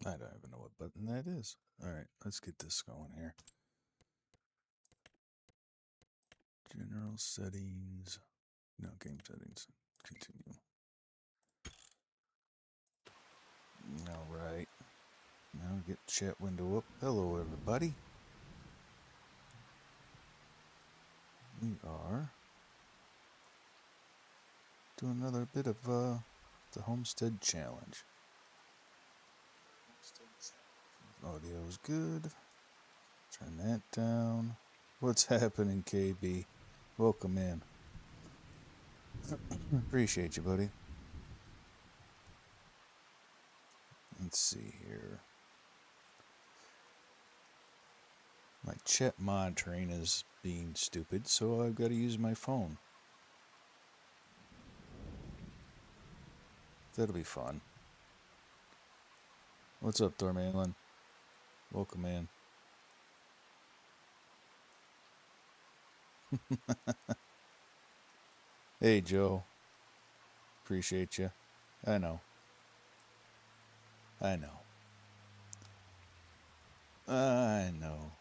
I don't even know what button that is. Alright, let's get this going here. General settings. No, game settings. Continue. Alright. Now get chat window up. Hello, everybody. We are doing another bit of the Homestead Challenge. Audio's good. Turn that down. What's happening, KB? Welcome in. Appreciate you, buddy. Let's see here. My chat monitoring is being stupid, so I've got to use my phone. That'll be fun. What's up, Dormalin? Welcome in. Hey, Joe. Appreciate you. I know. I know. I know.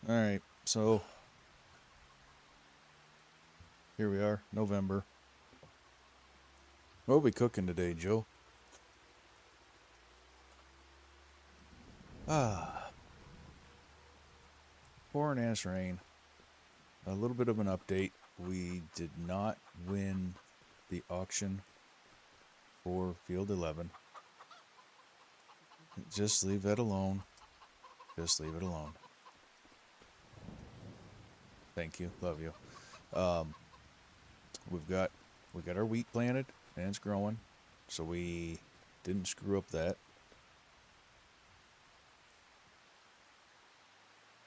Alright, so here we are, November. What are we cooking today, Joe? Pouring ass rain. A little bit of an update. We did not win the auction for Field 11. Just leave that alone. Just leave it alone. Thank you. Love you. We got our wheat planted and it's growing, so we didn't screw up that.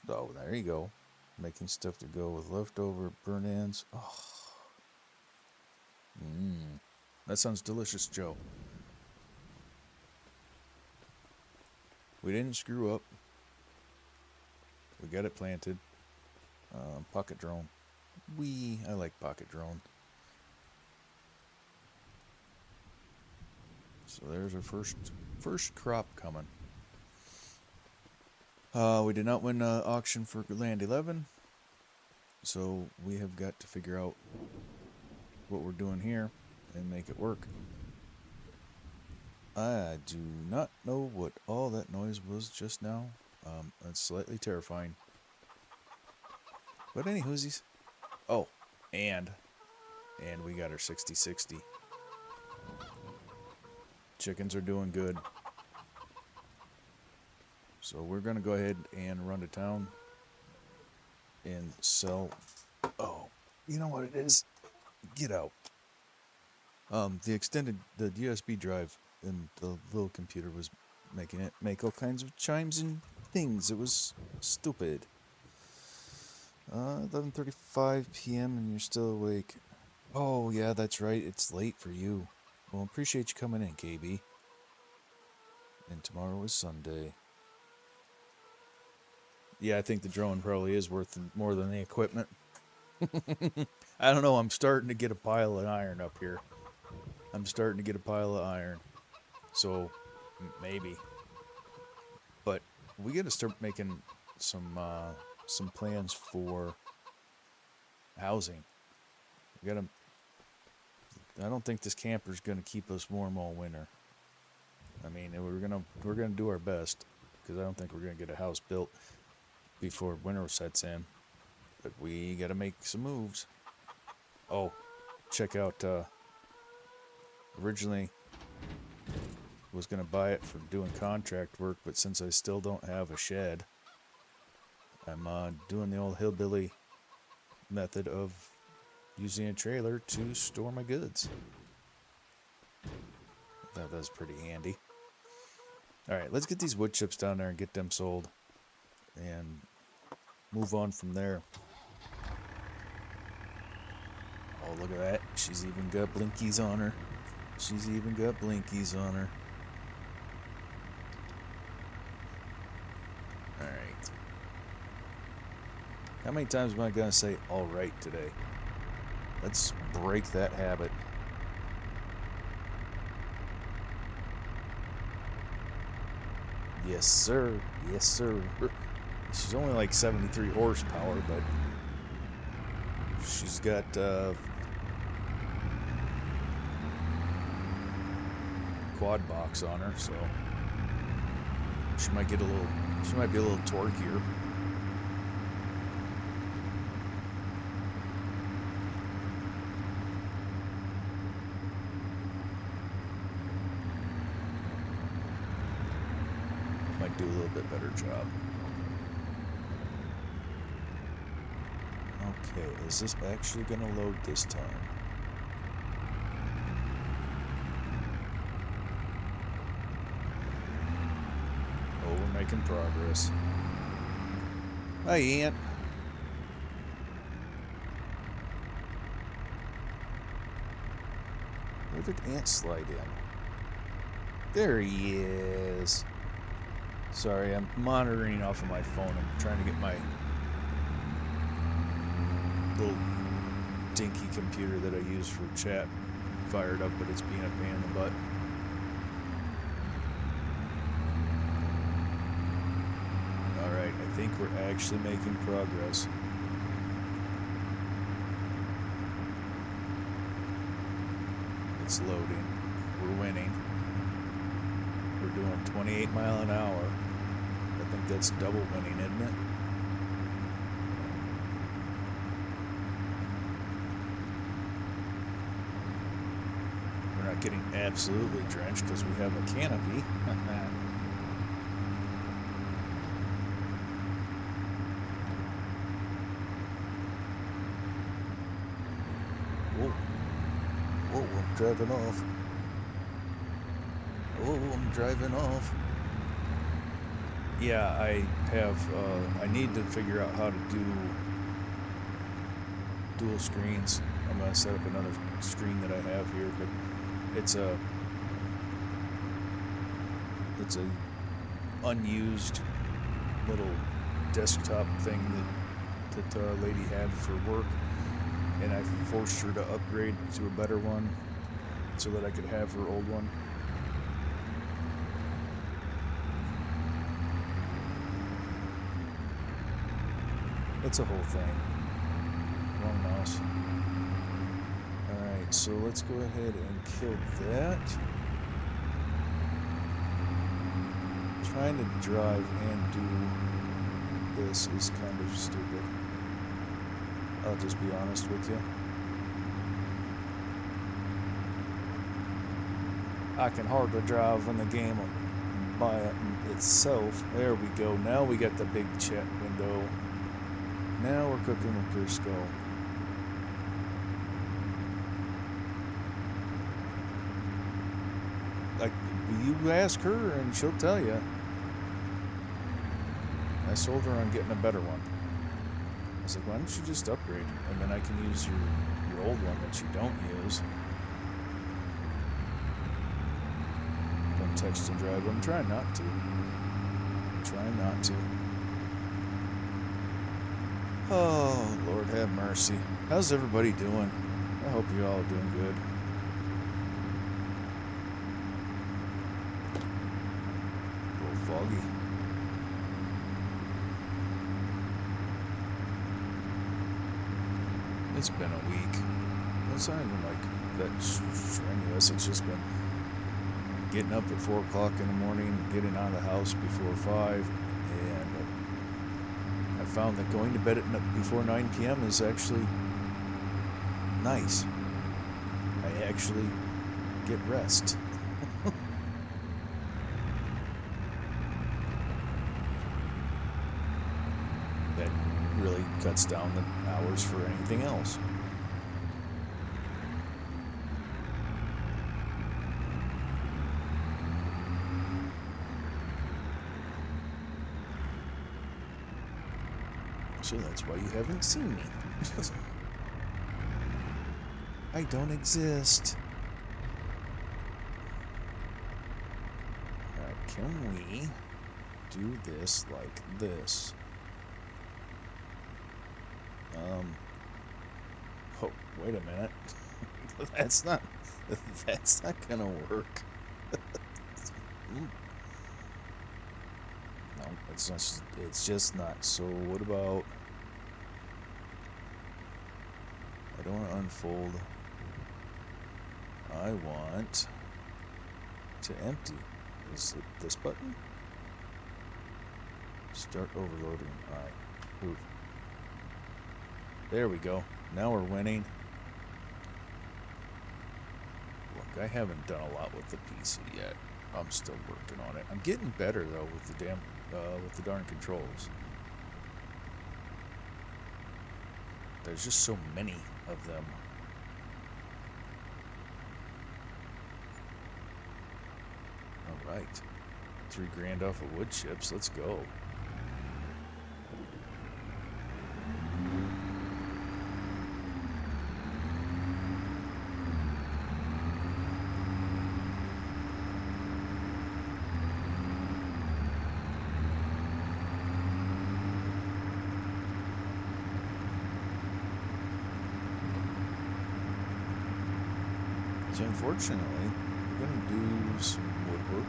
Oh, there you go. Making stuff to go with leftover burnt ends. Oh. That sounds delicious, Joe. We didn't screw up. We got it planted. Pocket drone. I like pocket drone. So there's our first crop coming. We did not win the auction for Land 11, so we have got to figure out what we're doing here and make it work. I do not know what all that noise was just now. That's slightly terrifying. But anywhoosies. Oh, and we got our 60/60. Chickens are doing good. So we're going to go ahead and run to town and sell. Oh, you know what it is? Get out. The USB drive in the little computer was making it make all kinds of chimes and things. It was stupid. 11:35 p.m. and you're still awake. Oh, yeah, that's right. It's late for you. Well, appreciate you coming in, KB. And tomorrow is Sunday. Yeah, I think the drone probably is worth more than the equipment. I don't know. I'm starting to get a pile of iron up here. So, maybe. But we got to start making some plans for housing. I don't think this camper's going to keep us warm all winter. I mean, we're gonna do our best, because I don't think we're gonna get a house built before winter sets in. But we got to make some moves. Oh, check out. Originally was gonna buy it for doing contract work, but since I still don't have a shed, I'm doing the old hillbilly method of using a trailer to store my goods. That was pretty handy. Alright, let's get these wood chips down there and get them sold. And move on from there. Oh, look at that. She's even got blinkies on her. Alright. How many times am I going to say all right today? Let's break that habit. Yes, sir. Yes, sir. She's only like 73 horsepower, but she's got quad box on her, so she might get a little. She might be a little torquier. Might do a little bit better job. Okay, is this actually going to load this time? Oh, we're making progress. Hi, Ant. Where did Ant slide in? There he is. Sorry, I'm monitoring off of my phone. I'm trying to get my little dinky computer that I use for chat fired up, but it's being a pain in the butt. Alright, I think we're actually making progress. It's loading. We're winning. We're doing 28 miles an hour. I think that's double winning, isn't it? We're not getting absolutely drenched because we have a canopy. Whoa. Whoa, I'm driving off. Oh, I'm driving off. Yeah, I have, I need to figure out how to do dual screens. I'm going to set up another screen that I have here, but it's a unused little desktop thing that a lady had for work, and I forced her to upgrade to a better one so that I could have her old one. It's a whole thing. Wrong mouse. Alright, so let's go ahead and kill that. Trying to drive and do this is kind of stupid. I'll just be honest with you. I can hardly drive in the game by itself. There we go. Now we got the big chat window. Now we're cooking with Crisco. Like, you ask her and she'll tell you. I sold her on getting a better one. I was like, why don't you just upgrade? And then I can use your old one that you don't use. Don't text and drive. I'm trying not to. I'm trying not to. Oh, Lord have mercy. How's everybody doing? I hope you're all doing good. A little foggy. It's been a week. It's not even like that strenuous. It's just been getting up at 4 o'clock in the morning, getting out of the house before 5, and I found that going to bed before 9 p.m. is actually nice. I actually get rest. That really cuts down the hours for anything else. So that's why you haven't seen me. I don't exist. Alright, can we do this like this? Oh, wait a minute. That's not gonna work. No, it's just not. So what about, I don't want to unfold. I want to empty. Is it this button? Start overloading. Alright. Move. There we go. Now we're winning. Look, I haven't done a lot with the PC yet. I'm still working on it. I'm getting better though with the darn controls. There's just so many of them. All right, $3,000 off of wood chips. Let's go. So unfortunately, we're going to do some woodwork,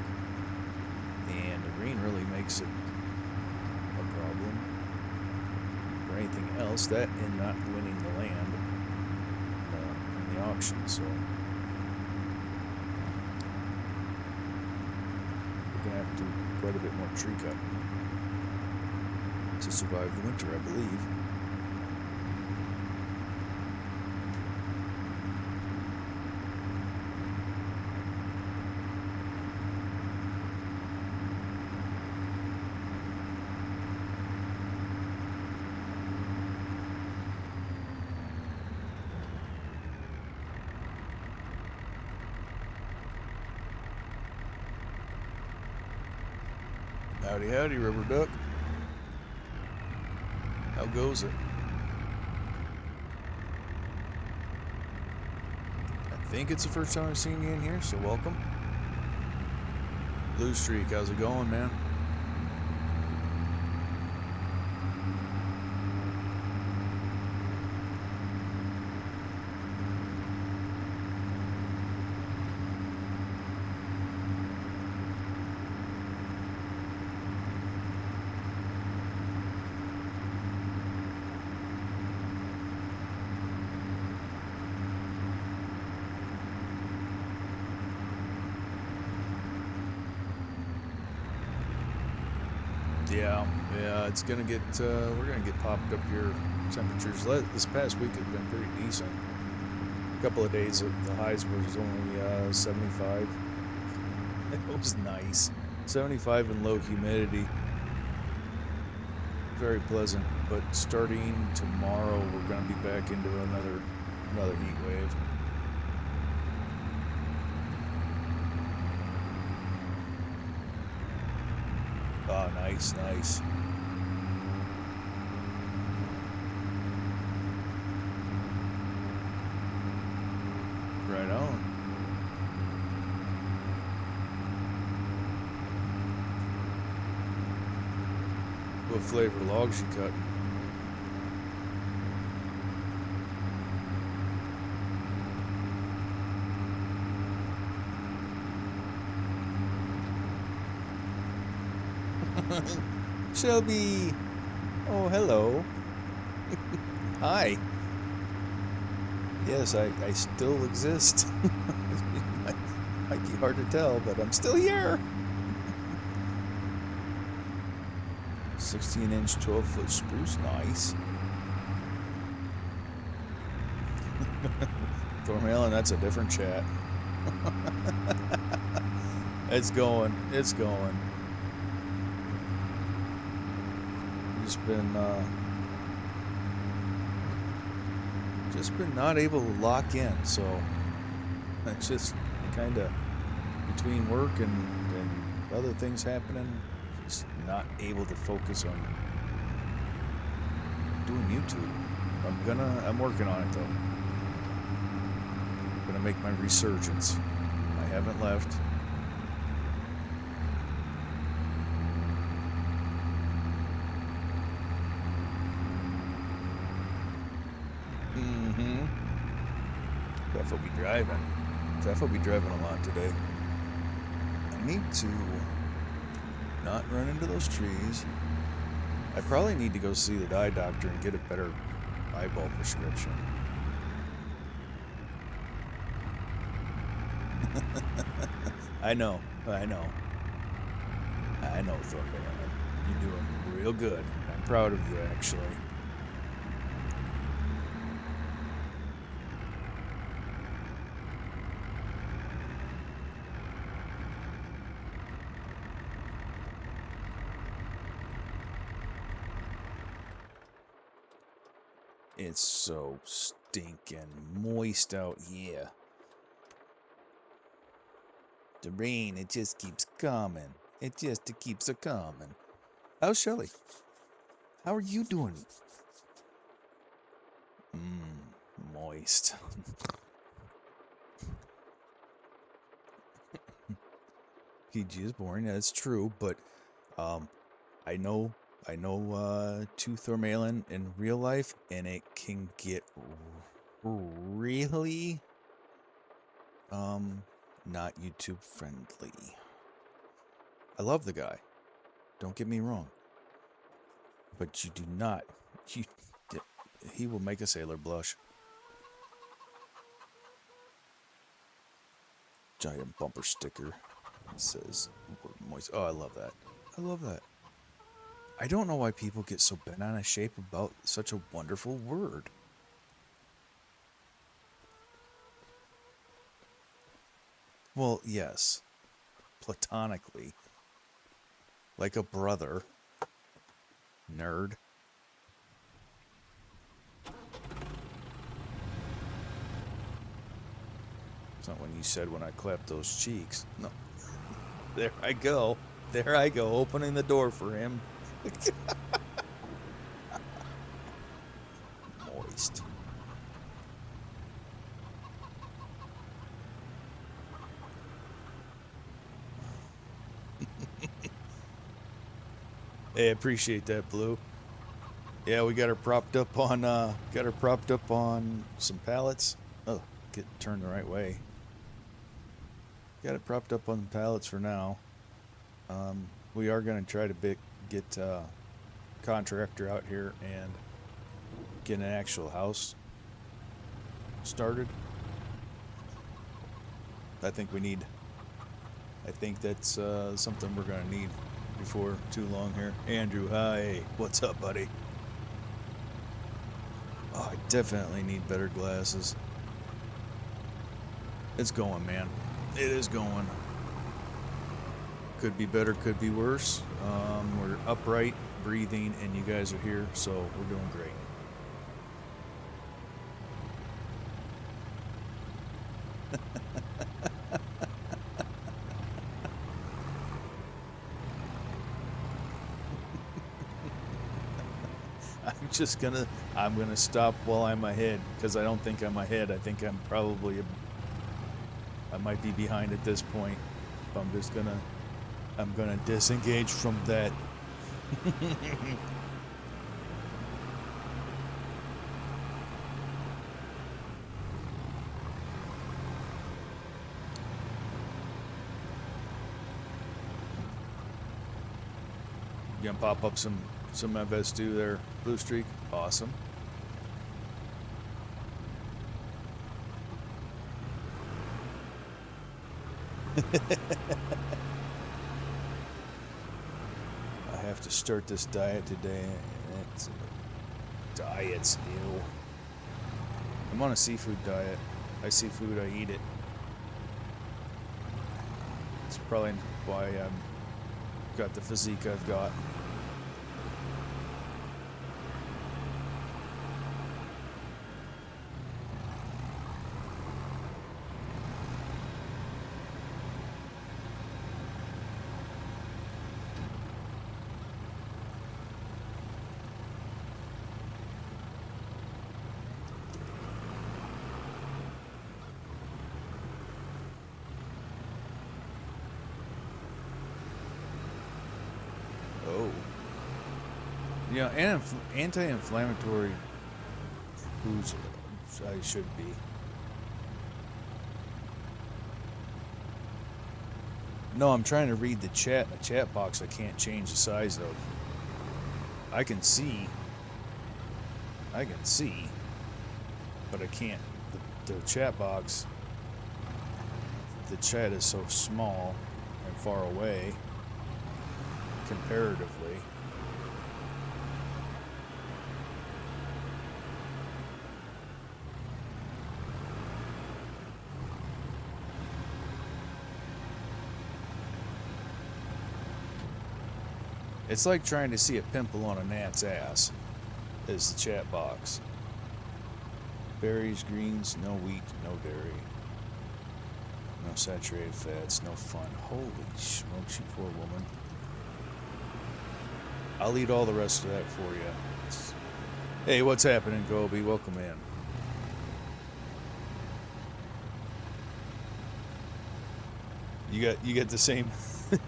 and the rain really makes it a problem. For anything else, that and not winning the land in the auction, so we're going to have to do quite a bit more tree cutting to survive the winter, I believe. Howdy, howdy, rubber duck. How goes it? I think it's the first time I've seen you in here, so welcome. Blue Streak, how's it going, man? Yeah, it's gonna get, we're gonna get popped up here. Temperatures this past week have been pretty decent. A couple of days, the highs was only 75. It was nice. 75 and low humidity. Very pleasant. But starting tomorrow, we're gonna be back into another heat wave. Oh, nice, nice. Right on. What flavor logs you cut? Shelby. Oh, hello. Hi. Yes, I still exist. Might be hard to tell, but I'm still here. 16-inch, 12-foot spruce. Nice. Thornmelon, that's a different chat. It's going. It's going. Just been not able to lock in, so it's just kind of between work and other things happening, just not able to focus on doing YouTube. I'm working on it though. I'm gonna make my resurgence. I haven't left. Pfeff will be driving. Pfeff will be driving a lot today. I need to not run into those trees. I probably need to go see the eye doctor and get a better eyeball prescription. I know, Thorpe. You're doing real good. I'm proud of you, actually. It's so stinking moist out here. The rain, it just keeps coming. It keeps a-coming. How's Shelly? How are you doing? Moist. PG is boring, that's true, but I know Toothormalin in real life, and it can get really not YouTube friendly. I love the guy. Don't get me wrong. But you do not. He will make a sailor blush. Giant bumper sticker. It says moist. Oh, I love that. I love that. I don't know why people get so bent on a shape about such a wonderful word. Well, yes. Platonically. Like a brother. Nerd. It's not when you said when I clapped those cheeks. No. There I go. There I go, opening the door for him. Moist. Hey, I appreciate that, Blue. Yeah, we got her propped up on some pallets. Oh, get turned the right way. Got it propped up on the pallets for now. We are going to try to get a contractor out here and get an actual house started. I think that's something we're going to need before too long here. Andrew, hi. What's up, buddy? Oh, I definitely need better glasses. It's going, man. It is going. Could be better, could be worse. We're upright, breathing, and you guys are here, so we're doing great. I'm gonna stop while I'm ahead, because I don't think I'm ahead. I think I'm probably, I might be behind at this point. I'm gonna disengage from that. You gonna pop up some FS2 there, Blue Streak? Awesome. I have to start this diet today. It's diets, ew. I'm on a seafood diet. I see food, I eat it. It's probably why I've got the physique I've got. Yeah, and anti-inflammatory foods I should be. No, I'm trying to read the chat in the chat box. I can't change the size of. I can see, but I can't. The chat box, the chat is so small and far away comparatively. It's like trying to see a pimple on a gnat's ass, is the chat box. Berries, greens, no wheat, no dairy. No saturated fats, no fun. Holy smokes, you poor woman. I'll eat all the rest of that for you. Hey, what's happening, Gobi? Welcome in. You got the same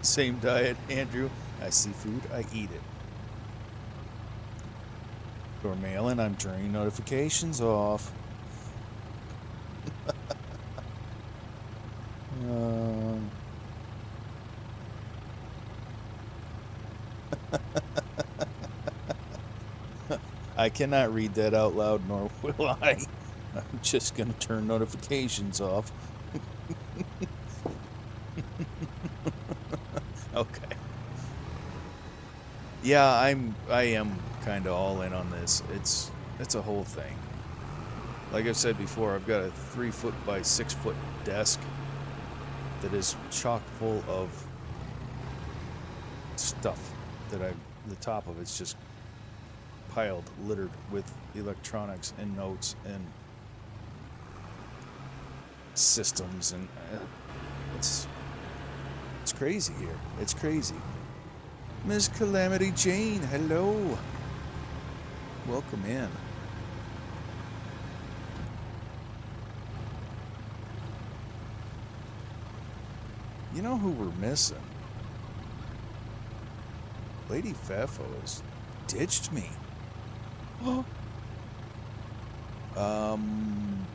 same diet, Andrew. I see food, I eat it. For mailing, I'm turning notifications off. I cannot read that out loud, nor will I. I'm just going to turn notifications off. Okay. Yeah, I am kind of all in on this. It's a whole thing. Like I've said before, I've got a 3-foot by 6-foot desk that is chock full of stuff that the top of it's just piled, littered with electronics and notes and systems, and it's crazy here. It's crazy. Miss Calamity Jane, hello. Welcome in. You know who we're missing? Lady Fafo has ditched me.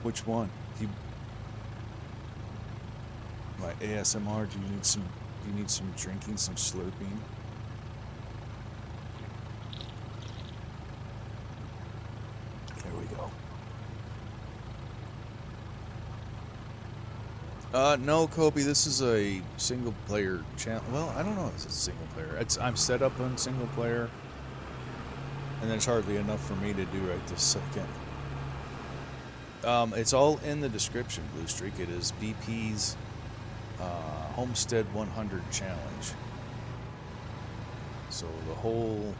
Which one? My ASMR, do you need some drinking, some slurping? There we go. No, Kobe, this is a single player channel. Well, I don't know if it's a single player. I'm set up on single player, and there's hardly enough for me to do right this second. It's all in the description, Blue Streak. It is BP's Homestead 100 challenge. So the whole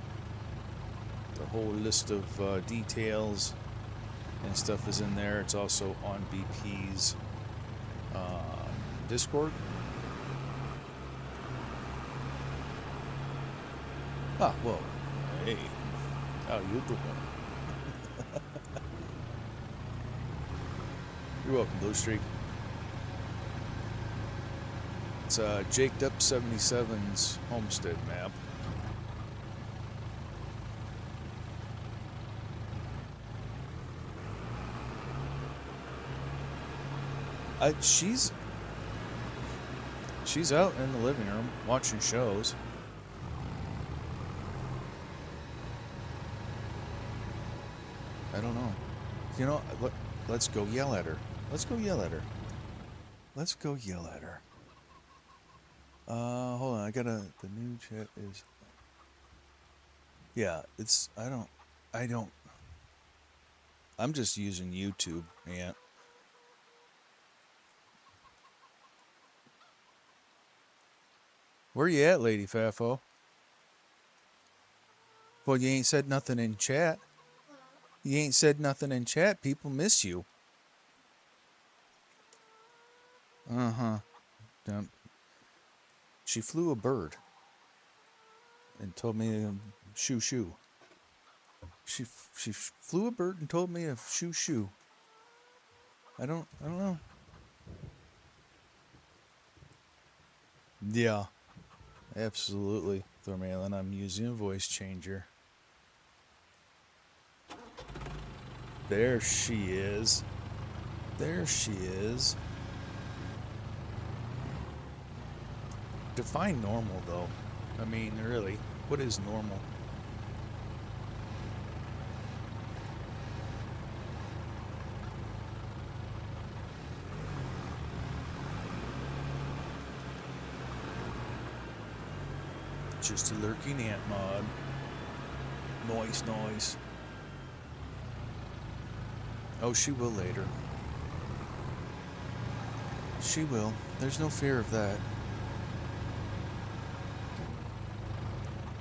list of details and stuff is in there. It's also on BP's Discord. Ah, whoa. Hey. How you doing? You're welcome, Blue Streak. It's Jaked Up 77's Homestead Map. She's out in the living room watching shows. I don't know. You know, let's go yell at her. Let's go yell at her. Let's go yell at her. Hold on. The new chat is. Yeah, it's. I'm just using YouTube. Yeah. Where you at, Lady Fafo? Well, you ain't said nothing in chat. You ain't said nothing in chat. People miss you. Uh-huh. She flew a bird and told me shoo shoo. She flew a bird and told me a shoo shoo. I don't know. Yeah. Absolutely, Thormalin. I'm using a voice changer. There she is. There she is. Define normal, though. I mean, really, what is normal? Just a lurking ant mod. Noise. Oh, she will later. She will. There's no fear of that.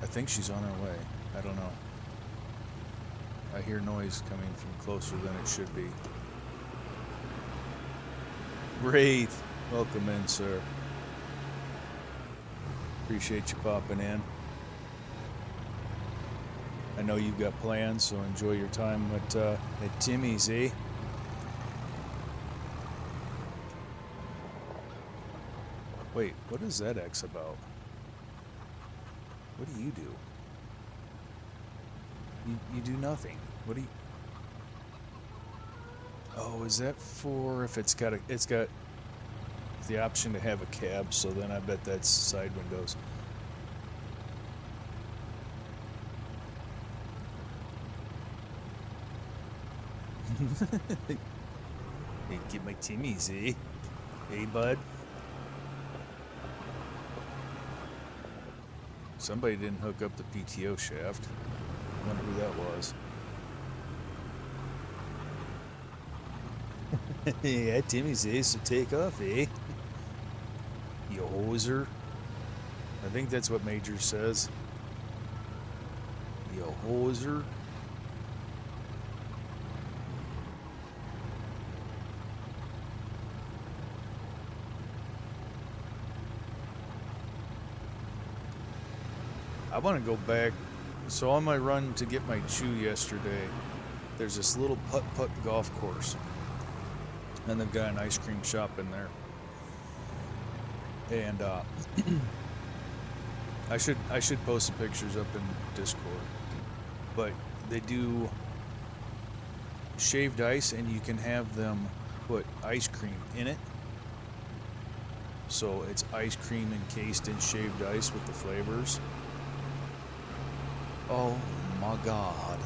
I think she's on her way. I don't know. I hear noise coming from closer than it should be. Wraith, welcome in, sir. Appreciate you popping in. I know you've got plans, so enjoy your time at Timmy's, eh? Wait, what is that X about? What do you do? You do nothing. What do you... Oh, is that for if it's got the option to have a cab, so then I bet that's side windows. Hey, get my Timmy's, eh? Hey, bud. Somebody didn't hook up the PTO shaft. I wonder who that was. Yeah, Timmy's ace to take off, eh? You hoser. I think that's what Major says. You hoser. I want to go back. So on my run to get my chew yesterday, there's this little putt-putt golf course. And they've got an ice cream shop in there. And I should post some pictures up in Discord. But they do shaved ice, and you can have them put ice cream in it. So it's ice cream encased in shaved ice with the flavors. Oh my god.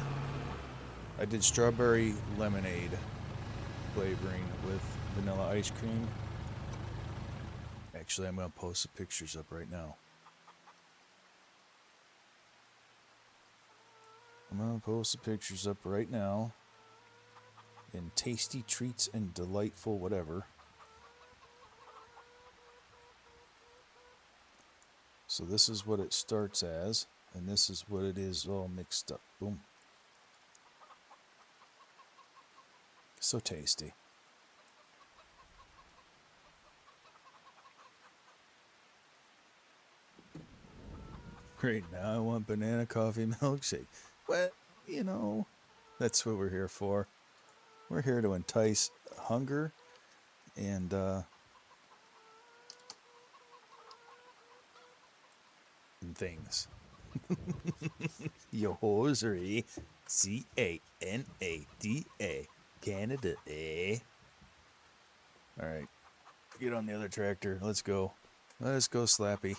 I did strawberry lemonade flavoring with vanilla ice cream. Actually, I'm going to post the pictures up right now. I'm going to post the pictures up right now. In tasty treats and delightful whatever. So this is what it starts as. And this is what it is all mixed up. Boom. So tasty. Great, now I want banana coffee milkshake. Well, you know, that's what we're here for. We're here to entice hunger and things. Yohosery. C-A-N-A-D-A. Canada, eh? Alright. Get on the other tractor. Let's go. Let's go, Slappy.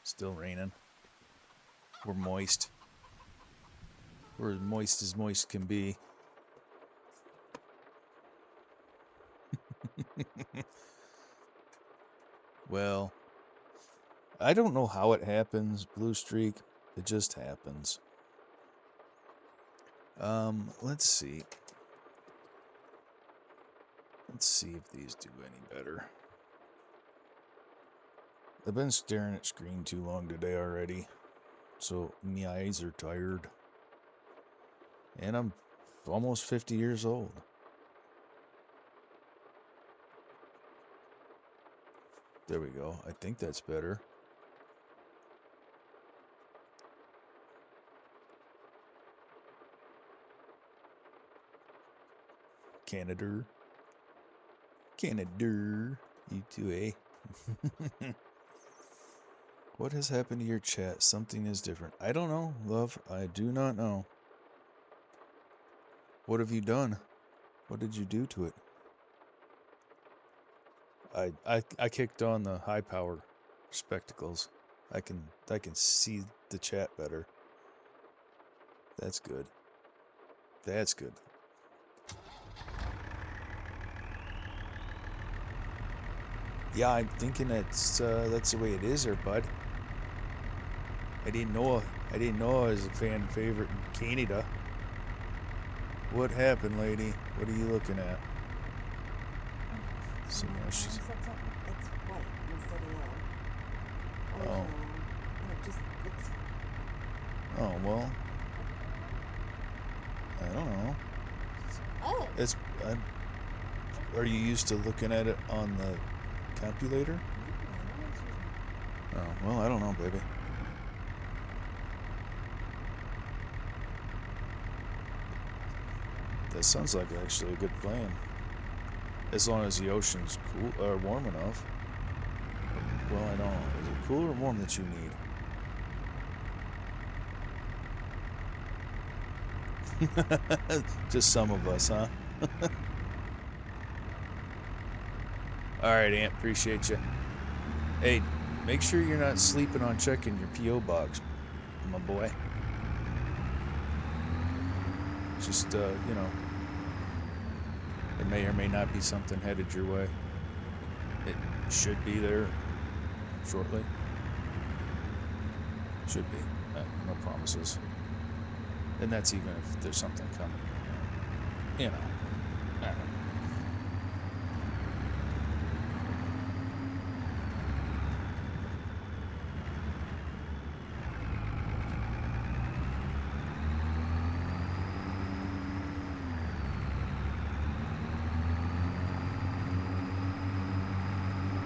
Still raining. We're moist. We're as moist can be. Well, I don't know how it happens, Blue Streak. It just happens. Let's see. Let's see if these do any better. I've been staring at screen too long today already, so my eyes are tired. And I'm almost 50 years old. There we go. I think that's better. Canada. You too, eh? What has happened to your chat? Something is different. I don't know, love. I do not know. What have you done? What did you do to it? I kicked on the high power spectacles. I can see the chat better. That's good. That's good. Yeah, I'm thinking that's the way it is, there, bud. I didn't know I was a fan favorite in Canada. What happened, lady? What are you looking at? So now she's. It's white instead of yellow. Oh. It's. Oh well. I don't know. Oh. It's. Are you used to looking at it on the calculator? Oh well, I don't know, baby. That sounds like actually a good plan. As long as the ocean's cool or warm enough. Well, I don't know. Is it cool or warm that you need? Just some of us, huh? Alright, Aunt. Appreciate you. Hey, make sure you're not sleeping on checking your P.O. box, my boy. Just, you know, there may or may not be something headed your way. It should be there shortly. Should be. No promises. And that's even if there's something coming. You know. I don't know.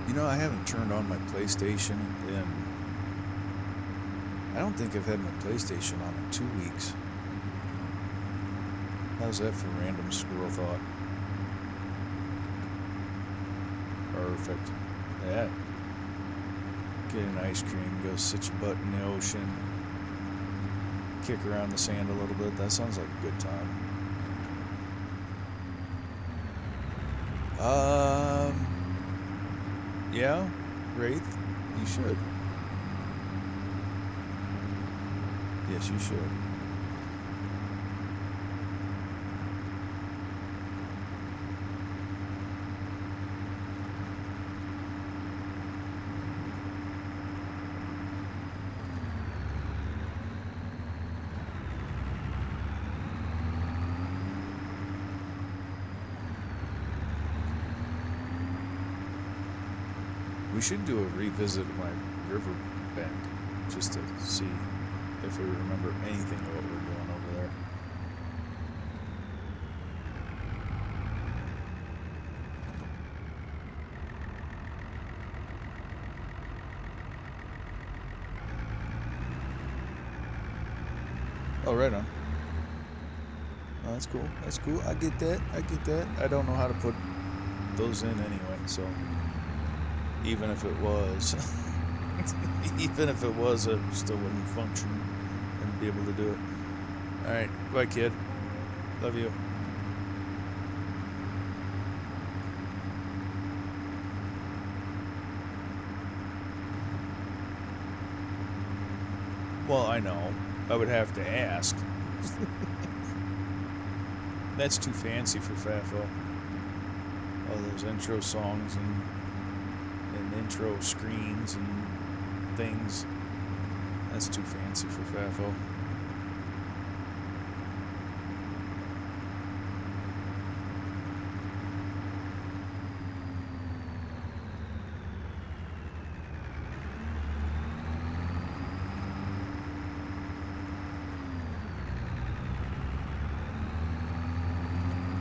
You know, I haven't turned on my PlayStation in... I don't think I've had my PlayStation on in 2 weeks. How's that for random squirrel thought? Perfect. Yeah. Get an ice cream, go sit your butt in the ocean, kick around the sand a little bit. That sounds like a good time. Yeah, Wraith, you should. Yes, you should. We should do a revisit of my river bend, just to see if we remember anything of what we're doing over there. Oh, right on. Oh, that's cool. That's cool. I get that. I get that. I don't know how to put those in anyway, so even if it was, even if it was, it still wouldn't function and be able to do it. All right, bye, kid. Love you. Well, I know. I would have to ask. That's too fancy for Fafo. All those intro songs and intro screens and things. That's too fancy for Fafo.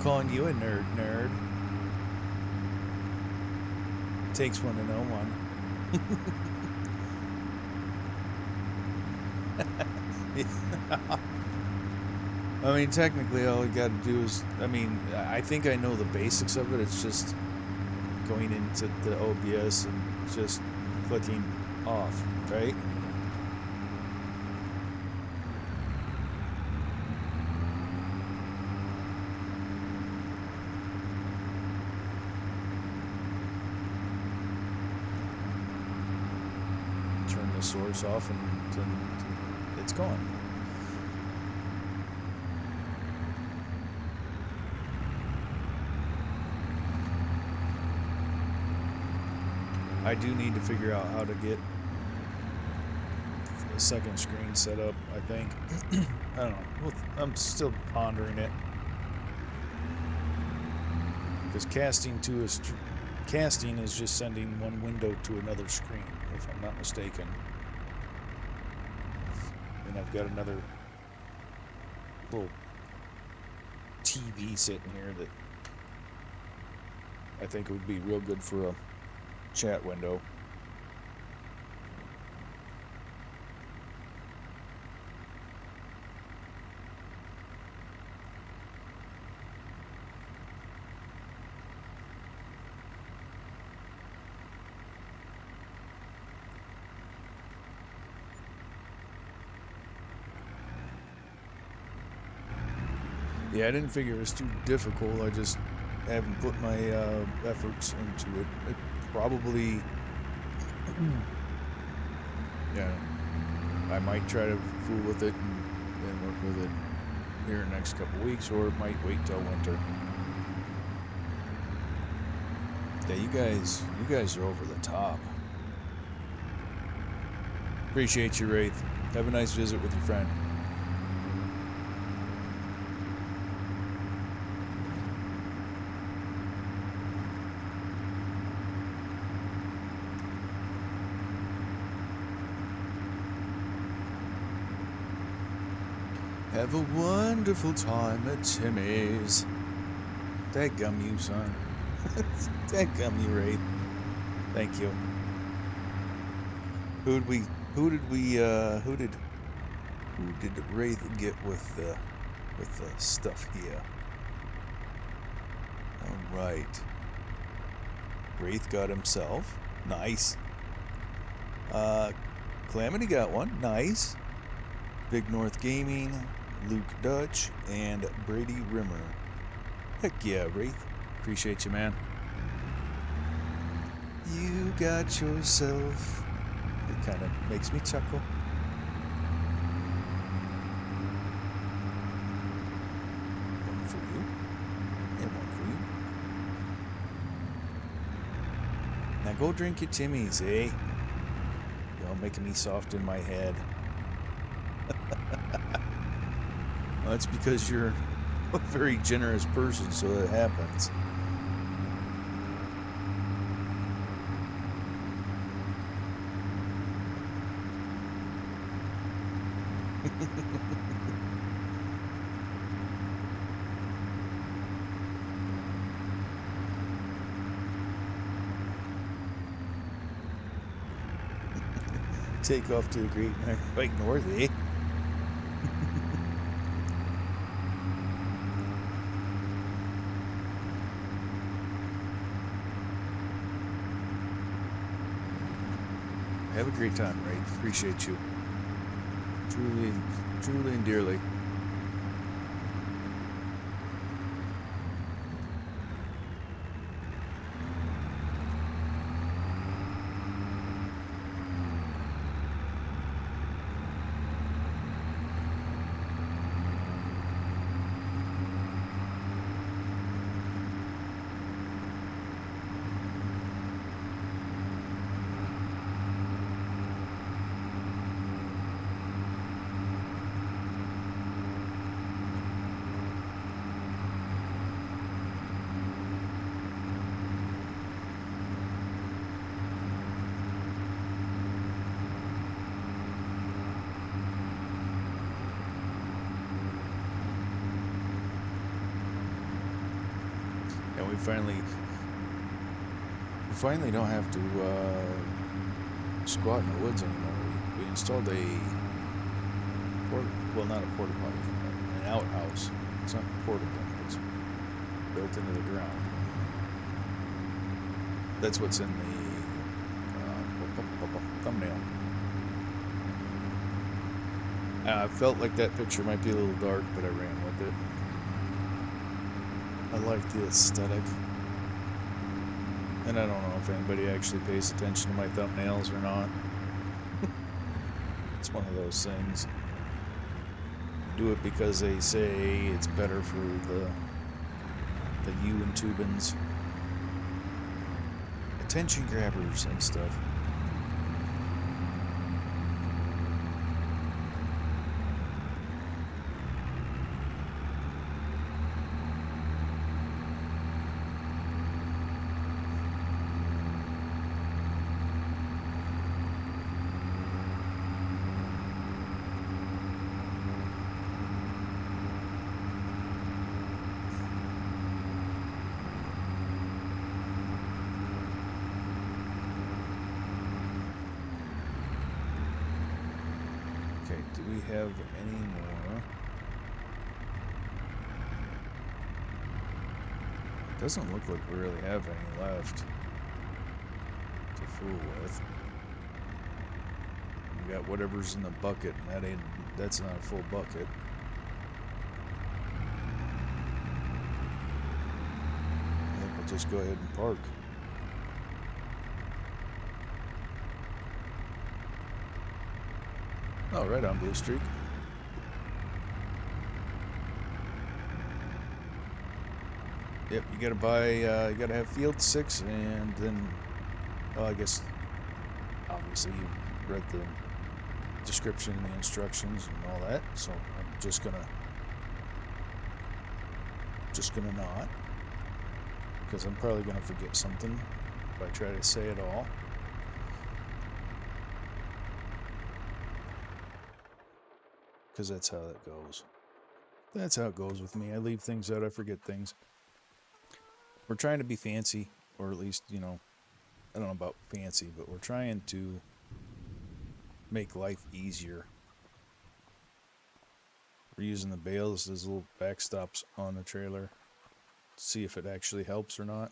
Calling you a nerd. Takes one to know one. I mean, technically, all you got to do is, I mean, I think I know the basics of it. It's just going into the OBS and just clicking off, right? source off and it's gone. I do need to figure out how to get a second screen set up, I think. I don't know. Well, I'm still pondering it. Because casting is just sending one window to another screen, if I'm not mistaken. And I've got another little TV sitting here that I think would be real good for a chat window. Yeah, I didn't figure it was too difficult. I just haven't put my efforts into it. It probably, yeah, I might try to fool with it and work with it here in the next couple weeks, or it might wait till winter. Yeah, you guys are over the top. Appreciate you, Wraith. Have a nice visit with your friend. Have a wonderful time at Timmy's. Dadgum you, son. Dadgum you, Wraith. Thank you. Who did Wraith get with the stuff here? All right. Wraith got himself. Nice. Calamity got one. Nice. Big North Gaming, Luke Dutch, and Brady Rimmer. Heck yeah, Wraith. Appreciate you, man. You got yourself. It kind of makes me chuckle. One for you, and one for you. Now go drink your Timmy's, eh? Y'all making me soft in my head. Well, that's because you're a very generous person, so that happens. Take off to the Great White North, eh? Have a great time, right? Appreciate you. Truly, truly and dearly. We finally don't have to squat in the woods anymore. We installed not a porta potty, an outhouse. It's not portable. It's built into the ground. That's what's in the thumbnail. I felt like that picture might be a little dark, but I ran with it. I like the aesthetic. And I don't know if anybody actually pays attention to my thumbnails or not. It's one of those things. Do it because they say it's better for the Ewan tubans. Attention grabbers and stuff. Okay, do we have any more? It doesn't look like we really have any left to fool with. We got whatever's in the bucket, and that's not a full bucket. I think we'll just go ahead and park. Oh, right on, Blue Streak. Yep, you gotta buy, you gotta have Field 6, and then, well, I guess, obviously you read the description and the instructions and all that, so I'm just gonna not, because I'm probably gonna forget something if I try to say it all. Because that's how that goes. That's how it goes with me. I leave things out, I forget things. We're trying to be fancy, or at least, you know, I don't know about fancy, but we're trying to make life easier. We're using the bales as little backstops on the trailer to see if it actually helps or not.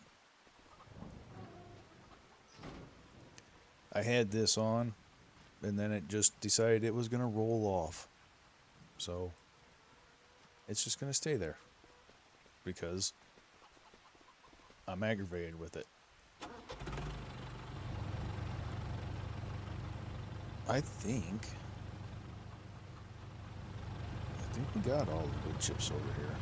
I had this on, and then it just decided it was going to roll off. So it's just going to stay there because I'm aggravated with it. I think we got all the wood chips over here.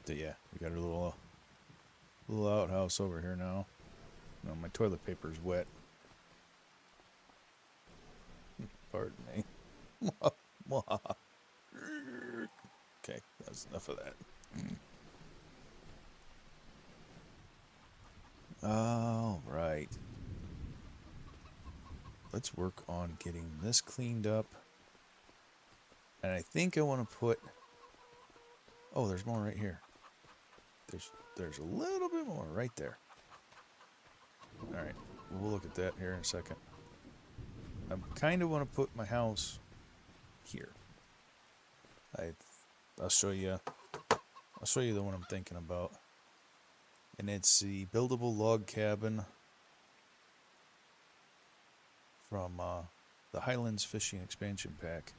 So yeah, we got a little outhouse over here now. No, my toilet paper is wet. Pardon me. Okay, that's enough of that. All right. Let's work on getting this cleaned up. And I think I want to put... Oh, there's more right here. There's a little bit more right there. All right, we'll look at that here in a second. I kind of want to put my house here. I'll show you the one I'm thinking about. And it's the buildable log cabin from the Highlands Fishing Expansion Pack.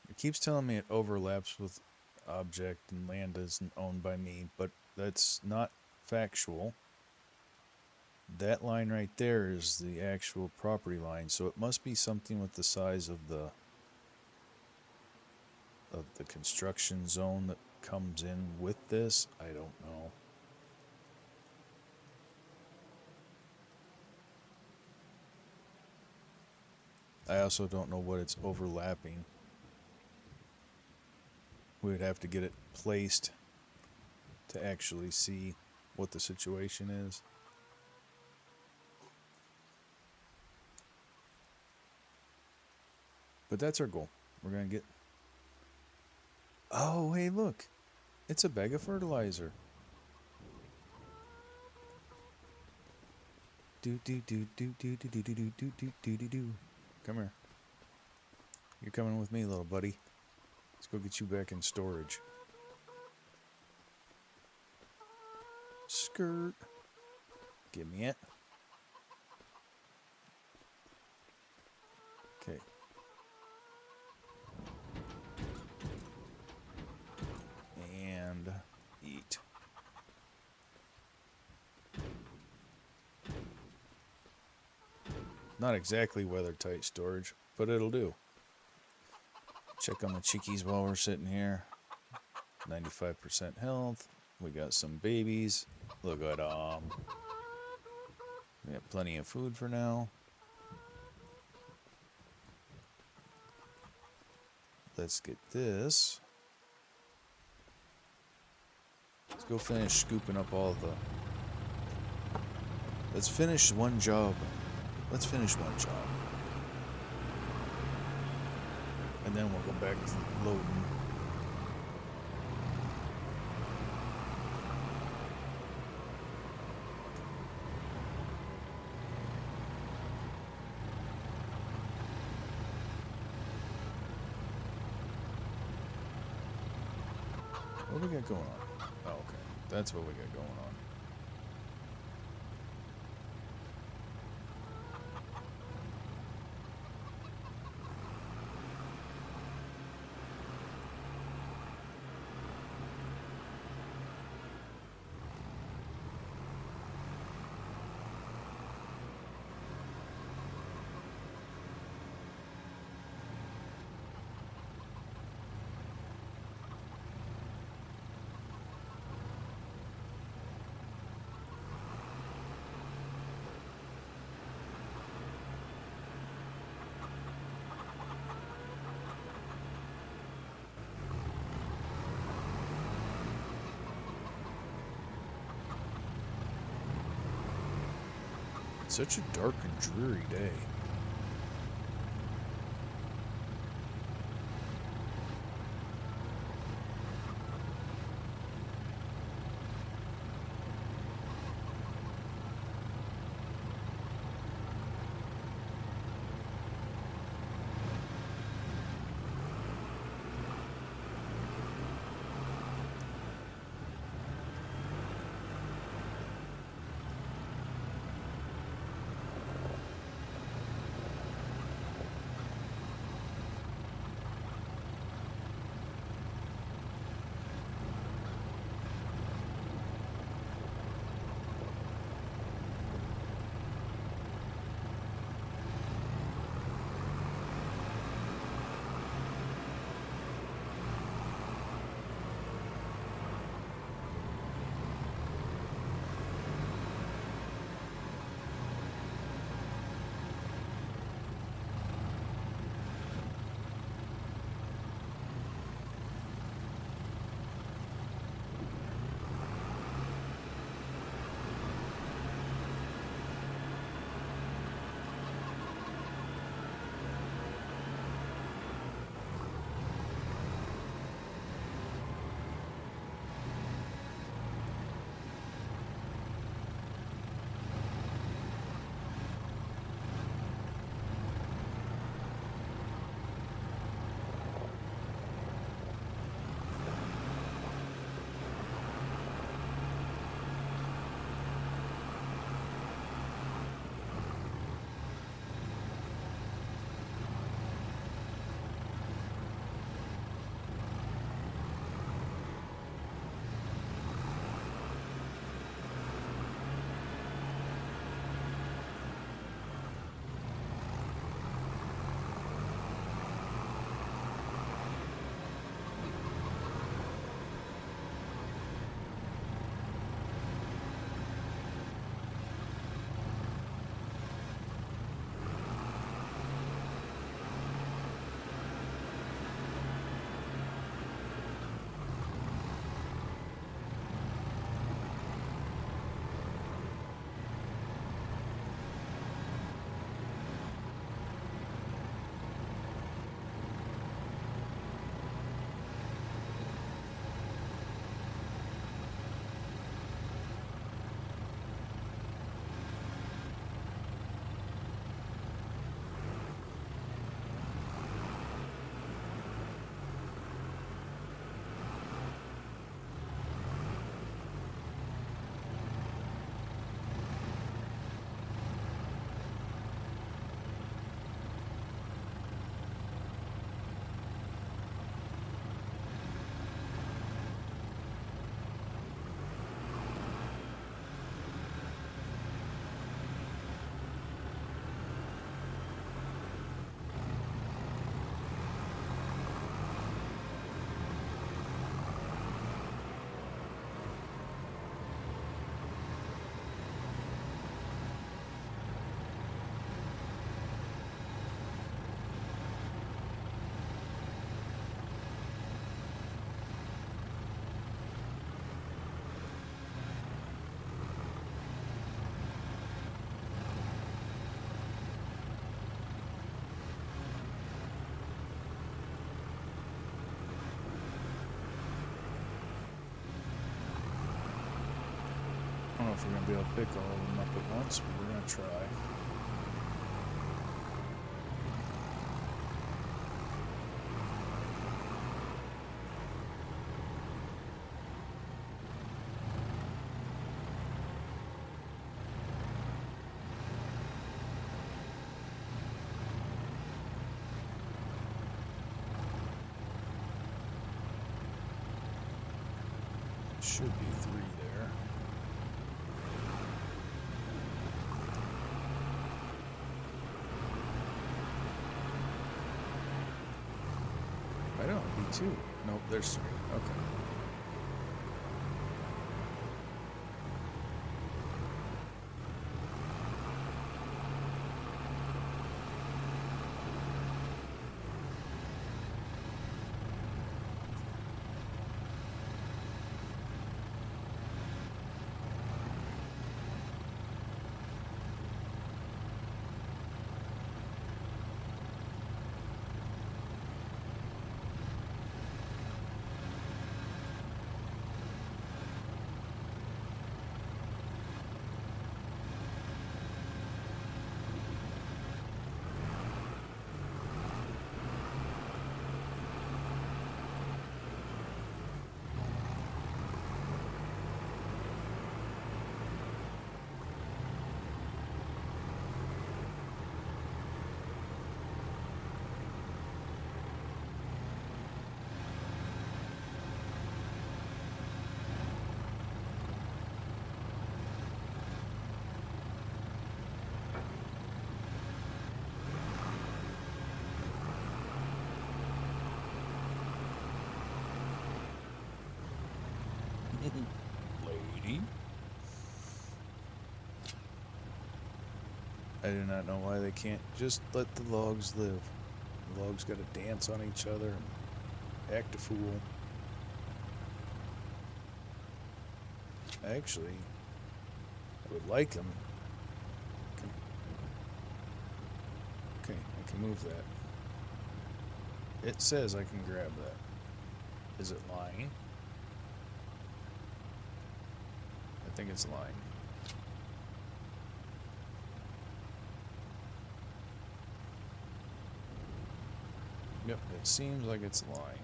It keeps telling me it overlaps with object and land isn't owned by me, but that's not factual. That line right there is the actual property line, so it must be something with the size of the construction zone that comes in with this. I don't know. I also don't know what it's overlapping. We would have to get it placed to actually see what the situation is. But that's our goal. We're going to get... Oh, hey, look. It's a bag of fertilizer. Do do do do do do do do do do do do do. Come here. You're coming with me, little buddy. Let's go get you back in storage. Skirt. Give me it. Okay. And eat. Not exactly weather-tight storage, but it'll do. Check on the chickies while we're sitting here. 95% health. We got some babies. Look at we have plenty of food for now. Let's get this. Let's go finish scooping up all the... Let's finish one job. Let's finish one job. And then we'll go back to loading. What do we got going on? Oh, okay. That's what we got going on. Such a dark and dreary day. if we're going to be able to pick all of them up at once, but we're going to try. Should be 3 there. I don't be 2. Nope, there's 3. Okay. Lady. I do not know why they can't just let the logs live. The logs gotta dance on each other and act a fool. Actually, I would like them. Okay, I can move that. It says I can grab that. Is it lying? I think it's lying. Yep, it seems like it's lying.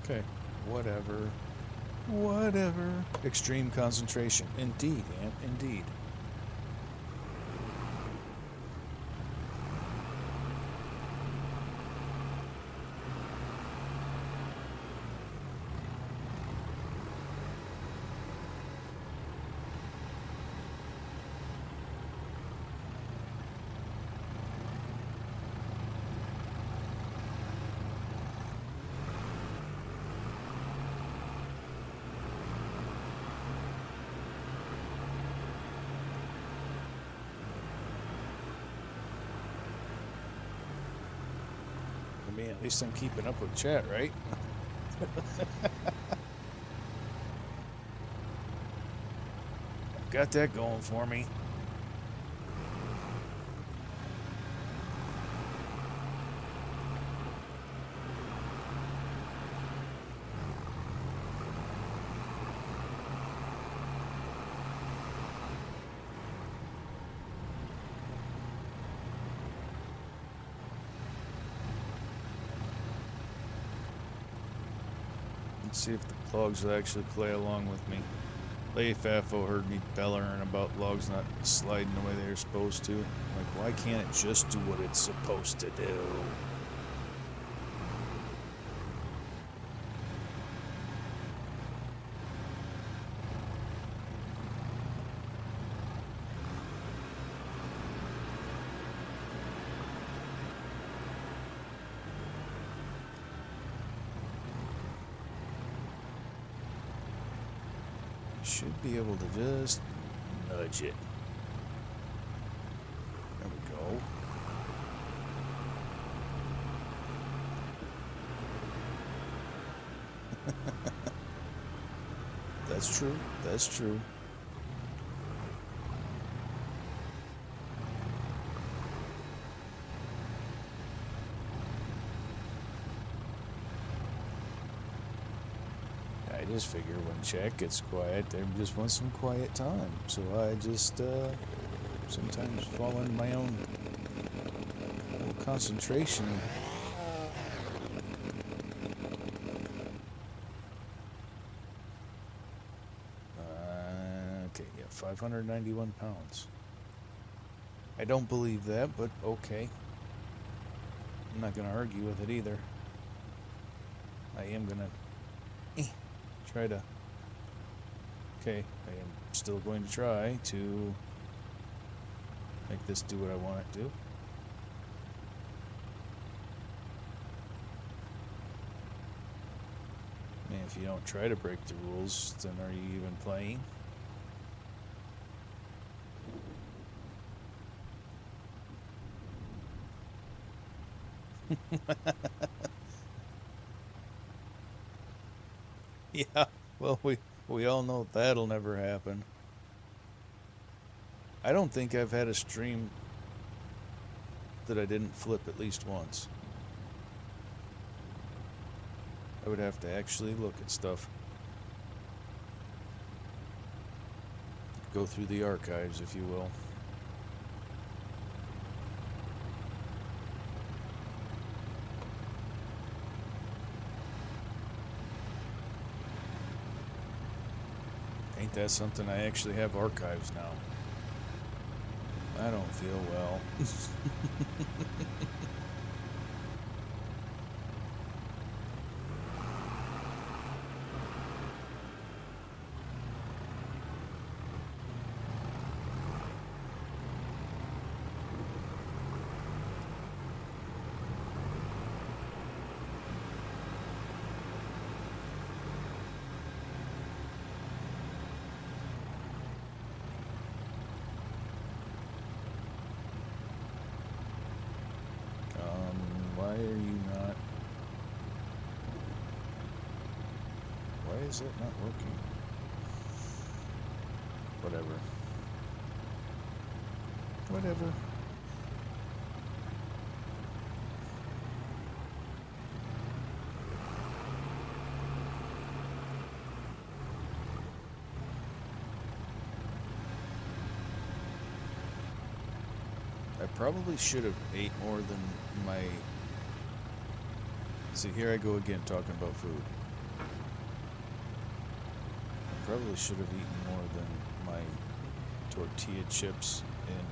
Okay, whatever. Whatever. Extreme concentration. Indeed, Ant, indeed. I mean, at least I'm keeping up with chat, right? I've got that going for me. Let's see if the logs will actually play along with me. Lady Fafo heard me bellering about logs not sliding the way they're supposed to. Like, why can't it just do what it's supposed to do? Should be able to just nudge it. There we go. That's true. That's true. I just figure when Jack gets quiet, they just want some quiet time. So I just sometimes fall into my own little concentration. Okay, yeah, 591 pounds. I don't believe that, but okay. I'm not going to argue with it either. I am going to try to... Okay, I am still going to try to make this do what I want it to. Man, if you don't try to break the rules, then are you even playing? Yeah, well, we all know that'll never happen. I don't think I've had a stream that I didn't flip at least once. I would have to actually look at stuff. Go through the archives, if you will. Ain't that something? I actually have archives now. I don't feel well. Why are you not? Why is it not working? Whatever. Whatever. I probably should have ate more than my... See, here I go again talking about food. I probably should have eaten more than my tortilla chips and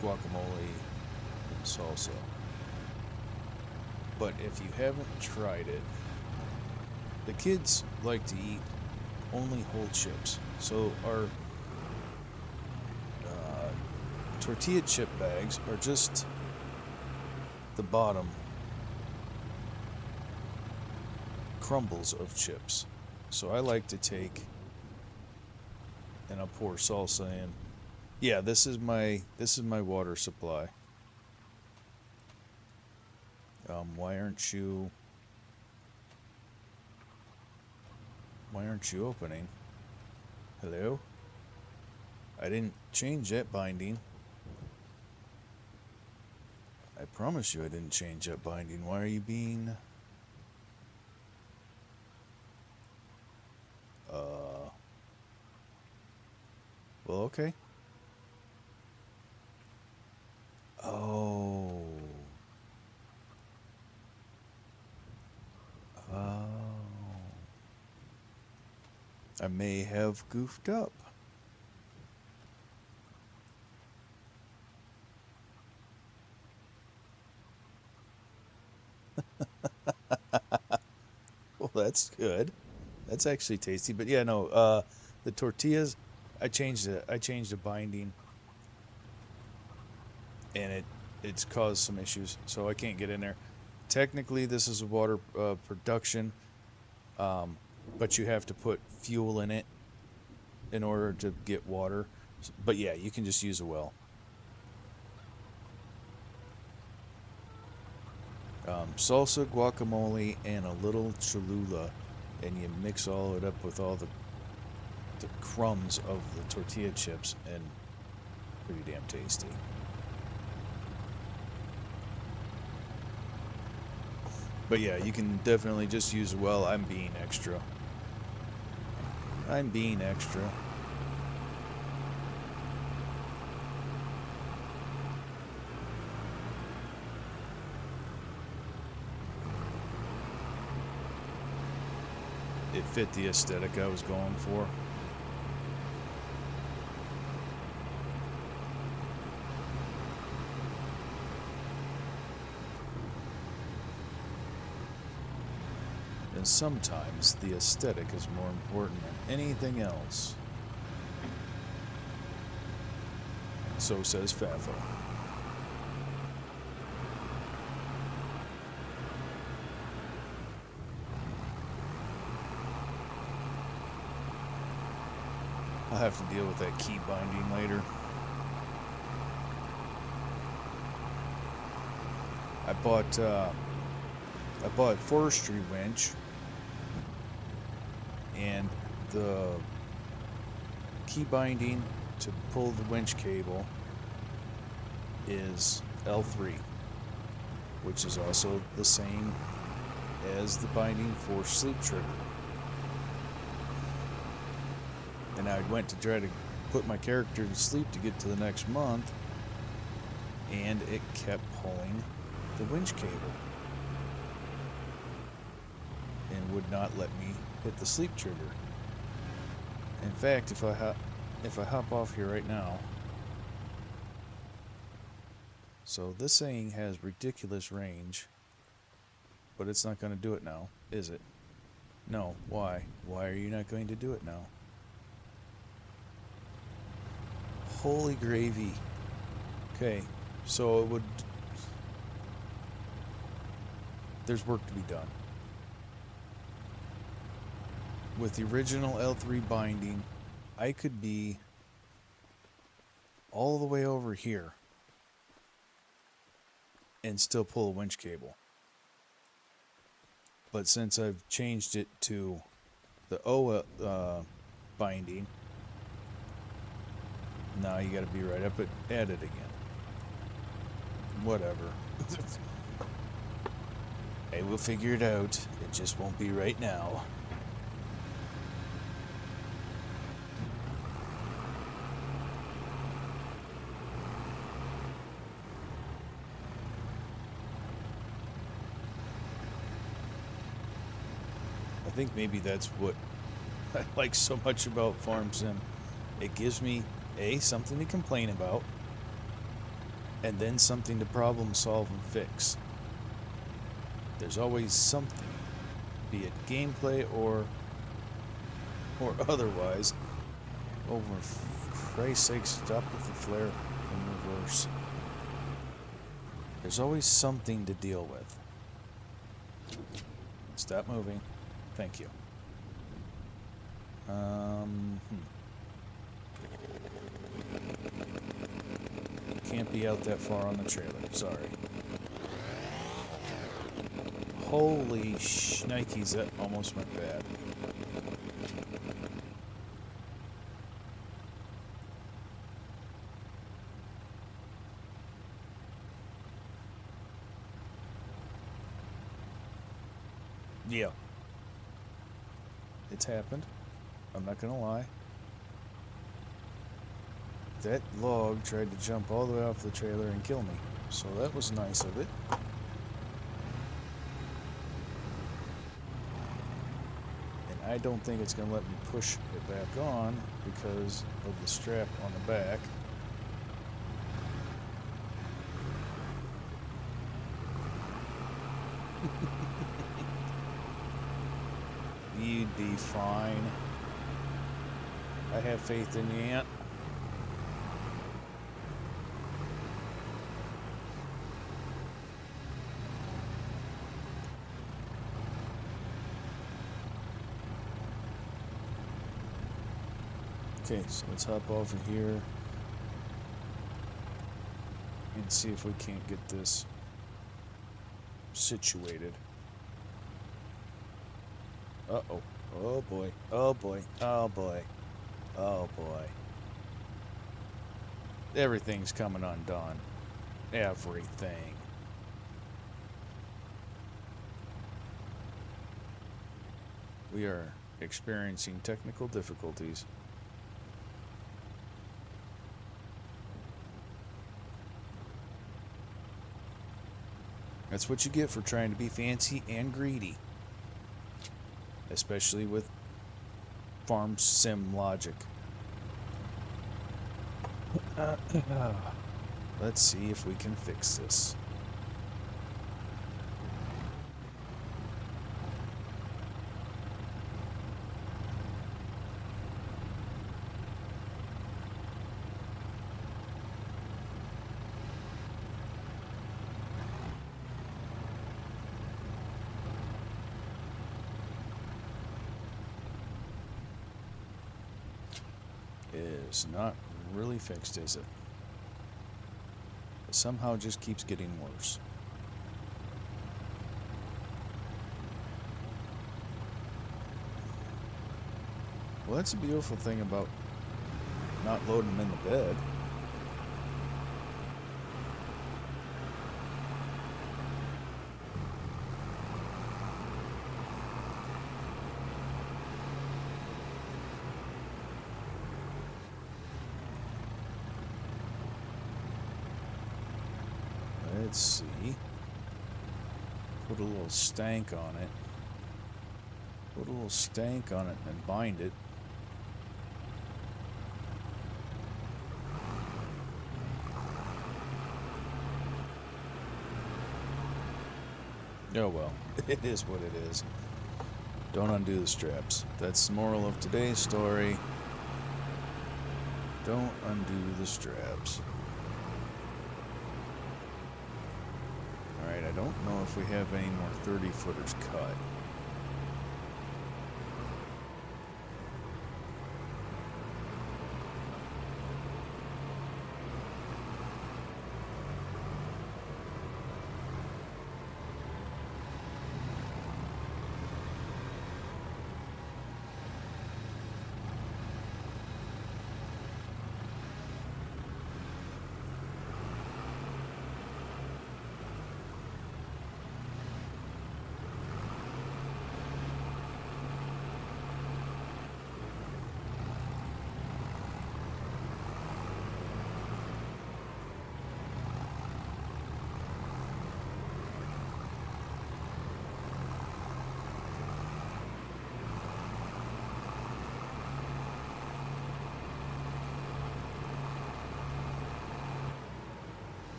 guacamole and salsa. But if you haven't tried it, the kids like to eat only whole chips. So our tortilla chip bags are just the bottom crumbles of chips. So I like to take and I'll pour salsa in. Yeah, this is my water supply. Why aren't you opening? Hello? I didn't change that binding. I promise you I didn't change that binding. Why are you being... Well, okay. Oh. Oh. I may have goofed up. Well, that's good. That's actually tasty. But yeah, no, the tortillas, I changed the binding, and it's caused some issues, so I can't get in there. Technically, this is a water production, but you have to put fuel in it in order to get water. But yeah, you can just use a well. Salsa, guacamole, and a little Cholula, and you mix all it up with all the crumbs of the tortilla chips, and pretty damn tasty. But yeah, you can definitely just use, well, I'm being extra. I'm being extra. It fit the aesthetic I was going for. And sometimes the aesthetic is more important than anything else. So says Fafo. I'll have to deal with that key binding later. I bought forestry winch, and the key binding to pull the winch cable is L3, which is also the same as the binding for sleep trigger. And I went to try to put my character to sleep to get to the next month, and it kept pulling the winch cable and would not let me hit the sleep trigger. In fact, if I hop off here right now, so this thing has ridiculous range, but it's not going to do it now, is it? No. Why? Why are you not going to do it now? Holy gravy. Okay, so it would... There's work to be done. With the original L3 binding, I could be all the way over here and still pull a winch cable. But since I've changed it to the O binding, now you gotta be right up at it again. Whatever. Hey, we'll figure it out. It just won't be right now. I think maybe that's what I like so much about Farm Sim. It gives me, A, something to complain about, and then something to problem solve and fix. There's always something, be it gameplay or otherwise. Oh, for Christ's sake, stop with the flare in reverse. There's always something to deal with. Stop moving. Thank you. Can't be out that far on the trailer. Sorry. Holy shnikes, that almost went bad. Yeah. It's happened. I'm not gonna lie. That log tried to jump all the way off the trailer and kill me. So that was nice of it. I don't think it's going to let me push it back on because of the strap on the back. You'd be fine. I have faith in you, Aunt. Okay, so let's hop over here and see if we can't get this situated. Uh-oh. Oh boy. Oh boy. Oh boy. Oh boy. Everything's coming undone. Everything. We are experiencing technical difficulties. That's what you get for trying to be fancy and greedy. Especially with farm sim logic. Let's see if we can fix this. Is not really fixed, is it? It somehow just keeps getting worse. Well, that's a beautiful thing about not loading them in the bed. Let's see. Put a little stank on it. Put a little stank on it and bind it. Oh well, it is what it is. Don't undo the straps. That's the moral of today's story. Don't undo the straps. Alright, I don't know if we have any more 30-footers cut.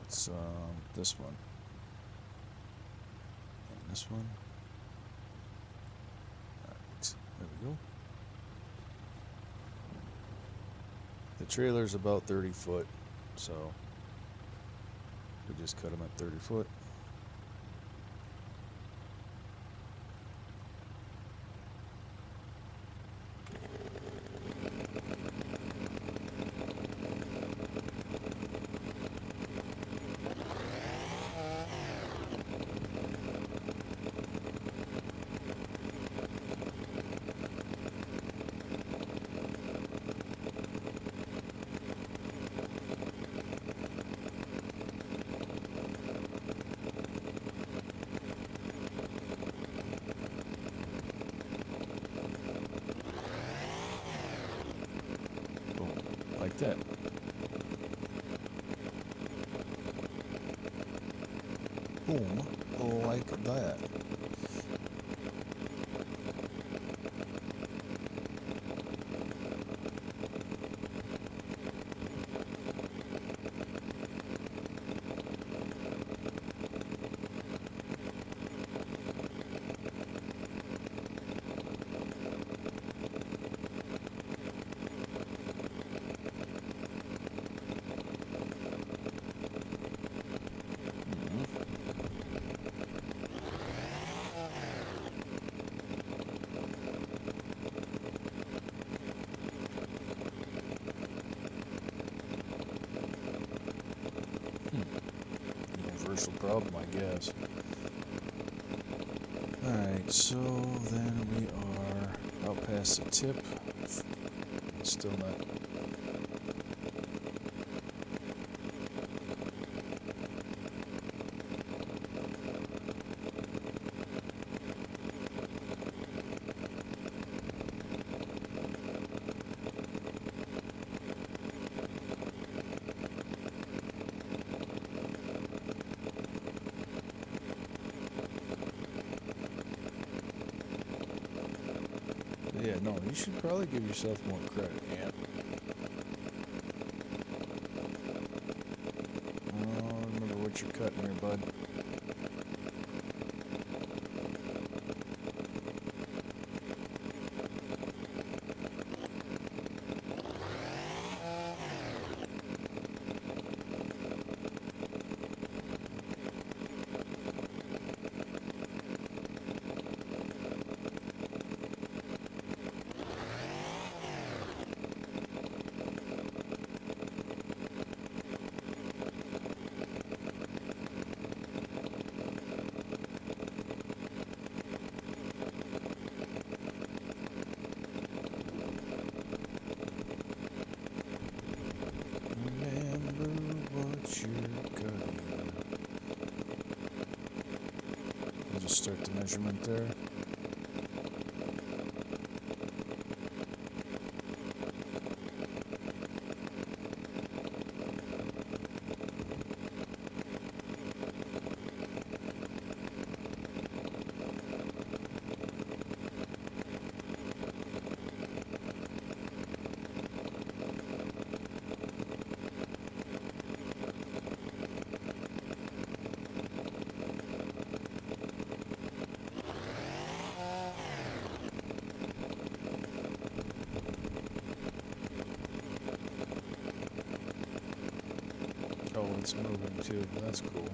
It's this one. And this one. Alright, there we go. The trailer's about 30 foot, so we just cut them at 30 foot. Like that. Boom, like that. universal problem, I guess. Alright, so then we are out past the tip. Still not. Yeah, no, you should probably give yourself more credit, man. Oh, remember what you're cutting here, bud. Start the measurement there. Oh, it's moving too. That's cool.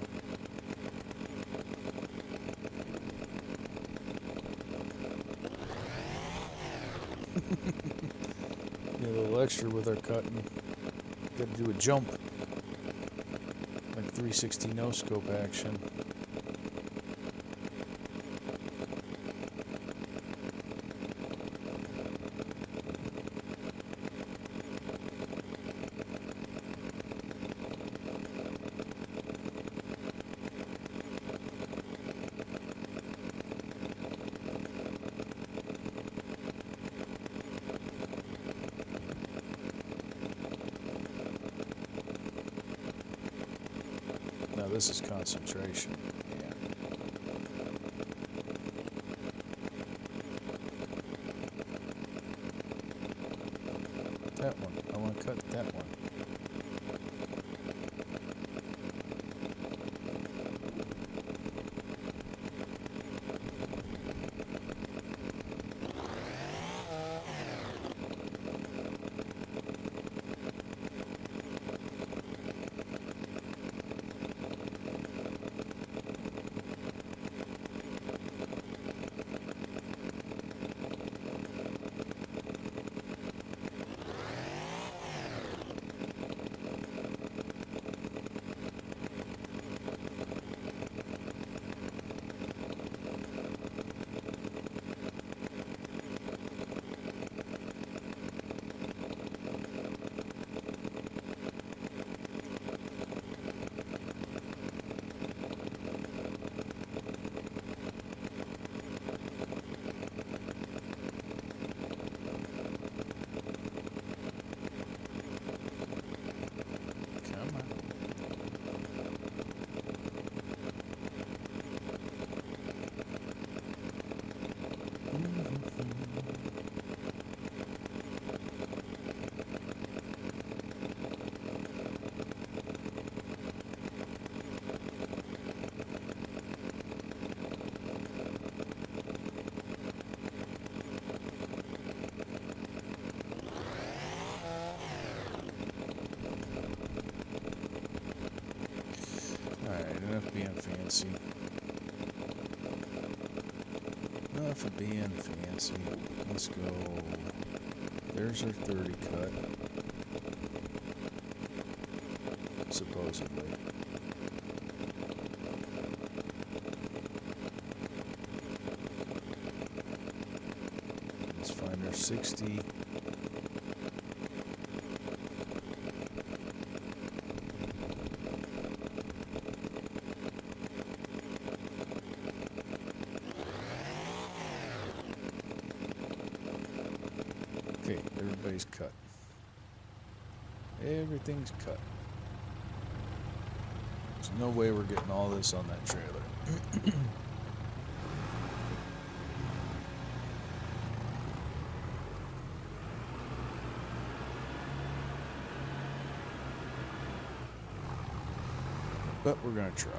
Get a little extra with our cutting. Got to do a jump. Like 360 no scope action. Now this is concentration. Yeah. That one. I want to cut that one. Enough being fancy. Enough of being fancy. Let's go. There's our 30 cut. Supposedly. 60. Okay, everybody's cut. Everything's cut. There's no way we're getting all this on that trailer. But we're gonna try.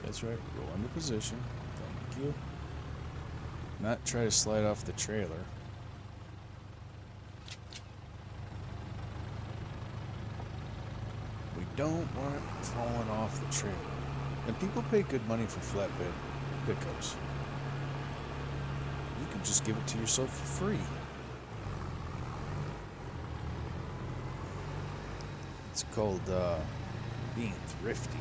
That's right, roll into position. Thank you. Not try to slide off the trailer. We don't want it falling off the trailer. And people pay good money for flatbed pickups. You can just give it to yourself for free. It's called being thrifty.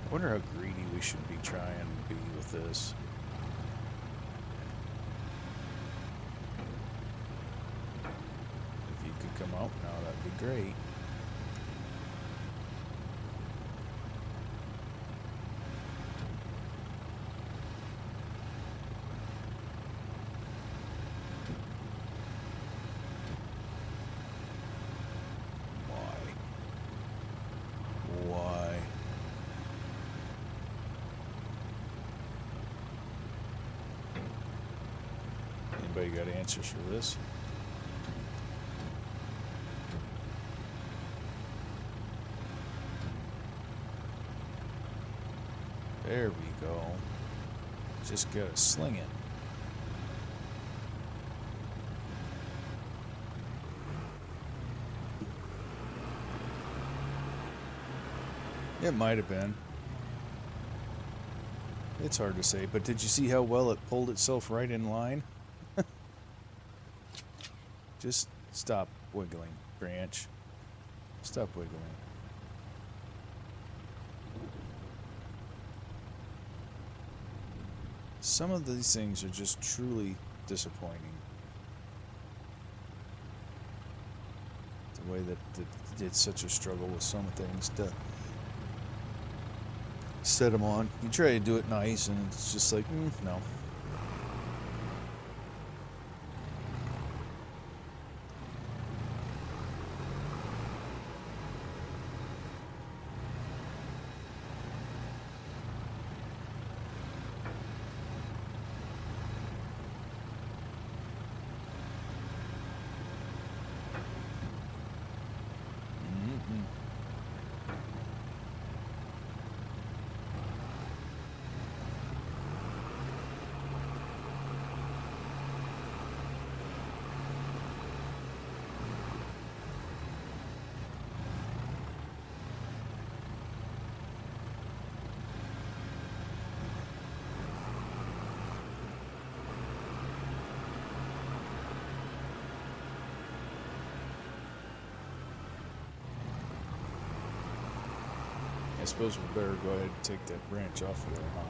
I wonder how greedy we should be trying to be with this. If you could come out now, that'd be great. Why? Anybody got answers for this? There we go. Just gotta sling it. It might have been. It's hard to say, but did you see how well it pulled itself right in line? Just stop wiggling, branch. Stop wiggling. Some of these things are just truly disappointing. The way that it's such a struggle with some things to set them on. You try to do it nice and it's just like, no. I suppose we better go ahead and take that branch off of there, huh?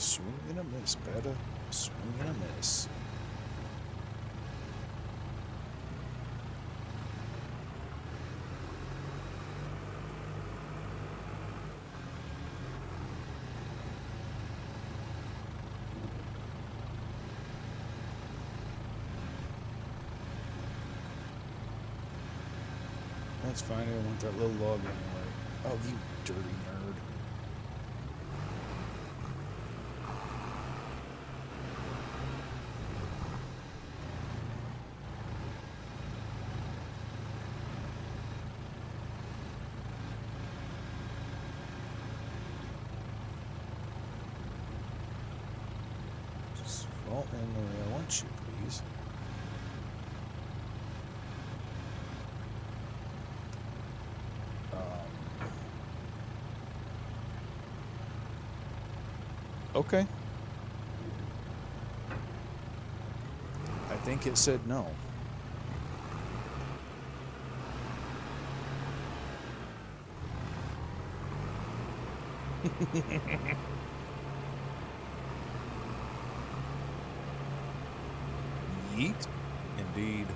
Swing and a miss, better. Swing and a miss. That's fine, I don't want that little log anyway. Oh, you dirty nerd. Just fall in the way I want you, please. Okay. I think it said no. Yeet. Indeed.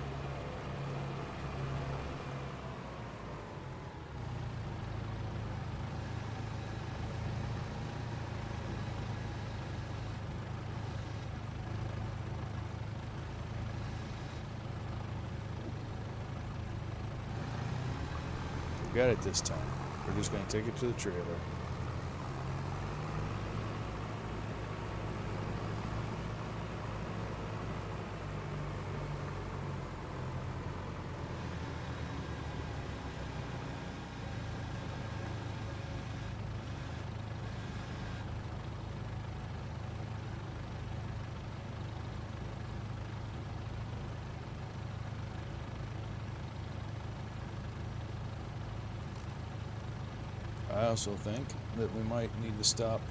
Got it this time. We're just going to take it to the trailer. I also think that we might need to stop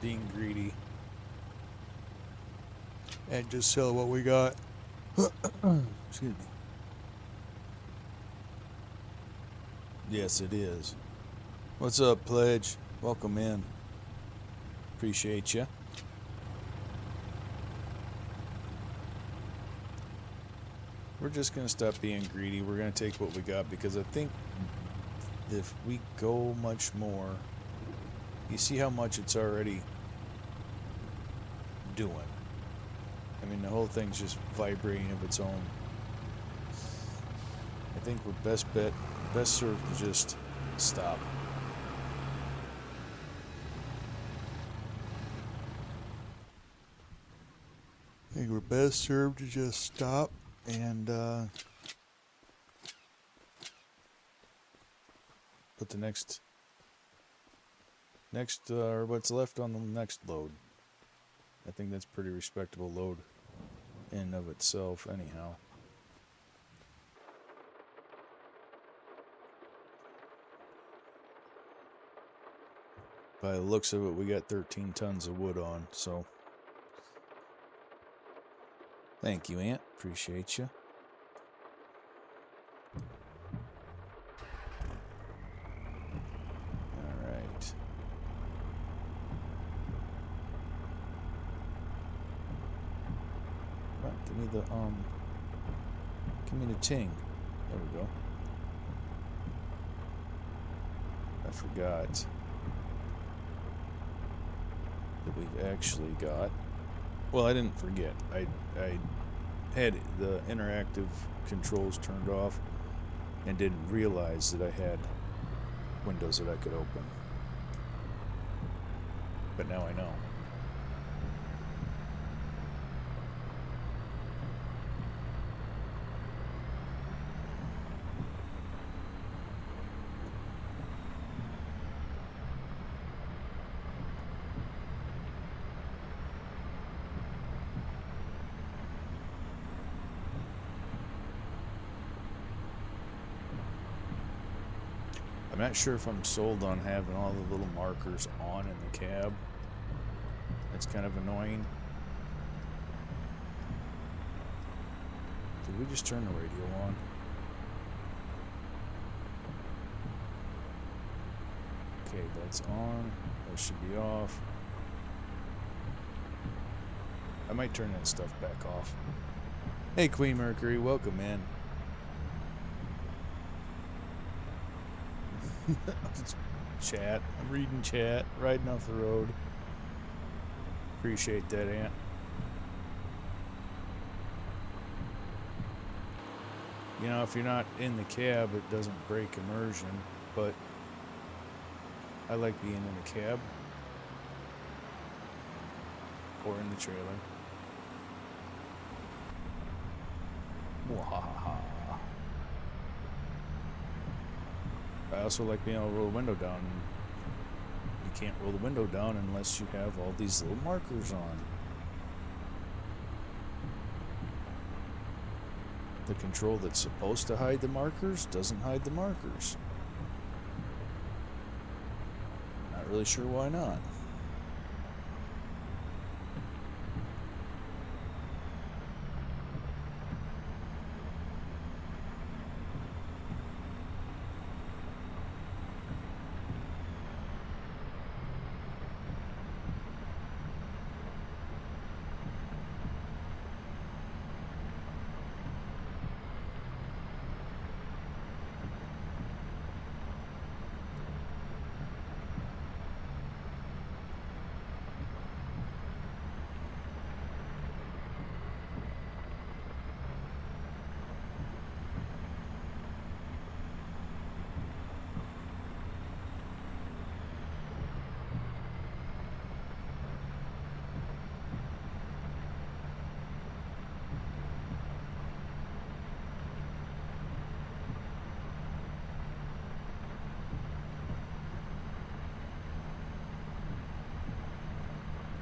being greedy and just sell what we got. Excuse me. Yes, it is. What's up, Pledge? Welcome in. Appreciate you. We're just going to stop being greedy. We're going to take what we got because I think if we go much more, you see how much it's already doing. I mean, the whole thing's just vibrating of its own. I think we're best served to just stop. I think we're best served to just stop and put the next or what's left on the next load. I think that's pretty respectable load in and of itself anyhow. By the looks of it, we got 13 tons of wood on, so thank you, Aunt. Appreciate you. Alright. Right, give me the ting. There we go. I forgot that we've actually got, well, I didn't forget. I had the interactive controls turned off and didn't realize that I had windows that I could open. But now I know. I'm not sure if I'm sold on having all the little markers on in the cab. That's kind of annoying. Did we just turn the radio on? Okay, that's on. That should be off. I might turn that stuff back off. Hey, Queen Mercury, welcome, man. Chat. I'm reading chat, riding off the road. Appreciate that, Aunt. You know, if you're not in the cab, it doesn't break immersion, but I like being in the cab or in the trailer. Wahaha. I also like being able to roll the window down. You can't roll the window down unless you have all these little markers on. The control that's supposed to hide the markers doesn't hide the markers. Not really sure why not.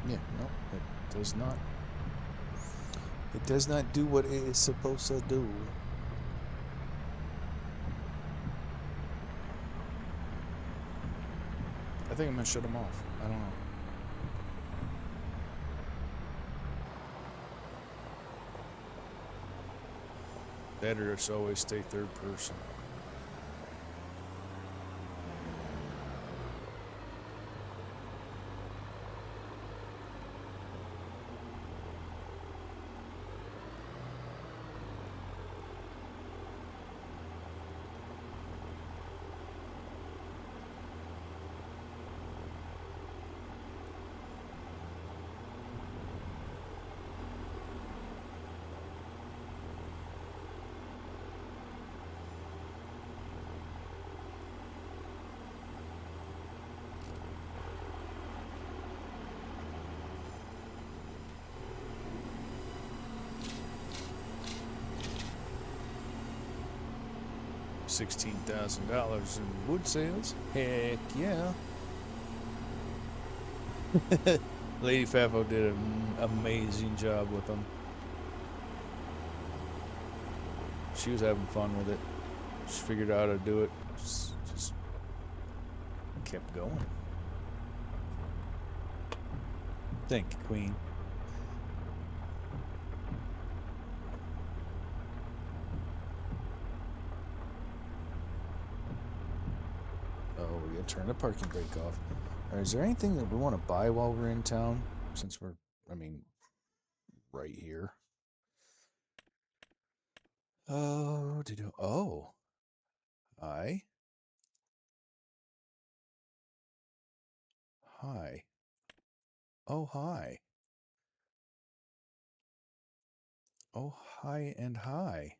Yeah, no, it does not. It does not do what it is supposed to do. I think I'm gonna shut them off. I don't know. Better to always stay third person. $16,000 in wood sales. Heck yeah. Lady Fafo did an amazing job with them. She was having fun with it. She figured out how to do it. Just kept going. Thank you, Queen. Oh, we gotta turn the parking brake off. Right, is there anything that we want to buy while we're in town? Since we're, right here. Oh, oh, hi. Hi. Oh, hi. Oh, hi and hi.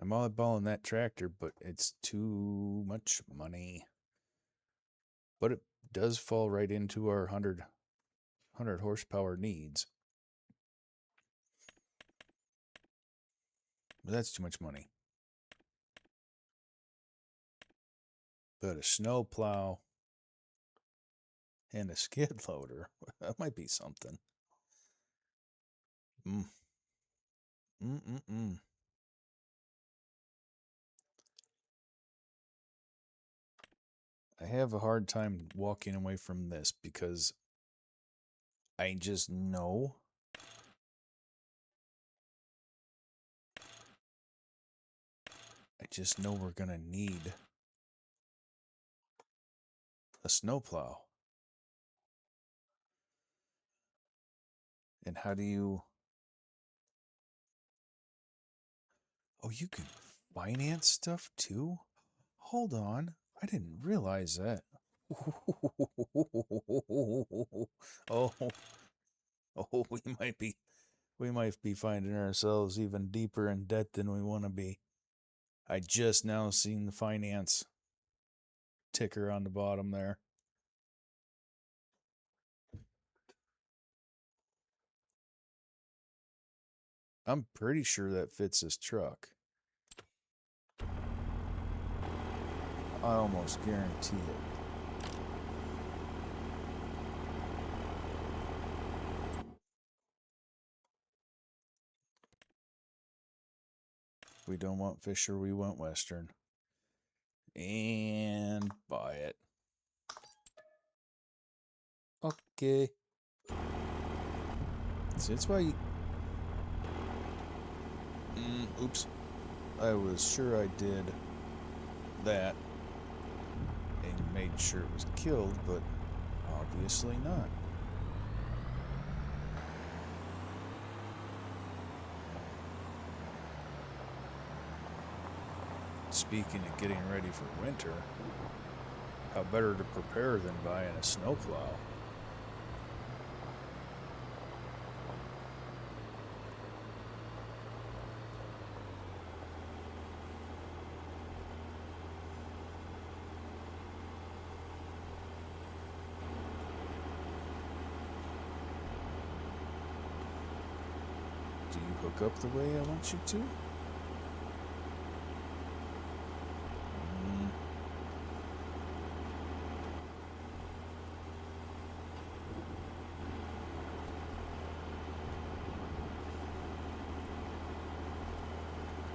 I'm all balling that tractor, but it's too much money. But it does fall right into our 100 horsepower needs. But that's too much money. But a snow plow and a skid loader, that might be something. Mm. Mm-mm-mm. I have a hard time walking away from this because I just know we're gonna need a snowplow. And how do you... Oh, you can finance stuff too? Hold on. I didn't realize that. Oh, oh, we might be finding ourselves even deeper in debt than we want to be. I just now seen the finance ticker on the bottom there. I'm pretty sure that fits this truck. I almost guarantee it. We don't want Fisher, we want Western. And buy it. Okay. See, that's why you... oops. I was sure I did that and made sure it was killed, but obviously not. Speaking of getting ready for winter, how better to prepare than buying a snowplow? Do you hook up the way I want you to?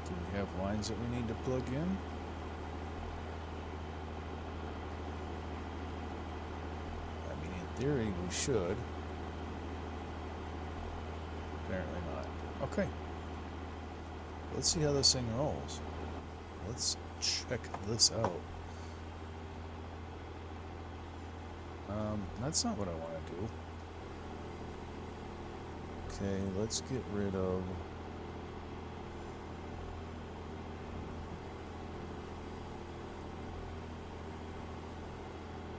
Do we have lines that we need to plug in? I mean, in theory, we should. Apparently not. Okay. Let's see how this thing rolls. Let's check this out. That's not what I want to do. Okay, let's get rid of...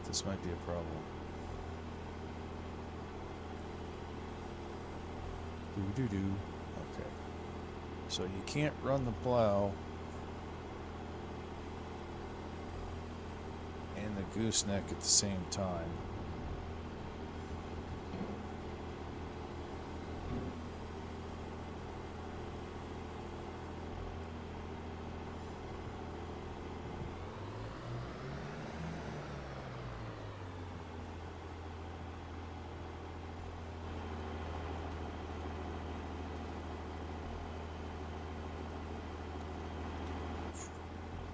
This might be a problem. Do-do-do. Okay. So you can't run the plow and the gooseneck at the same time.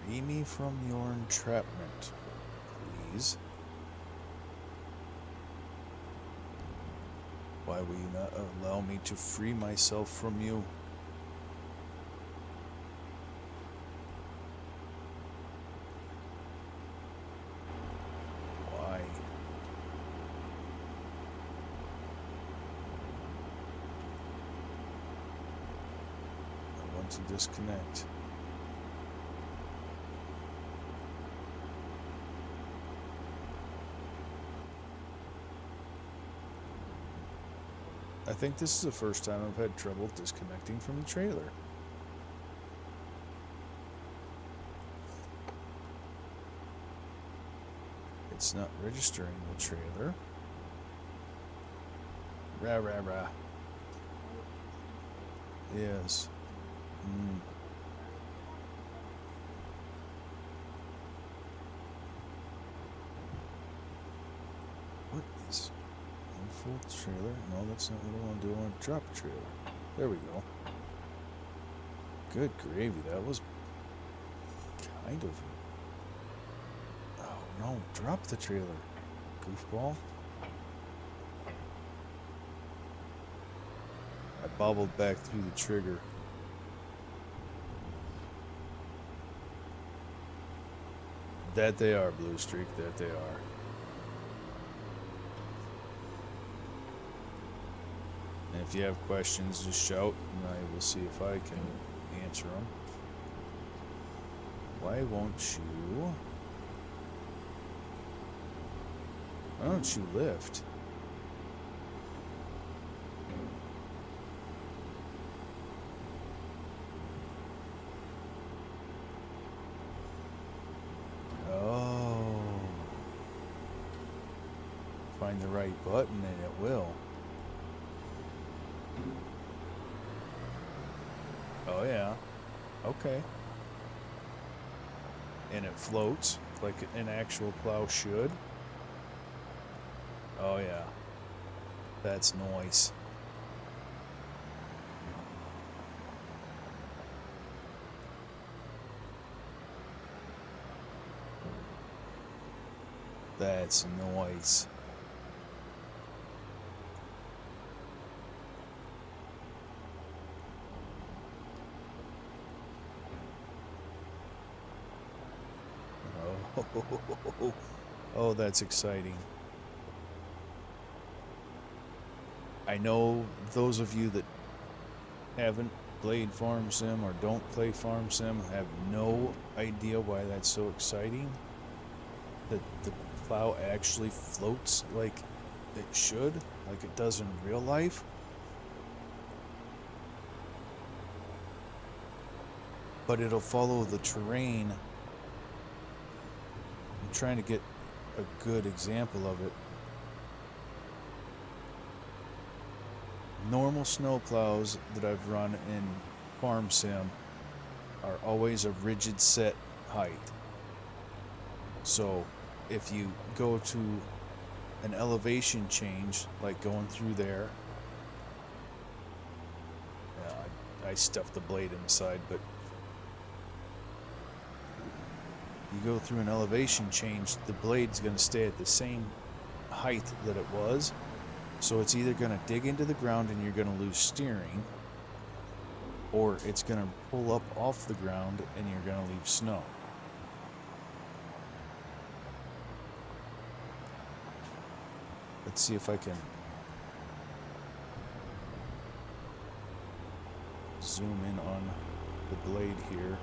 Free me from your entrapment, please. Why will you not allow me to free myself from you? Why? I want to disconnect. I think this is the first time I've had trouble disconnecting from the trailer. It's not registering the trailer. Rah, rah, rah. Yes. What is... Full trailer? No, that's not what I want to do. I want to drop a trailer. There we go. Good gravy. That was kind of... Oh, no. Drop the trailer, goofball. I bobbled back through the trigger. That they are, Blue Streak. That they are. if you have questions, just shout, and I will see if I can answer them. Why won't you lift? Oh. Find the right button and it will. Oh yeah. Okay. And it floats like an actual plow should. Oh yeah. That's nice. That's nice. Oh, that's exciting. I know those of you that haven't played Farm Sim or don't play Farm Sim have no idea why that's so exciting. That the plow actually floats like it should, like it does in real life. But it'll follow the terrain. I'm trying to get a good example of it. Normal snow plows that I've run in Farm Sim are always a rigid set height. So if you go to an elevation change, like going through there, I stuffed the blade in the side, but you go through an elevation change, the blade's going to stay at the same height that it was. So it's either going to dig into the ground and you're going to lose steering, or it's going to pull up off the ground and you're going to leave snow. Let's see if I can zoom in on the blade here.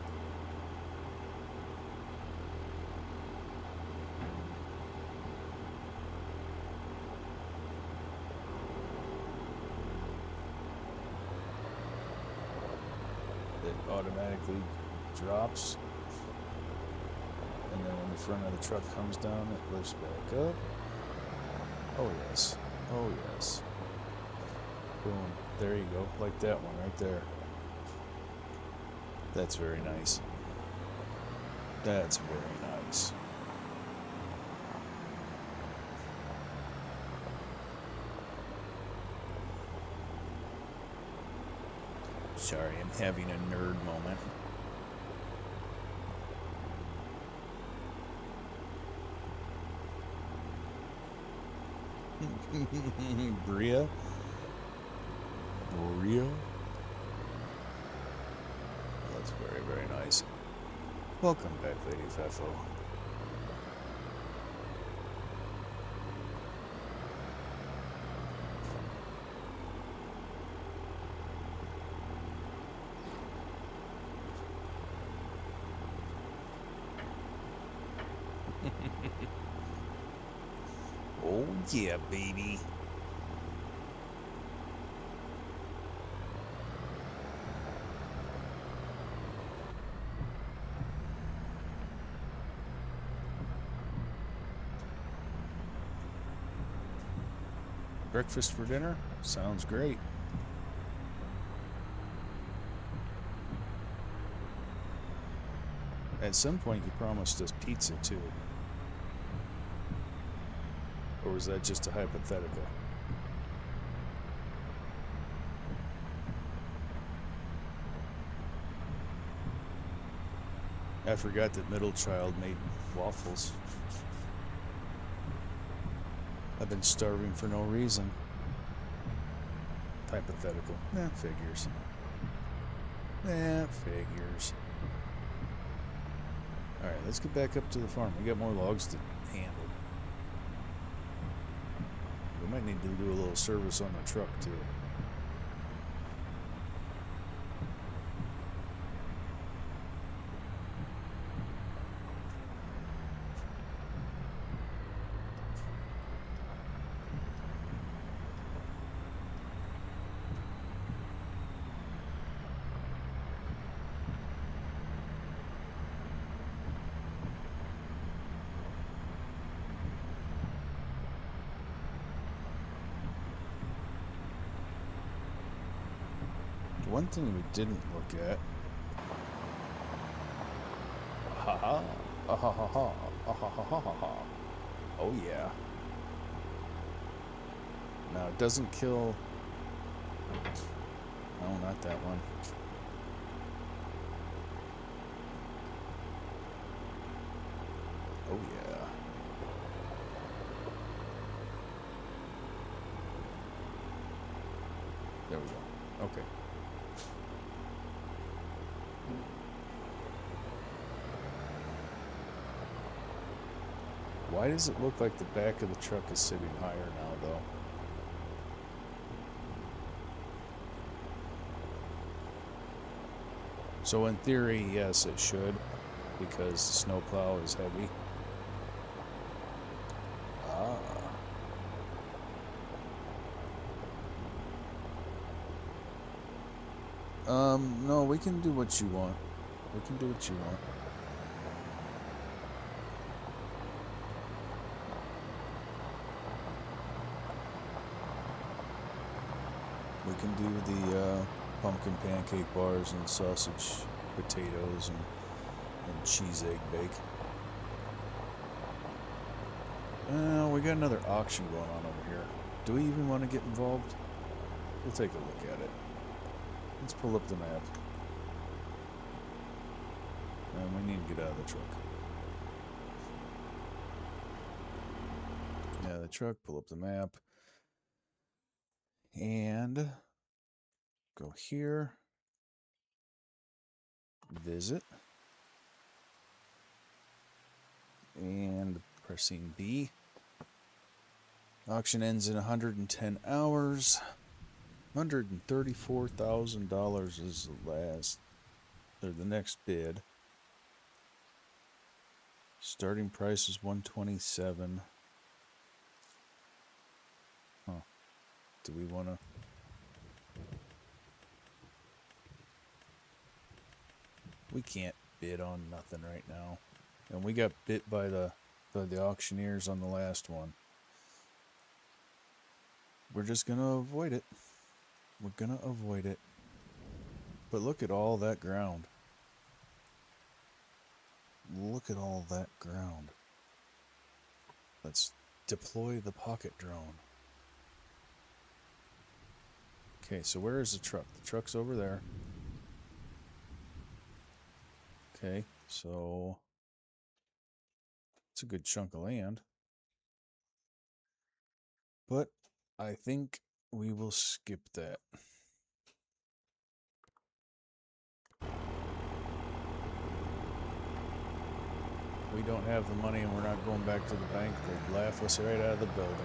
It automatically drops, and then when the front of the truck comes down, it lifts back up. Oh yes, oh yes. Boom, there you go, like that one right there. That's very nice. That's very nice. Sorry, I'm having a nerd moment. Bria? Bria? That's very, very nice. Welcome back, Lady Feffo. Oh yeah, baby. Breakfast for dinner? Sounds great. At some point you promised us pizza too. Or was that just a hypothetical? I forgot that middle child made waffles. I've been starving for no reason. Hypothetical. Nah, figures. Nah, figures. Alright, let's get back up to the farm. We got more logs to handle. We might need to do a little service on the truck too. One thing we didn't look at. Ha ha. Ah ha ha ha. Ah ha ha ha ha ha. Oh yeah. Now it doesn't kill. No, not that one. Oh yeah. There we go. Okay. Why does it look like the back of the truck is sitting higher now, though? So in theory, yes, it should, because the snowplow is heavy. Ah. No, we can do what you want. We can do what you want. We can do the pumpkin pancake bars and sausage potatoes and cheese egg bake. We got another auction going on over here. Do we even want to get involved? We'll take a look at it. Let's pull up the map. And we need to get out of the truck. Yeah, the truck, pull up the map. And go here. Visit. And pressing B. Auction ends in 110 hours. $134,000 is the last, or the next bid. Starting price is 127. Huh. Do we want to? We can't bid on nothing right now. And we got bit by the auctioneers on the last one. We're just going to avoid it. We're going to avoid it. But look at all that ground. Look at all that ground. Let's deploy the pocket drone. Okay, so where is the truck? The truck's over there. Okay, so it's a good chunk of land. But I think we will skip that. We don't have the money and we're not going back to the bank. They'd laugh us right out of the building.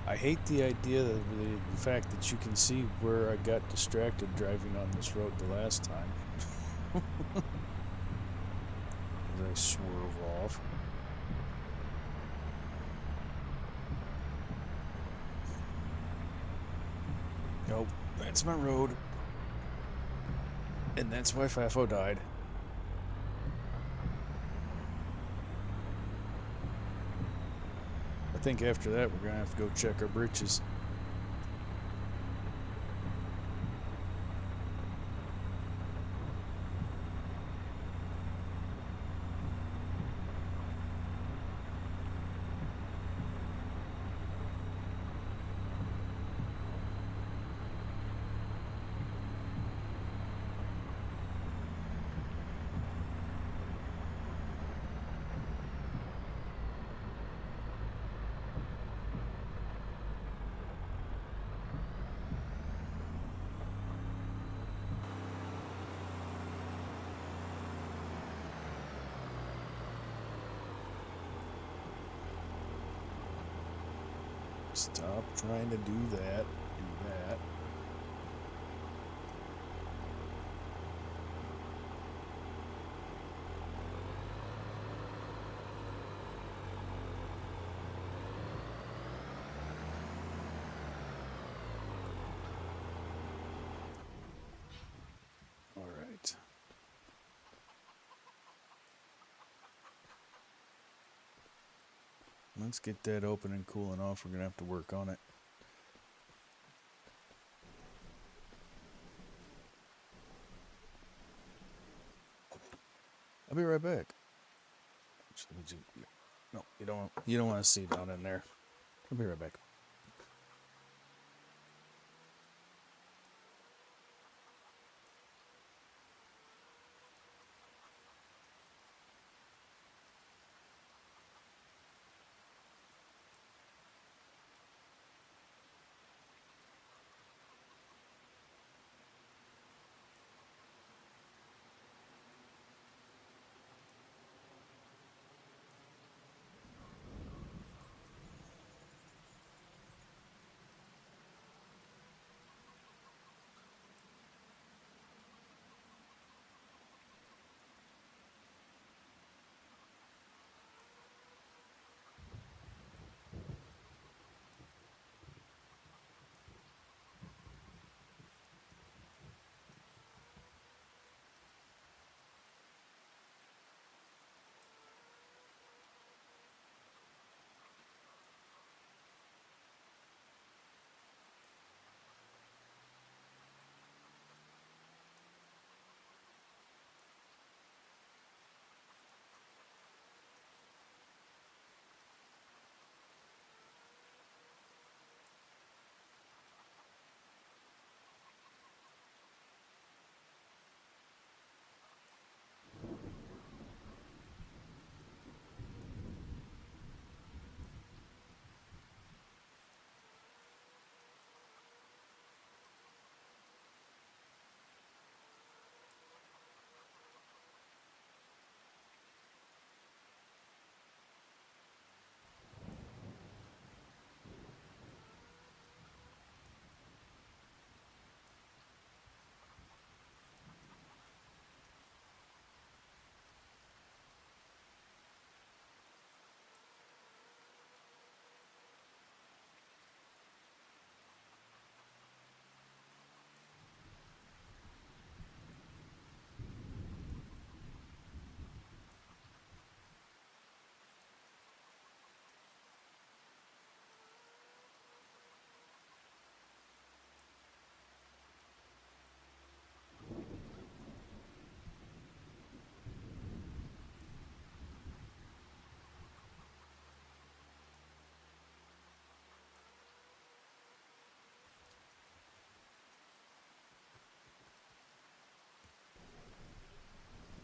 I hate the idea of the fact that you can see where I got distracted driving on this road the last time. As I swerve off. Nope, that's my road. And that's why Fafo died. I think after that we're going to have to go check our britches. Stop trying to do that. Do that. All right. Let's get that open and cooling off. We're going to have to work on it. I'll be right back. No, you don't want to see down in there. I'll be right back.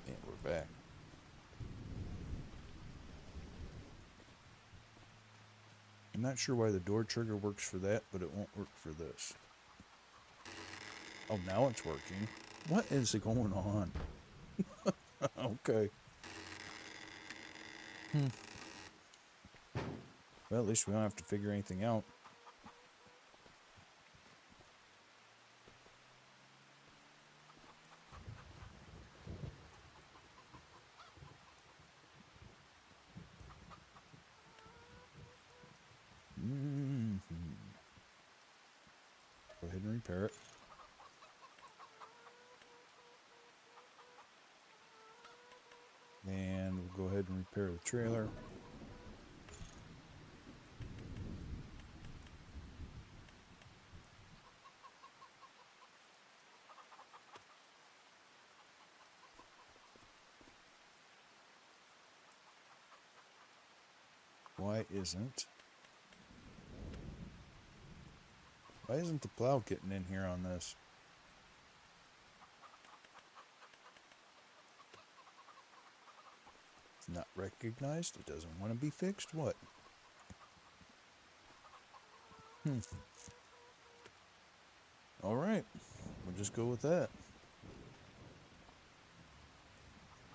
And we're back. I'm not sure why the door trigger works for that, but it won't work for this. Oh, now it's working. What is going on? Okay. Well, at least we don't have to figure anything out. Go ahead and repair it. And we'll go ahead and repair the trailer. Why isn't the plow getting in here on this? It's not recognized. It doesn't want to be fixed. What? All right. We'll just go with that.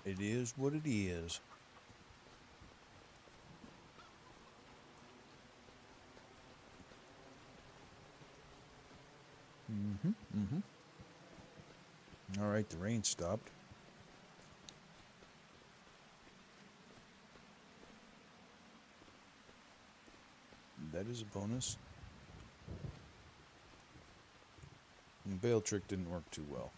It is what it is. All right, the rain stopped. That is a bonus. The bale trick didn't work too well.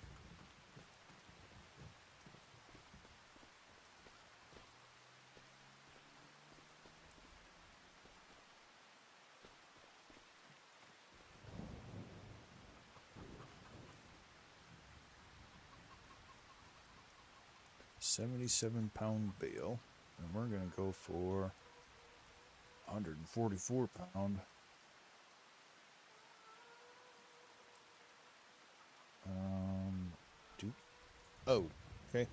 £77 bale, and we're gonna go for 144 £. Oh, okay.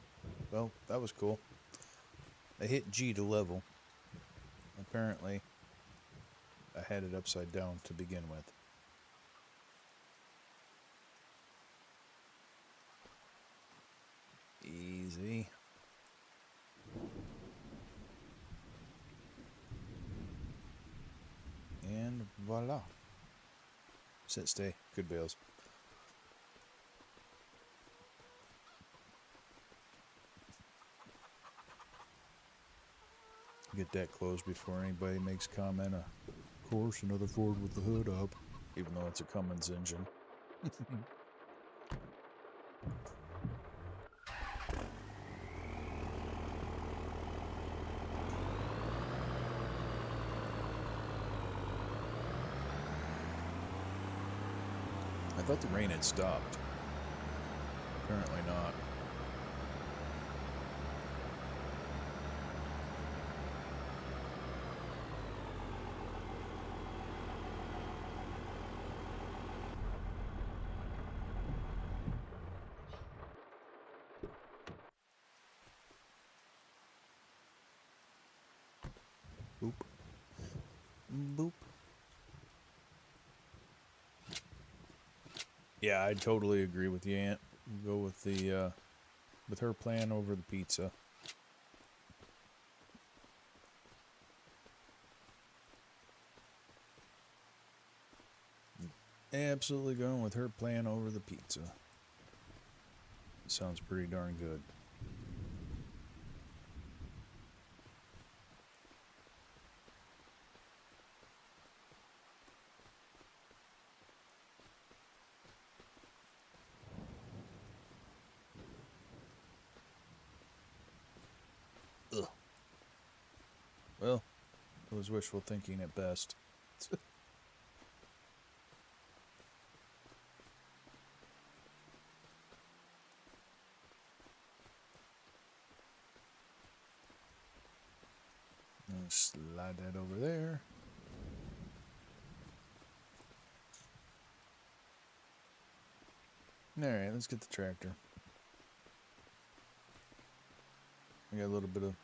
Well, that was cool. I hit G to level. Apparently, I had it upside down to begin with. Easy. And voila. Sit, stay. Good bales. Get that closed before anybody makes comment. Of course, another Ford with the hood up. Even though it's a Cummins engine. I thought the rain had stopped. Apparently not. Boop. Boop. Yeah, I totally agree with you, Aunt. Go with the with her plan over the pizza. Absolutely going with her plan over the pizza. Sounds pretty darn good. Ugh. Well, it was wishful thinking at best. Slide that over there. Alright, let's get the tractor. I got a little bit of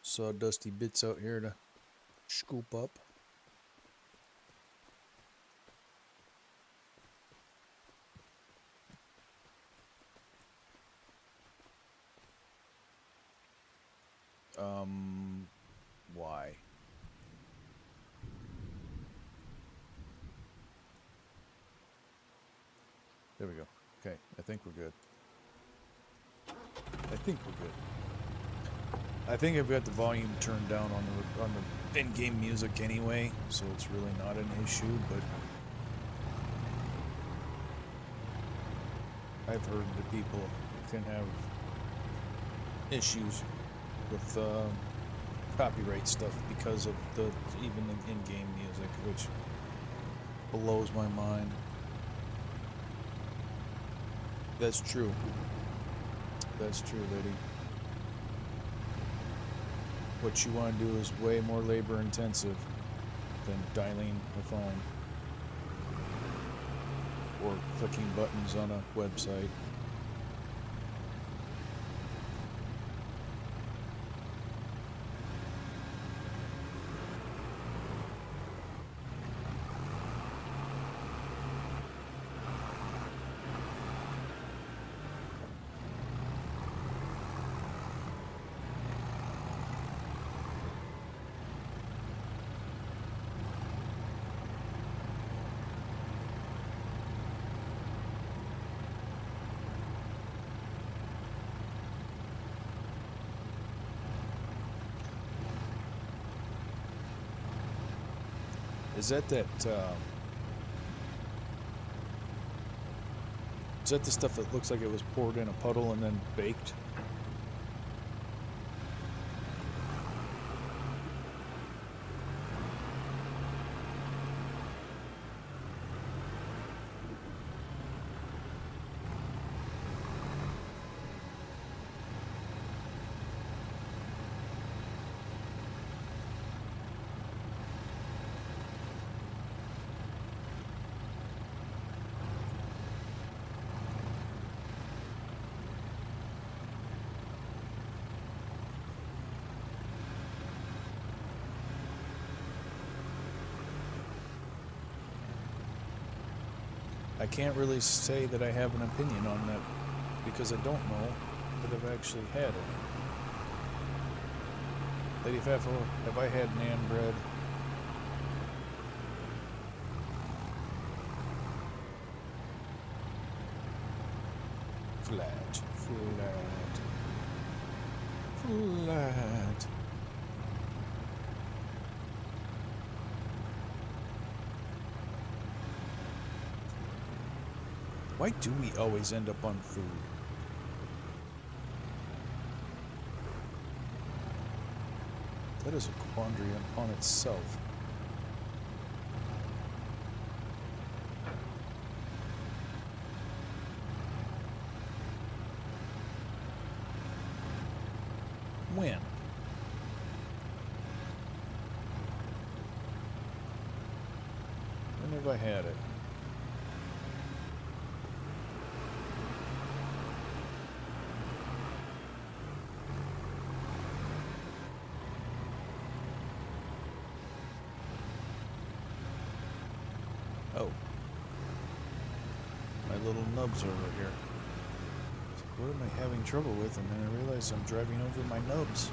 sawdusty bits out here to scoop up. Why? There we go. Okay, I think we're good. I think we're good. I think I've got the volume turned down on the in-game music anyway, so it's really not an issue, but I've heard that people can have issues with copyright stuff because of even the in-game music, which blows my mind. That's true. That's true, lady. What you want to do is way more labor intensive than dialing the phone or clicking buttons on a website. Is that is that the stuff that looks like it was poured in a puddle and then baked? I can't really say that I have an opinion on that because I don't know that I've actually had it. Lady Faffo, have I had nan bread? Flat. Why do we always end up on food? That is a quandary upon itself. When? When have I had it? Oh. My little nubs over here. What am I having trouble with? And then I realize I'm driving over my nubs.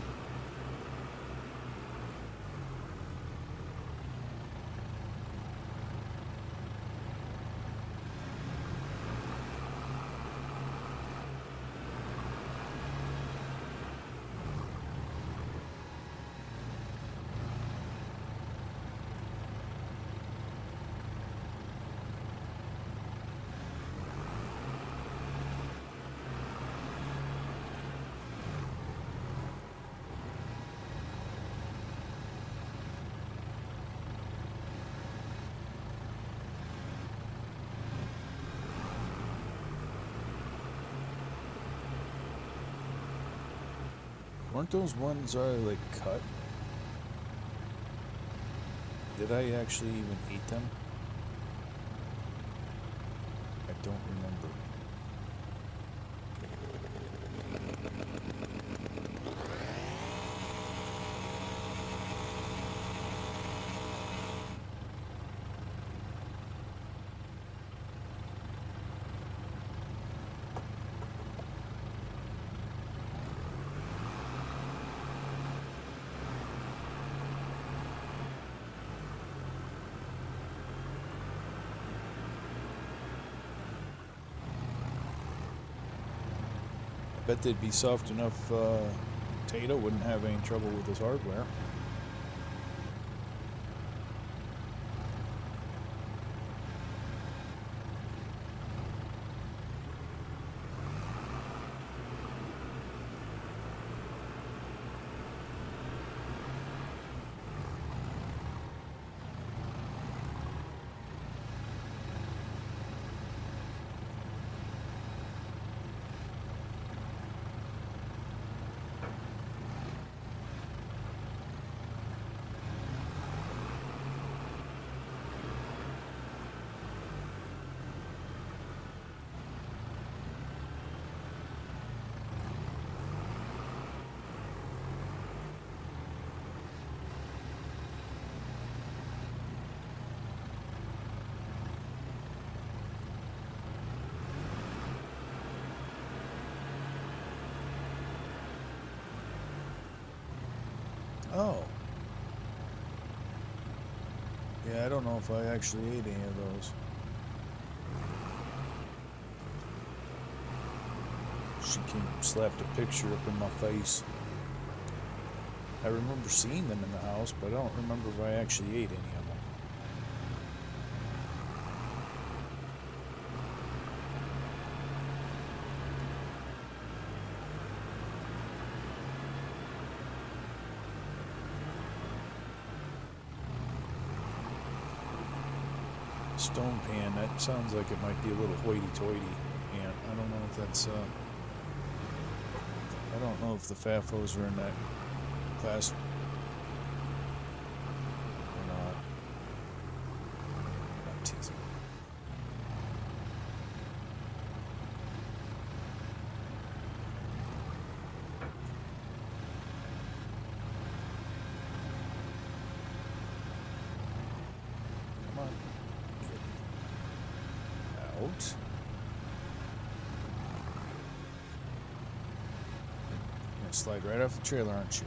Weren't those ones like cut? Did I actually even eat them? I don't remember. Bet they'd be soft enough Tato wouldn't have any trouble with his hardware. Oh. Yeah, I don't know if I actually ate any of those. She slapped a picture up in my face. I remember seeing them in the house, but I don't remember if I actually ate any of them. Stone pan, that sounds like it might be a little hoity-toity. And I don't know if that's, I don't know if the FAFOs are in that class or not. I'm teasing. Come on. Get out. You're gonna slide right off the trailer, aren't you?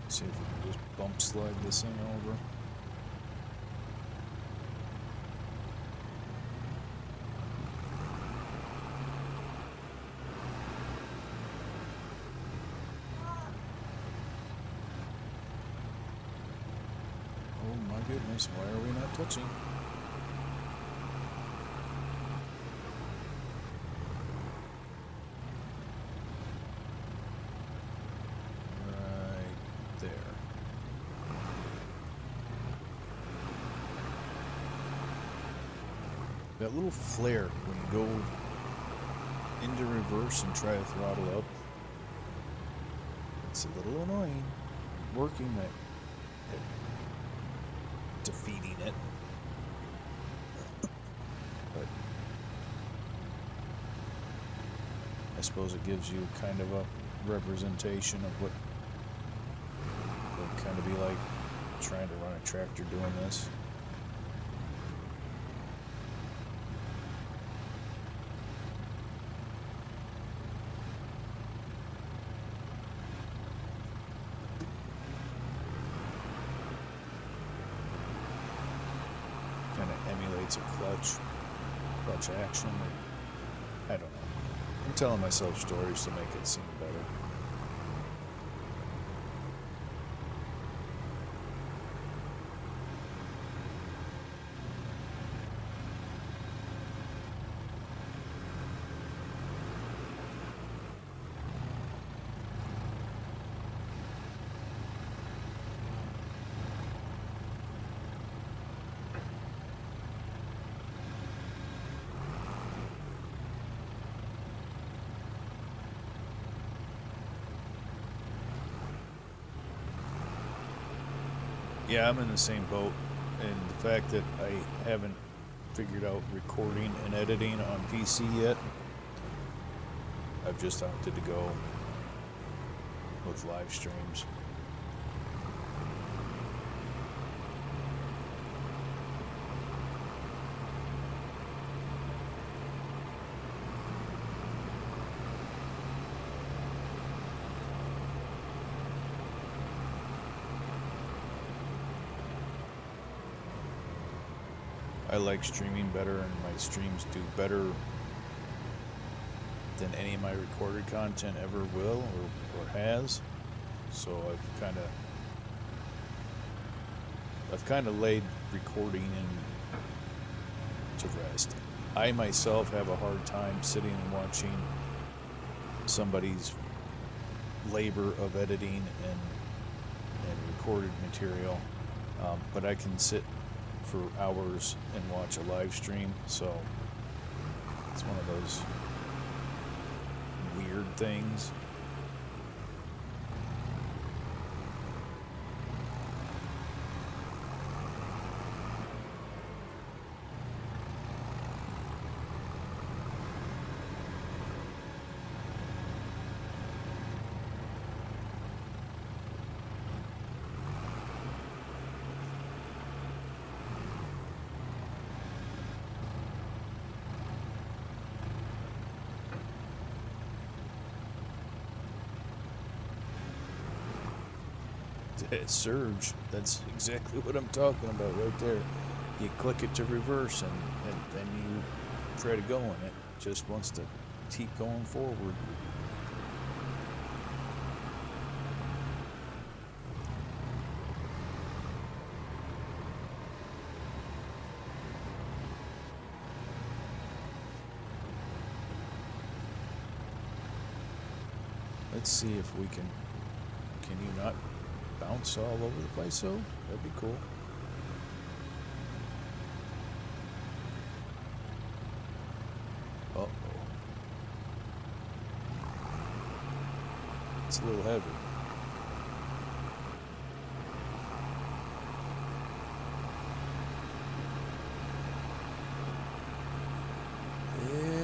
See if we can just bump slide this thing over. Oh my goodness, why are we not touching? There. That little flare when you go into reverse and try to throttle up, it's a little annoying. Working at defeating it. But I suppose it gives you kind of a representation of what kind of be like trying to run a tractor doing this. Kind of emulates a clutch action. I don't know. I'm telling myself stories to make it seem better. Yeah, I'm in the same boat, and the fact that I haven't figured out recording and editing on PC yet, I've just opted to go with live streams. I like streaming better, and my streams do better than any of my recorded content ever will or has. So I've kind of laid recording to rest. I myself have a hard time sitting and watching somebody's labor of editing and recorded material, but I can sit for hours and watch a live stream, so it's one of those weird things. Surge. That's exactly what I'm talking about right there. You click it to reverse, and then you try to go, and it just wants to keep going forward. Let's see if we can you not bounce all over the place, so? That'd be cool. Uh-oh. It's a little heavy.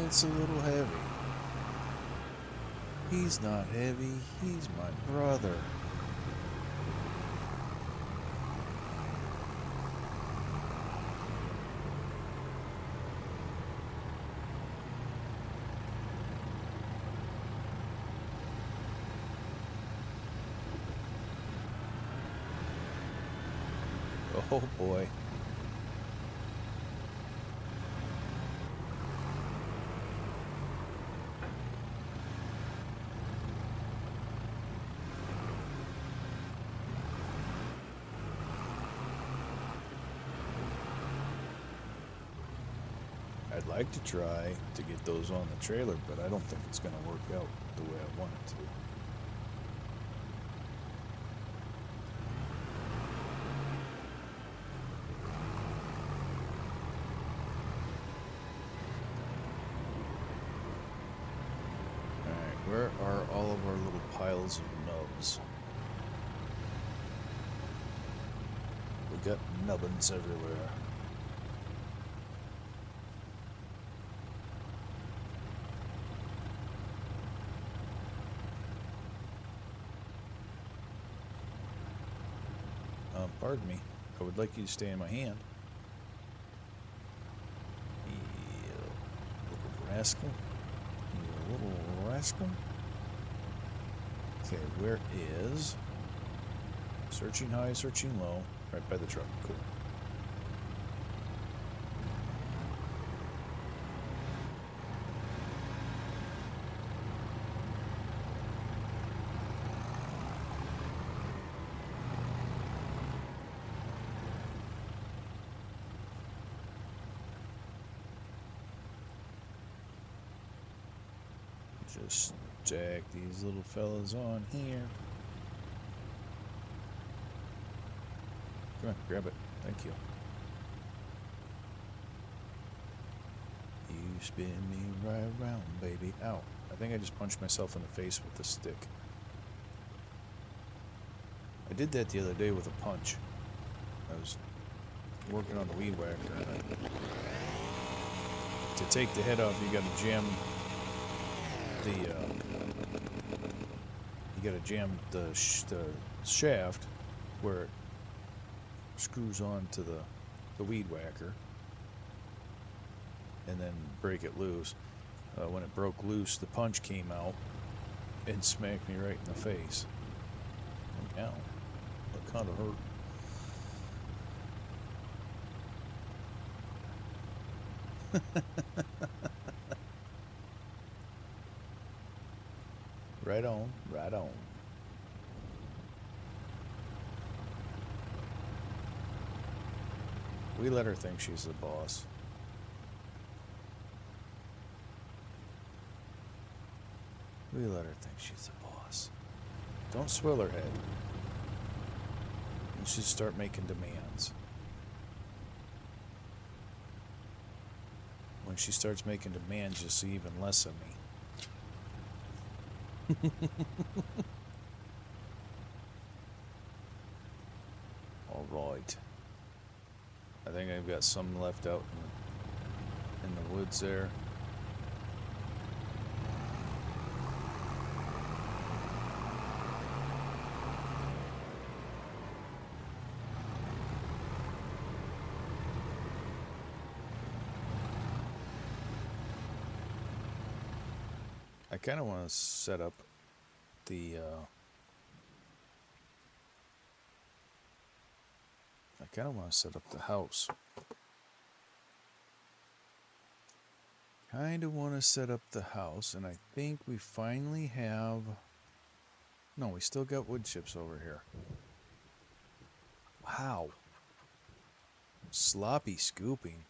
It's a little heavy. He's not heavy, he's my brother. Oh boy. I'd like to try to get those on the trailer, but I don't think it's going to work out the way I want it to. Alright, where are all of our little piles of nubs? We got nubbins everywhere. Pardon me. I would like you to stay in my hand. You little rascal. You little rascal. Okay, where is... Searching high, searching low. Right by the truck. Cool. Just stack these little fellas on here. Come on, grab it. Thank you. You spin me right around, baby. Ow. I think I just punched myself in the face with the stick. I did that the other day with a punch. I was working on the weed whacker. To take the head off, you gotta jam the shaft where it screws on to the weed whacker, and then break it loose. When it broke loose, the punch came out and smacked me right in the face. Ow, that kind of hurt. Right on, right on. We let her think she's the boss. We let her think she's the boss. Don't swill her head. You should start making demands. When she starts making demands, you'll see even less of me. All right. I think I've got some left out in the woods there. I kind of want to set up the kind of want to set up the house. Kind of want to set up the house, and I think we finally have... No, we still got wood chips over here. Wow. Sloppy scooping.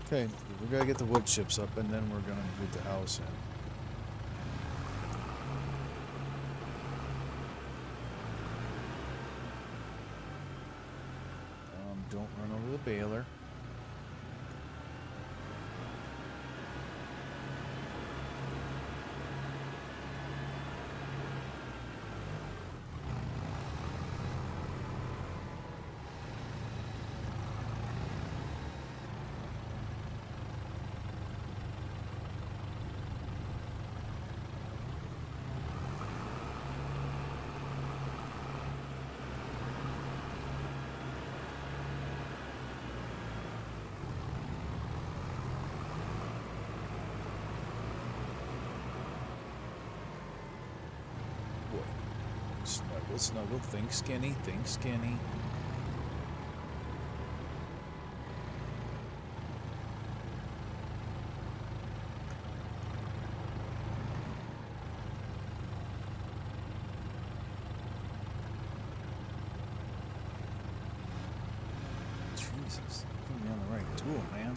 Okay, we gotta get the wood chips up, and then we're gonna move the house in. Don't run over the baler. Snuggle, snuggle, think skinny, think skinny. Jesus, put me on the right tool, man.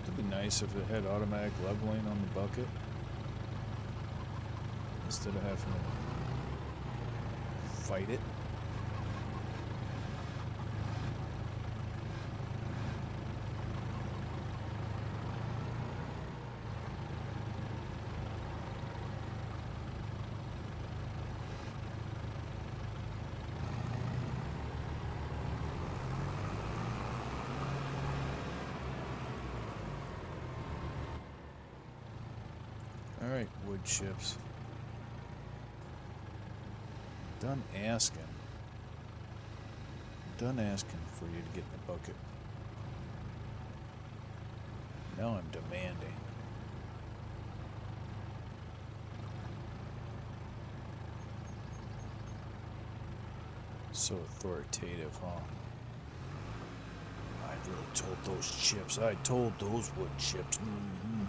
It'd be nice if it had automatic leveling on the bucket instead of having to fight it. Alright, wood chips. Done asking. Done asking for you to get in the bucket. Now I'm demanding. So authoritative, huh? I really told those chips. I told those wood chips. Mm-hmm.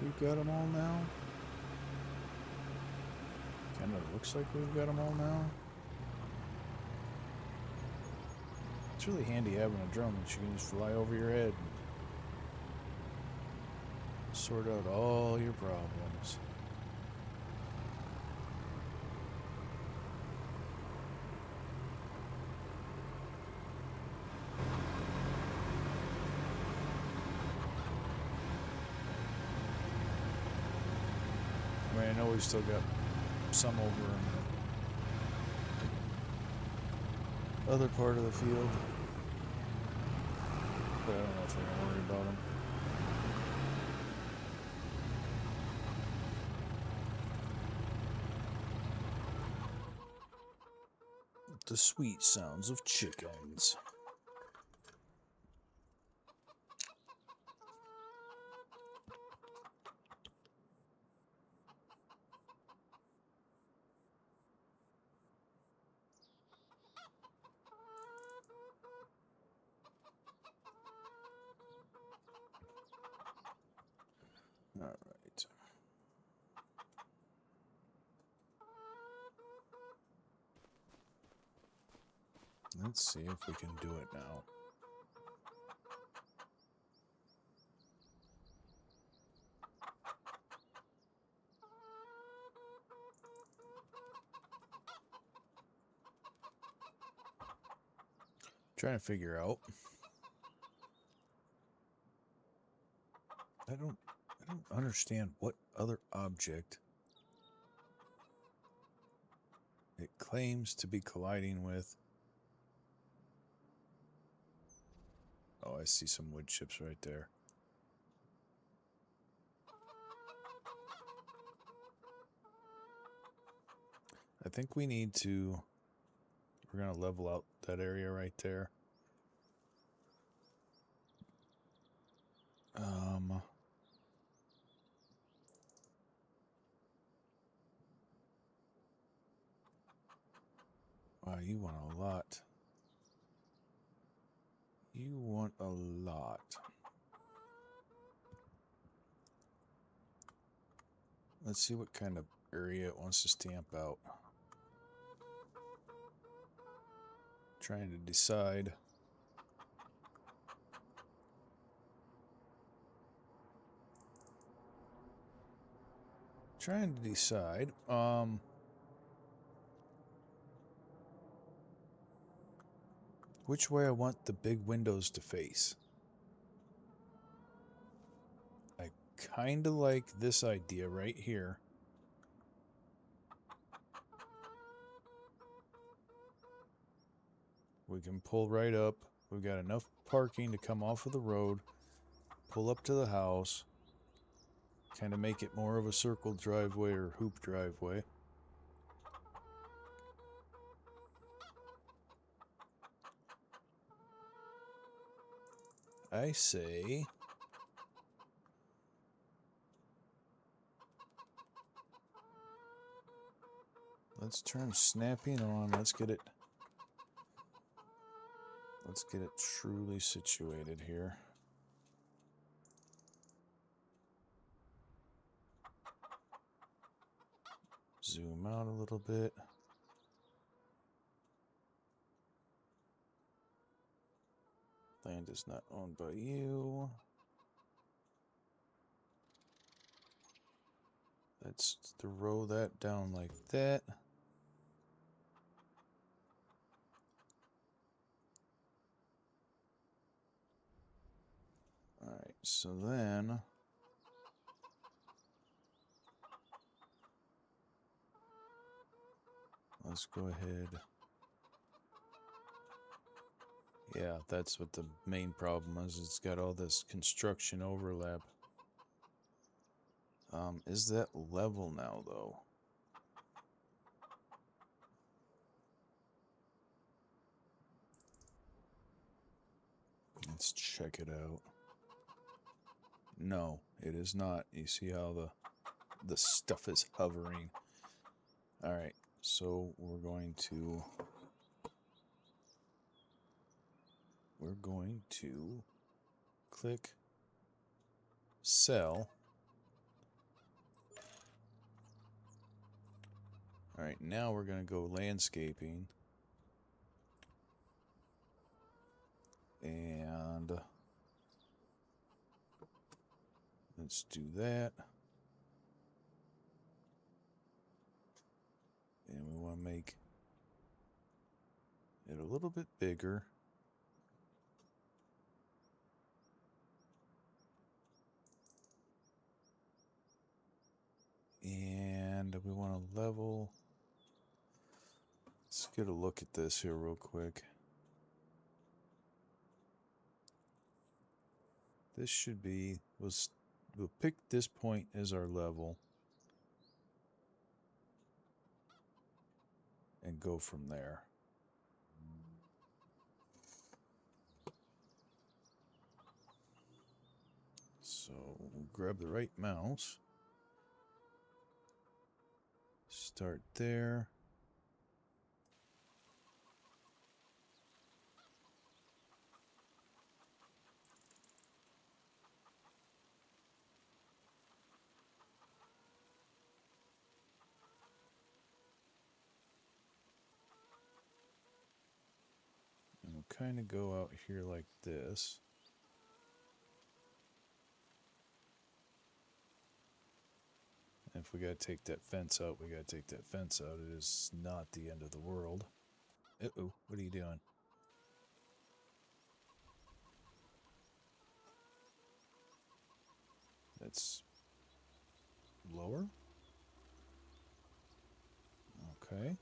We've got them all now. Kind of looks like we've got them all now. It's really handy having a drone that you can just fly over your head and sort out all your problems. I mean, I know we've still got some over in the other part of the field, but I don't know if we're gonna worry about them. The sweet sounds of chickens. All right. Let's see if we can do it now. Trying to figure out. I don't understand what other object it claims to be colliding with. Oh, I see some wood chips right there. I think we need to, we're going to level out that area right there. Wow, you want a lot. You want a lot. Let's see what kind of area it wants to stamp out. Trying to decide. Which way I want the big windows to face. I kind of like this idea right here. We can pull right up. We've got enough parking to come off of the road, pull up to the house, kind of make it more of a circle driveway or hoop driveway. I say let's turn snapping on. Let's get it truly situated here. Zoom out a little bit. Land is not owned by you. Let's throw that down like that. Alright, so then let's go ahead. Yeah, that's what the main problem is. It's got all this construction overlap. Is that level now, though? Let's check it out. No, it is not. You see how the stuff is hovering. Alright, so we're going to click sell. Alright, now we're going to go landscaping. And let's do that. And we want to make it a little bit bigger. And we want to level. Let's get a look at this here real quick. This should be, we'll pick this point as our level and go from there. So we'll grab the right mouse. Start there. And we'll kind of go out here like this. And if we got to take that fence out, we got to take that fence out. It is not the end of the world. Uh-oh, what are you doing? That's lower. Okay.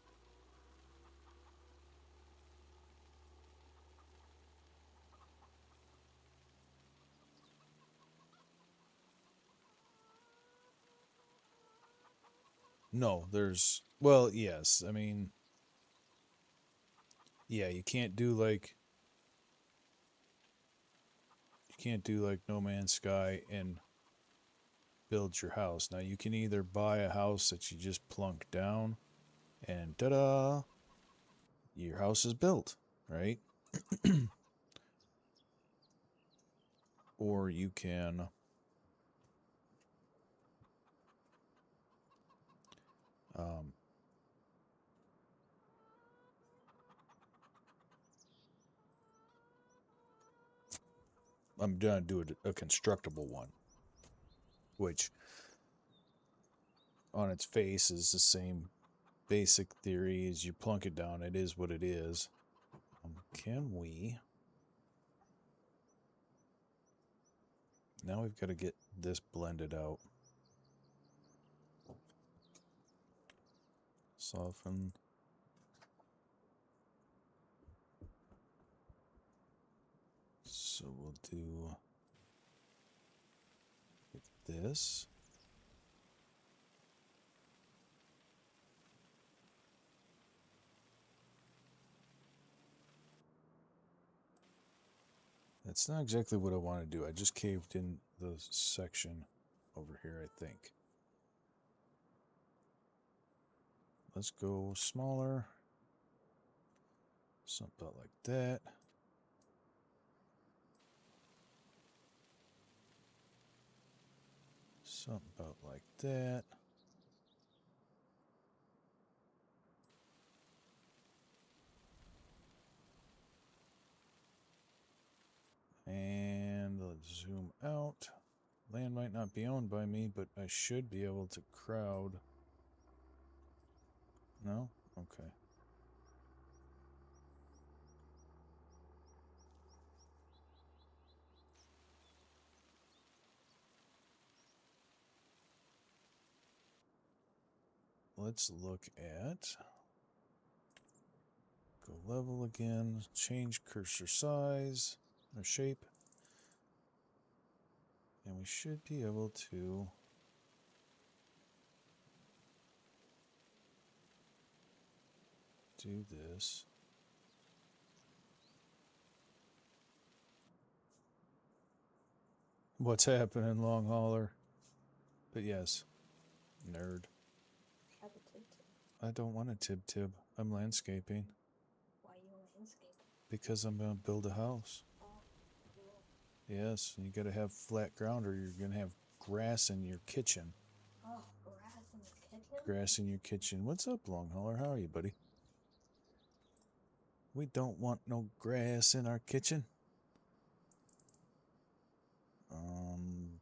No, there's, well, yes. I mean, yeah, you can't do like No Man's Sky and build your house. Now you can either buy a house that you just plunk down and ta-da, your house is built, right? Or you can I'm gonna do a constructible one, which on its face is the same basic theory as you plunk it down. It is what it is. Can we? Now we've got to get this blended out. Soften. So we'll do this. That's not exactly what I want to do. I just caved in the section over here, I think. Let's go smaller. Something about like that. Something about like that. And let's zoom out. Land might not be owned by me, but I should be able to crowd. No? Okay. Let's look at, go level again, change cursor size or shape, and we should be able to do this. What's happening, long hauler? But yes, nerd. Have a tib-tib. I don't want a tib-tib. I'm landscaping. Why you landscape? Because I'm going to build a house. Oh, cool. Yes, you got to have flat ground or you're going to have grass in your kitchen. Oh, grass in the kitchen. grass in your kitchen. What's up, long hauler? How are you, buddy? We don't want no grass in our kitchen.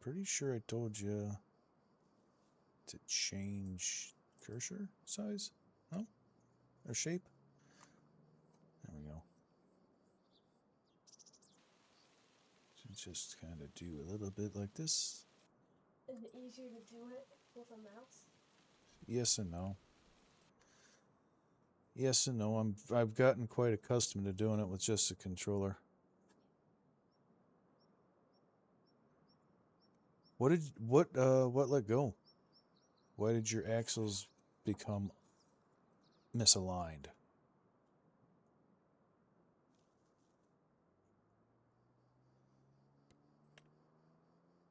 Pretty sure I told you to change cursor size? No? Or shape? There we go. So just kind of do a little bit like this. Is it easier to do it with a mouse? Yes and no. Yes and no. I've gotten quite accustomed to doing it with just a controller. What let go? Why did your axles become misaligned?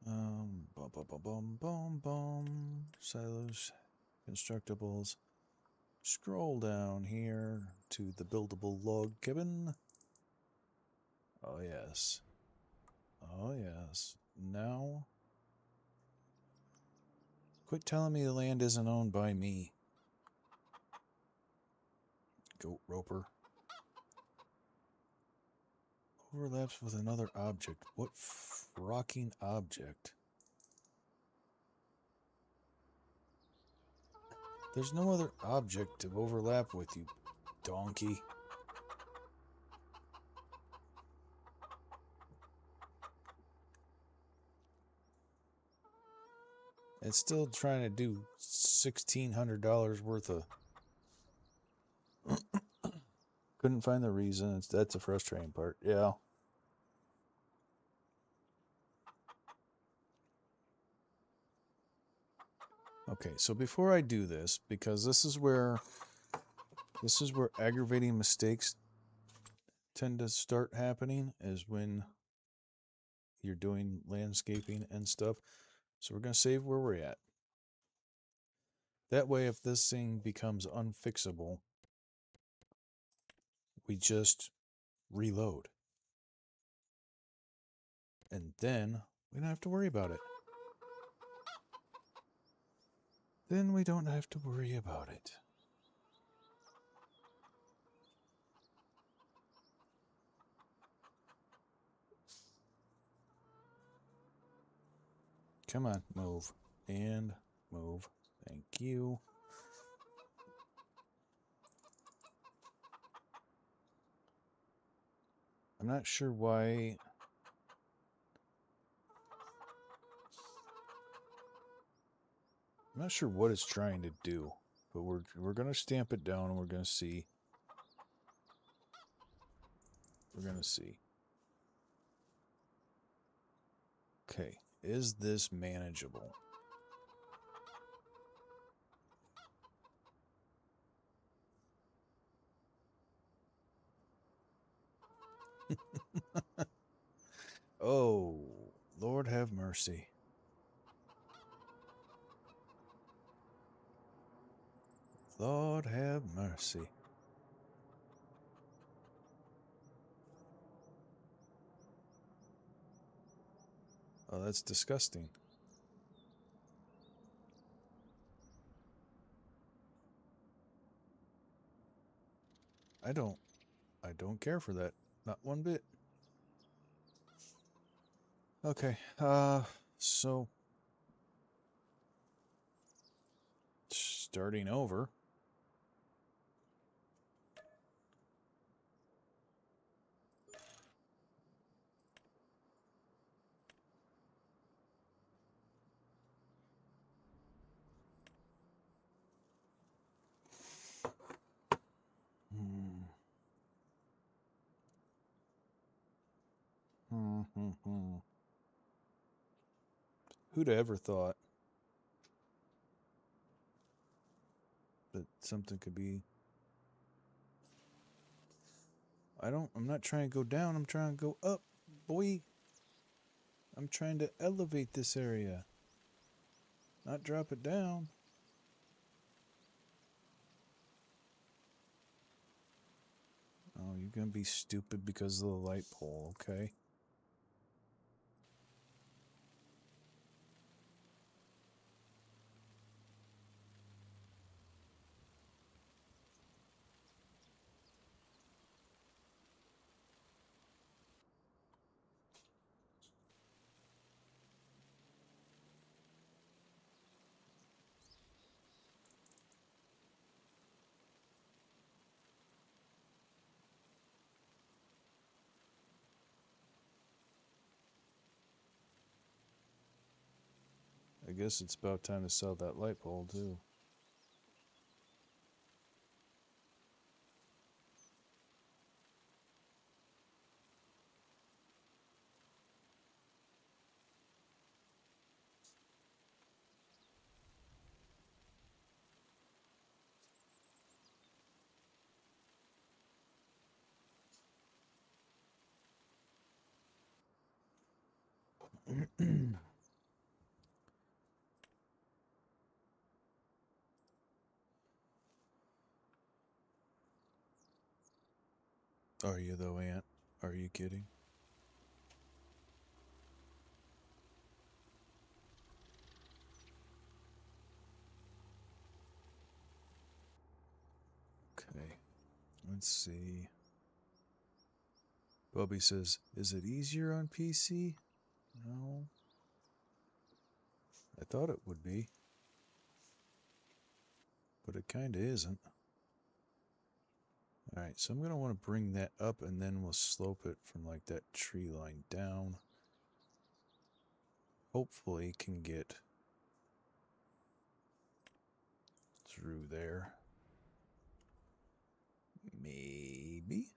Bum bum bum bum bum bum. Silos, constructibles. Scroll down here to the buildable log cabin. Oh yes. Oh yes. Now, quit telling me the land isn't owned by me. Goat roper. Overlaps with another object. What frocking object? There's no other object to overlap with, you donkey. It's still trying to do $1,600 worth of... Couldn't find the reason. That's the frustrating part. Yeah. Okay, so before I do this, because this is where aggravating mistakes tend to start happening, is when you're doing landscaping and stuff. So we're going to save where we're at. That way, if this thing becomes unfixable, we just reload. And then we don't have to worry about it. Then we don't have to worry about it. Come on, move. And move. Thank you. I'm not sure why... I'm not sure what it's trying to do, but we're going to stamp it down and we're going to see. We're going to see. Okay, is this manageable? Oh, Lord have mercy. Lord have mercy. Oh, that's disgusting. I don't care for that. Not one bit. Okay, so starting over. Who'd ever thought that something could be... I'm not trying to go down, I'm trying to go up, boy. I'm trying to elevate this area, not drop it down. Oh, you're gonna be stupid because of the light pole, okay? guess it's about time to sell that light pole, too. Are you, though, Aunt? Are you kidding? Okay. Let's see. Bubby says, is it easier on PC? No. I thought it would be. But it kind of isn't. Alright, so I'm going to want to bring that up and then we'll slope it from like that tree line down. Hopefully can get through there. Maybe.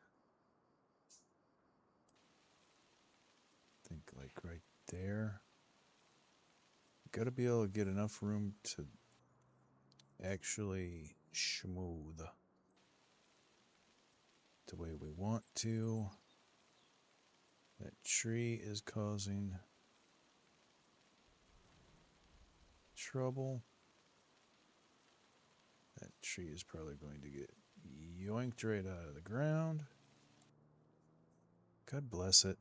Think like right there. Got to be able to get enough room to actually smooth the way we want to. That tree is causing trouble. That tree is probably going to get yoinked right out of the ground. God bless it.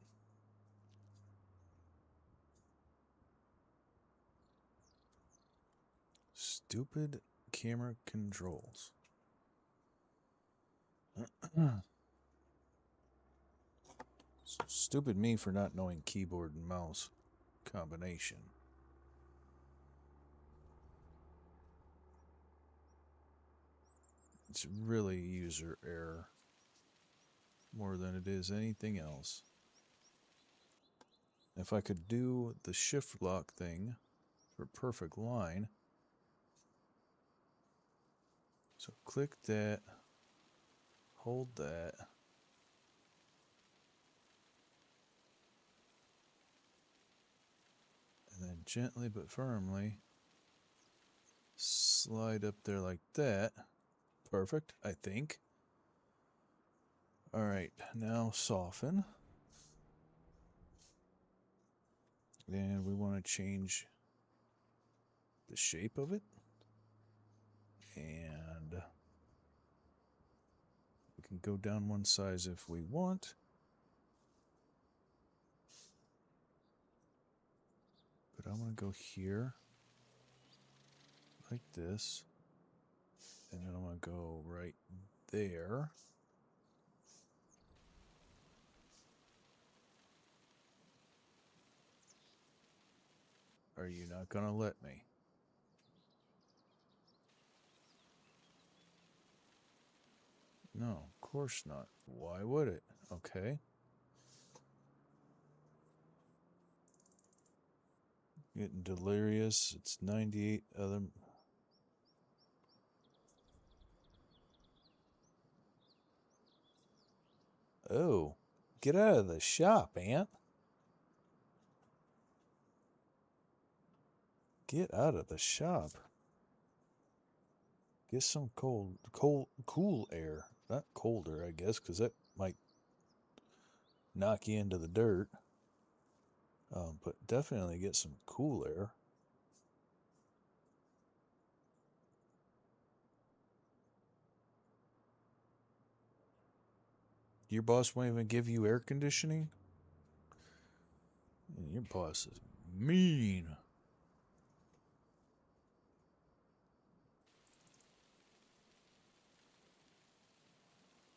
Stupid camera controls. Stupid me for not knowing keyboard and mouse combination. It's really user error more than it is anything else. If I could do the shift lock thing for perfect line, so click that, hold that, and then gently but firmly slide up there like that. Perfect, I think. Alright, now soften. And we want to change the shape of it. And we can go down one size if we want. But I want to go here, like this. And then I want to go right there. Are you not going to let me? No, of course not. Why would it? Okay. Getting delirious. It's 98 other... Oh, get out of the shop, Aunt. Get out of the shop. Get some cool air. Not colder, I guess, because that might knock you into the dirt. But definitely get some cool air. Your boss won't even give you air conditioning? Your boss is mean.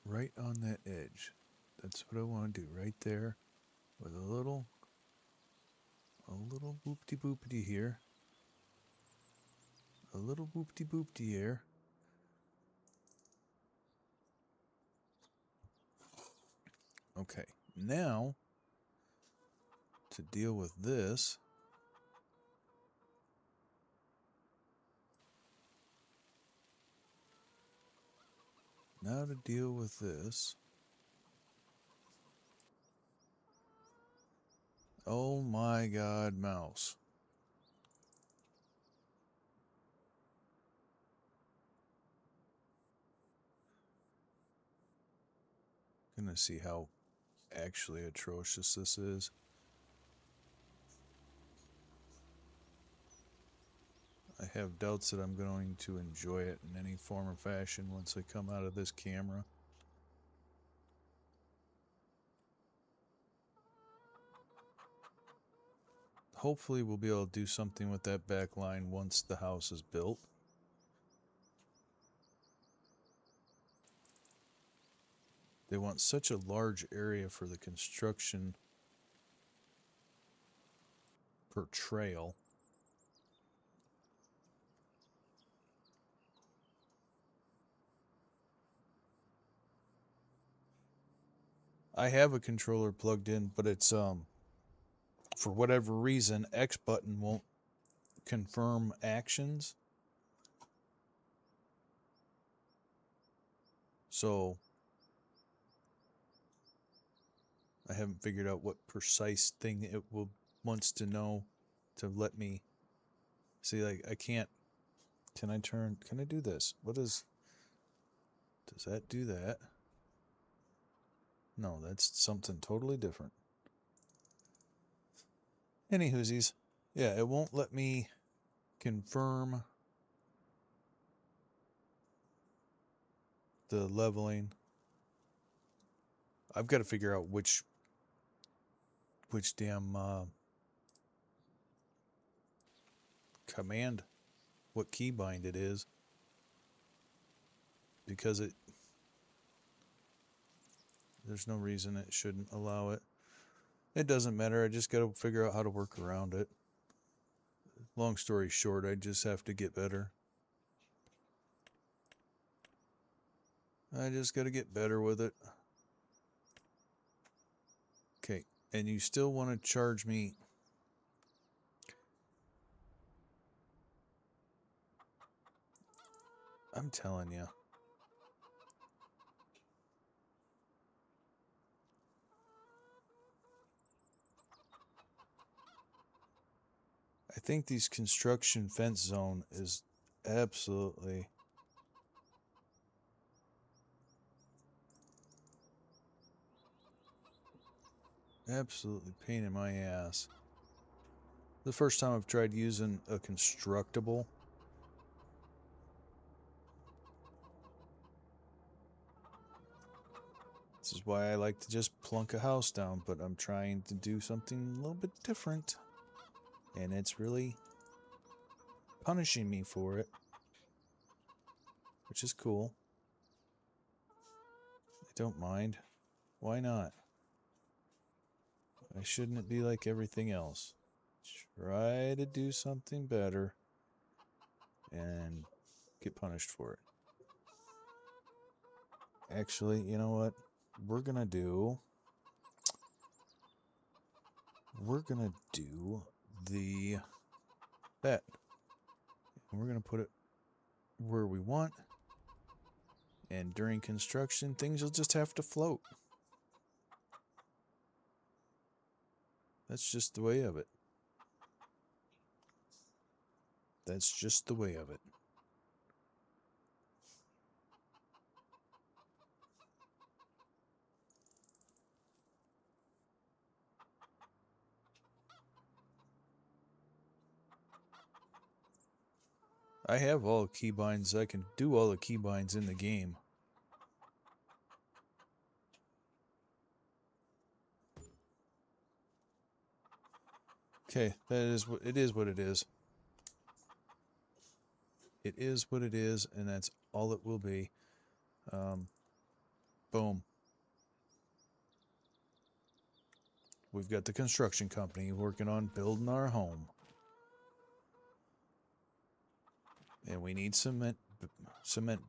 Right on that edge. That's what I want to do, right there. With a little boopty boopty here. A little boopty boopty here. Okay, now to deal with this, Now to deal with this. Oh my god, mouse. Gonna see how actually atrocious this is. I have doubts that I'm going to enjoy it in any form or fashion once I come out of this camera. Hopefully we'll be able to do something with that back line once the house is built. They want such a large area for the construction per trail. I have a controller plugged in, but it's for whatever reason X button won't confirm actions. So I haven't figured out what precise thing it will wants to know to let me see. Like I can't. Can I do this? Does that do that? No, that's something totally different. Any whoosies. Yeah, it won't let me confirm the leveling. I've got to figure out which damn command, what keybind it is, because there's no reason it shouldn't allow it. It doesn't matter. I just got to figure out how to work around it. Long story short, I just have to get better. I just got to get better with it. Okay, and you still want to charge me? I'm telling you. I think these construction fence zone is absolutely pain in my ass. The first time I've tried using a constructible. This is why I like to just plunk a house down, but I'm trying to do something a little bit different. And it's really punishing me for it, which is cool. I don't mind. Why not? Why shouldn't it be like everything else? Try to do something better and get punished for it. Actually, you know what? We're gonna do that. And we're gonna put it where we want. And during construction, things will just have to float. That's just the way of it. That's just the way of it. I have all keybinds. I can do all the keybinds in the game. Okay, that is what it is. What it is. It is what it is, and that's all it will be. Boom. We've got the construction company working on building our home. And we need cement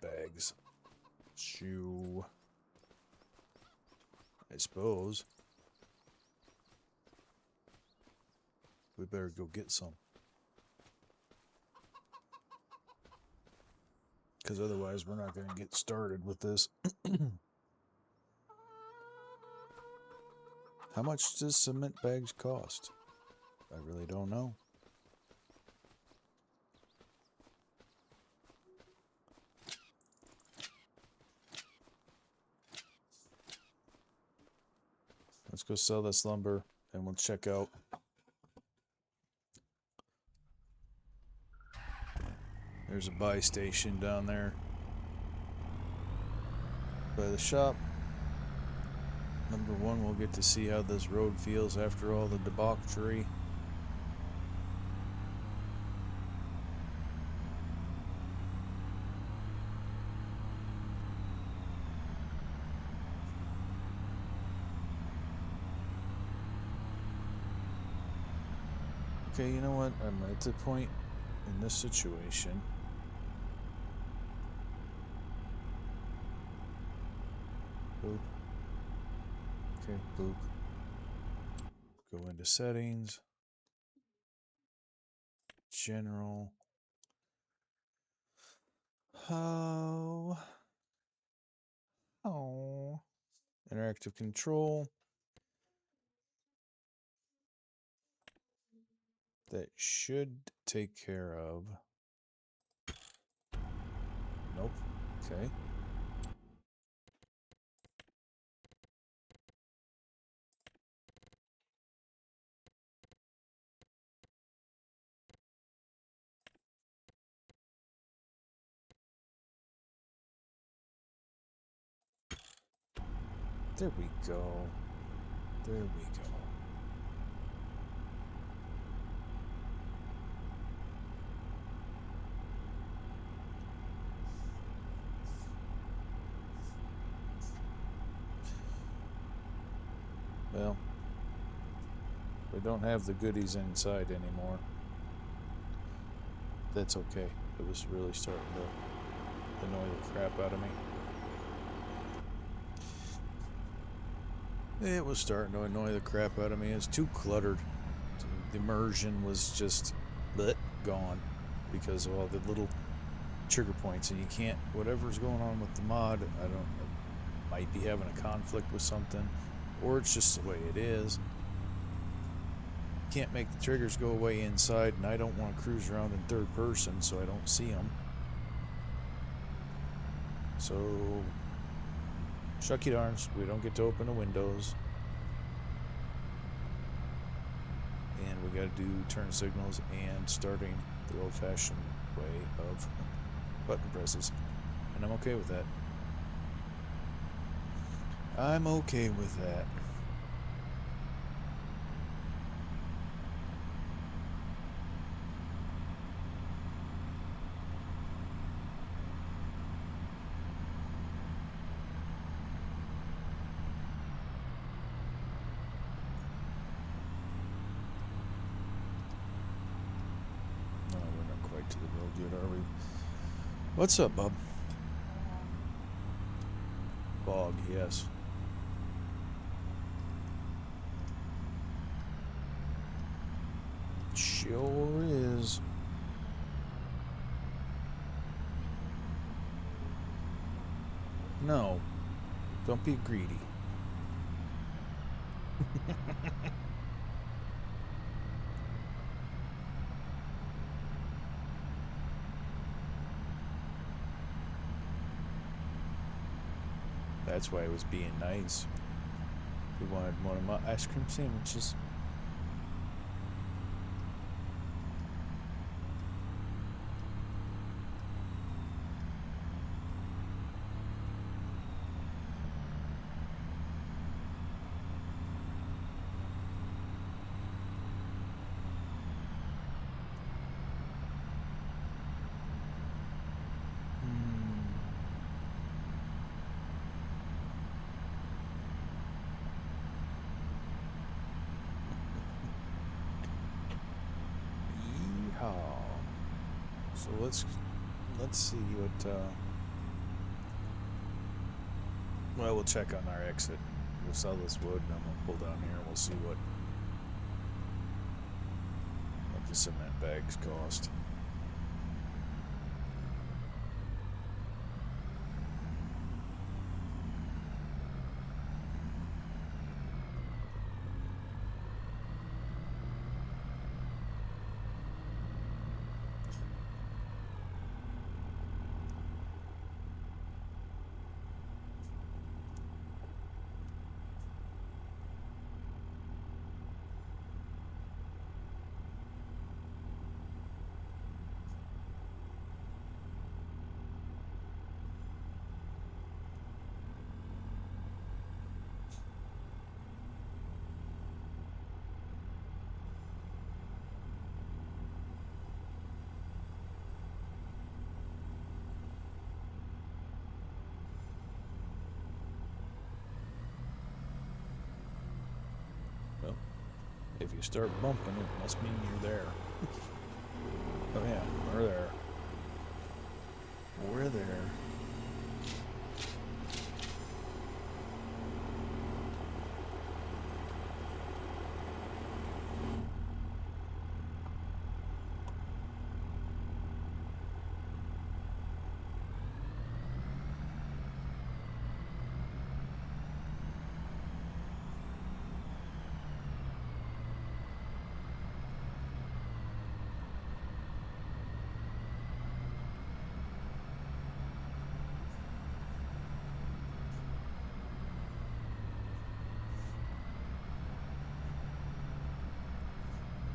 bags. Shoo. I suppose. We better go get some. because otherwise we're not going to get started with this. How much does cement bags cost? I really don't know. Let's go sell this lumber and we'll check out. There's a buy station down there by the shop. Number one, we'll get to see how this road feels after all the debauchery. Okay, you know what? I'm at the point in this situation. Boop. Okay, boop. Go into settings. General. Oh. Oh. Interactive control. That should take care of. Nope. Okay. There we go. There we go. Well, we don't have the goodies inside anymore. That's okay. It was really starting to annoy the crap out of me. It was starting to annoy the crap out of me. It's too cluttered. The immersion was just gone because of all the little trigger points, and you can't, whatever's going on with the mod, I don't know, might be having a conflict with something, or it's just the way it is. Can't make the triggers go away inside, and I don't want to cruise around in third person so I don't see them. So shucky darns, we don't get to open the windows. And we gotta do turn signals and starting the old-fashioned way of button presses. And I'm okay with that. I'm okay with that. To the road yet, are we? What's up, bub? Bog, yes. Sure is. No, don't be greedy. That's why I was being nice. He wanted one of my ice cream sandwiches. So let's see what well, we'll check on our exit. We'll sell this wood and then we'll pull down here and we'll see what the cement bags cost. If you start bumping, it must mean you're there. Oh yeah, we're there. We're there.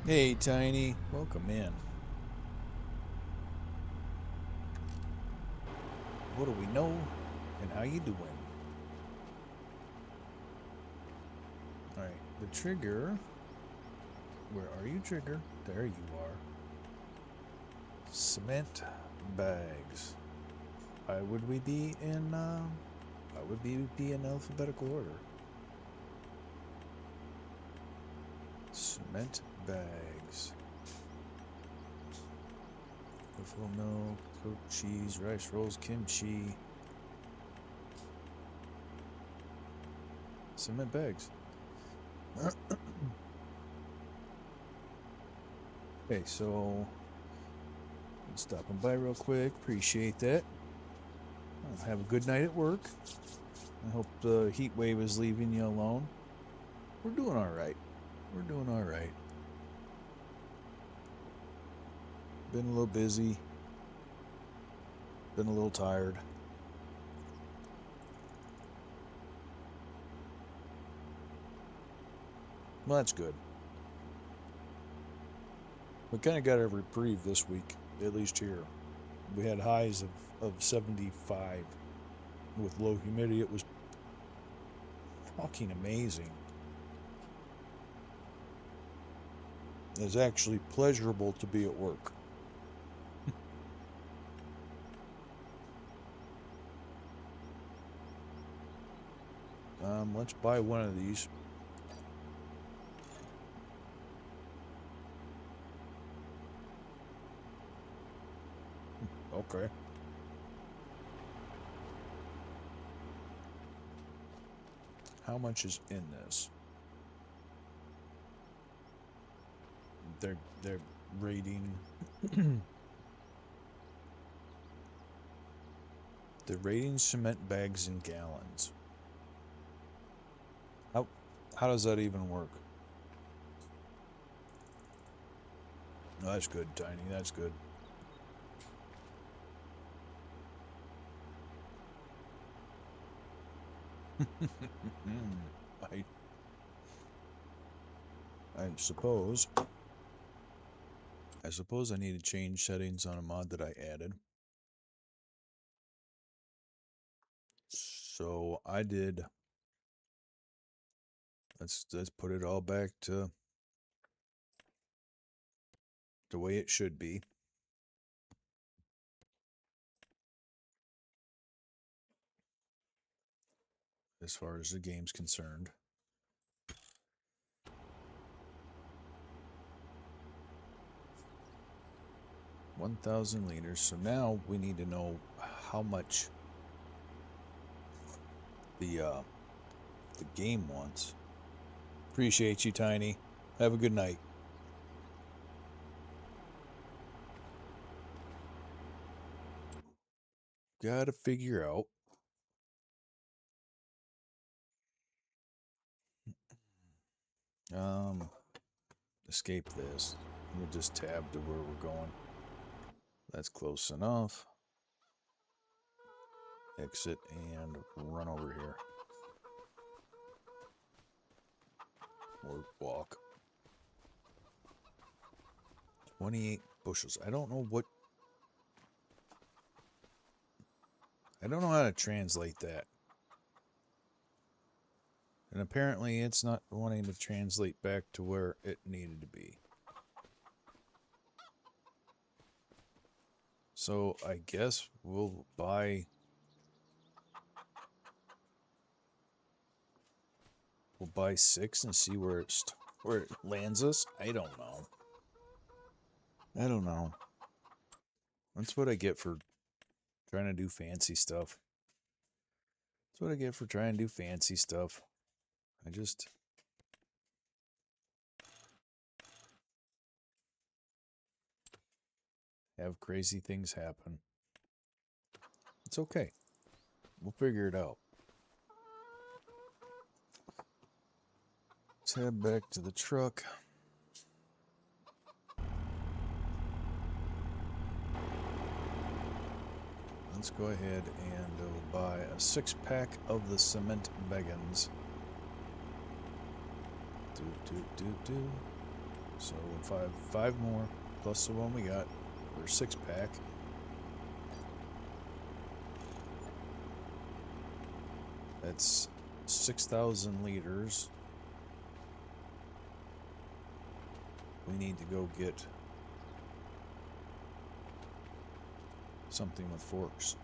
Hey, Tiny. Welcome in. What do we know and how you doing? Alright, the trigger. Where are you, trigger? There you are. Cement bags. Why would we be in, why would we be in alphabetical order? Cement bags. Buffalo milk, goat cheese, rice rolls, kimchi. Cement bags. Okay, so stopping by real quick. Appreciate that. Have a good night at work. I hope the heat wave is leaving you alone. We're doing all right. We're doing all right. Been a little busy. Been a little tired. Well, that's good. We kind of got a reprieve this week, at least here. We had highs of 75 with low humidity. It was fucking amazing. It's actually pleasurable to be at work. Let's buy one of these. Okay. How much is in this? They're rating they're rating cement bags in gallons. How does that even work? No, that's good, Tiny. That's good. I suppose I need to change settings on a mod that I added. So I did. Let's put it all back to the way it should be. As far as the game's concerned. 1,000 liters. So now we need to know how much the game wants. Appreciate you, Tiny. Have a good night. Gotta figure out. Escape this. We'll just tab to where we're going. That's close enough. Exit and run over here. Or walk. 28 bushels. I don't know how to translate that. And apparently it's not wanting to translate back to where it needed to be. So I guess we'll buy 6 and see where it's Where it lands us? I don't know. I don't know. That's what I get for trying to do fancy stuff. That's what I get for trying to do fancy stuff. I just... have crazy things happen. It's okay. We'll figure it out. Let's head back to the truck. Let's go ahead and buy a 6-pack of the cement beggins. So five more plus the one we got for a 6-pack. That's 6,000 liters. We need to go get something with forks.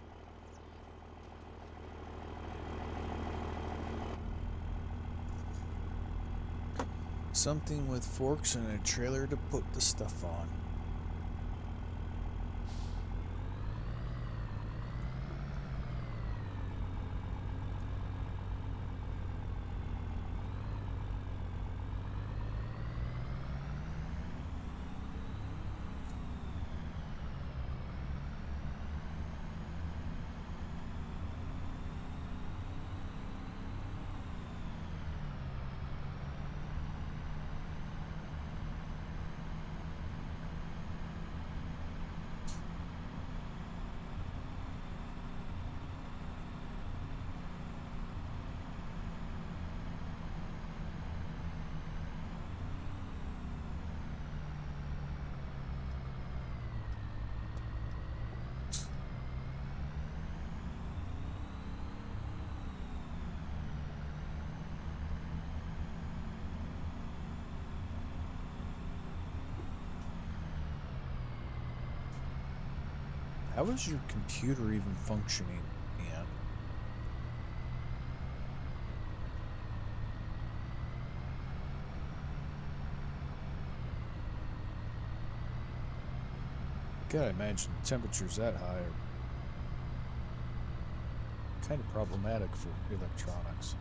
Something with forks and a trailer to put the stuff on. How is your computer even functioning, Ian? Gotta imagine temperatures that high are kind of problematic for electronics.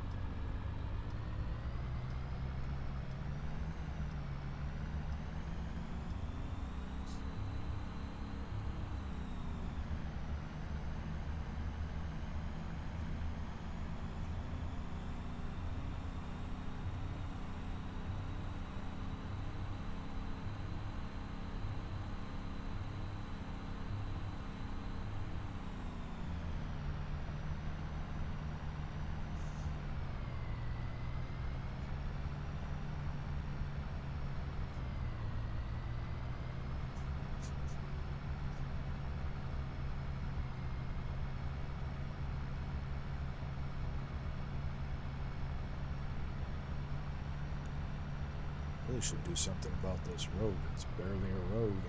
Really should do something about this road. It's barely a road.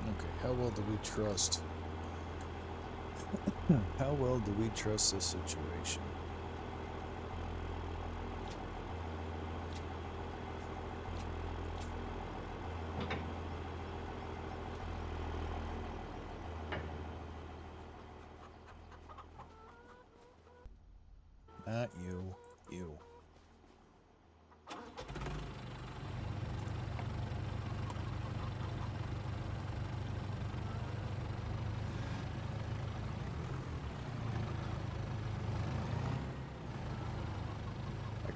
Okay, how well do we trust? How well do we trust this situation?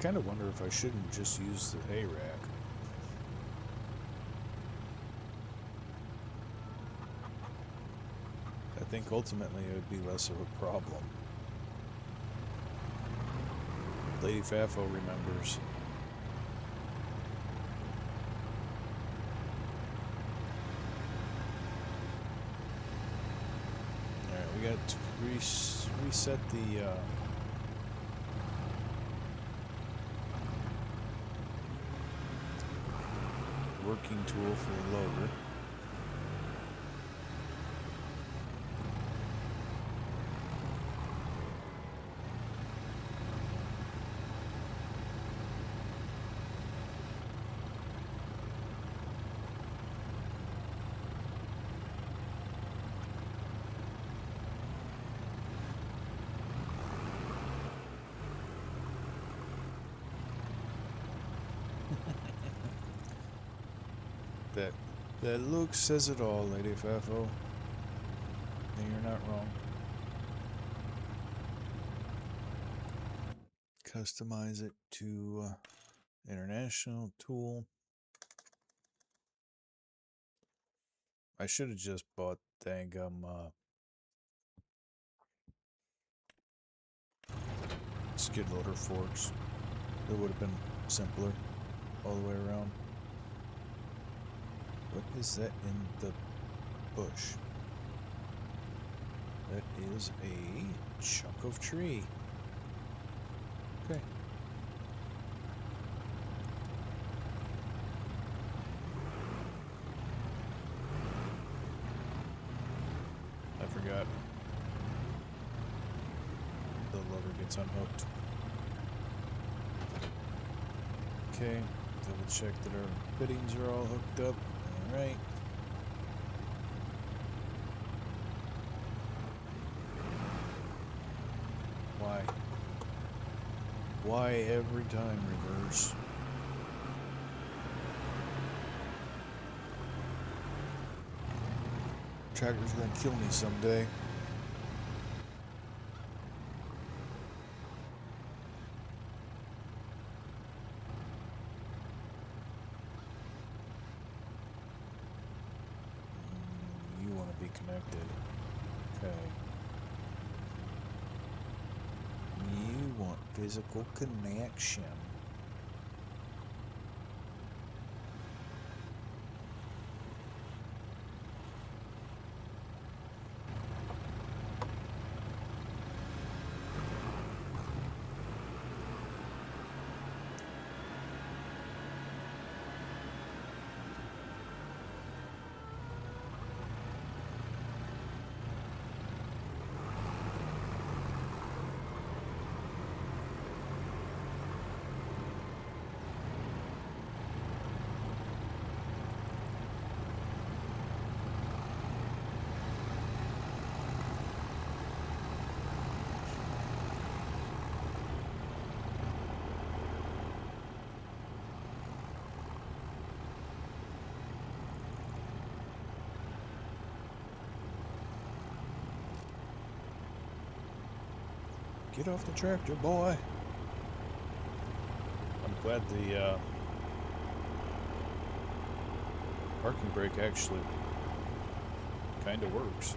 kind of wonder if I shouldn't just use the hay rack. I think ultimately it would be less of a problem. Lady Fafo remembers. Alright, we got to reset the working tool for the loader. That look says it all, Lady Fafo. And you're not wrong. Customize it to international tool. I should have just bought dangum skid loader forks. It would have been simpler all the way around. What is that in the bush? That is a chunk of tree. Okay. I forgot. The loader gets unhooked. Okay. Double check that our fittings are all hooked up. Alright. Why? Why every time reverse? Tractor's gonna kill me someday. You want to be connected. Okay. You want physical connection. Get off the tractor, boy. I'm glad the parking brake actually kind of works.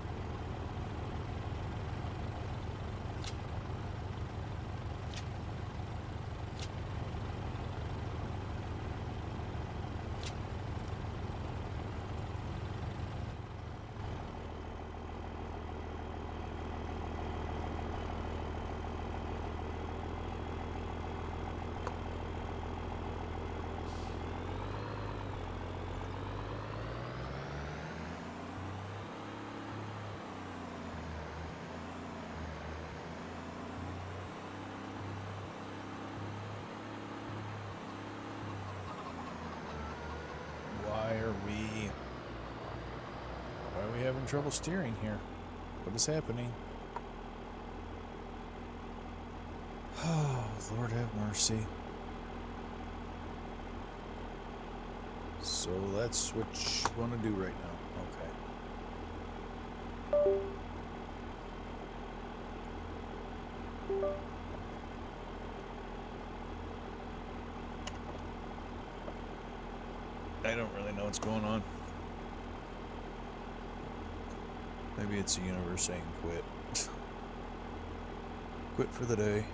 Why are we having trouble steering here? What is happening? Oh, Lord have mercy. So that's what you want to do right now. Okay. I don't really know what's going on. Maybe it's the universe saying quit. Quit for the day.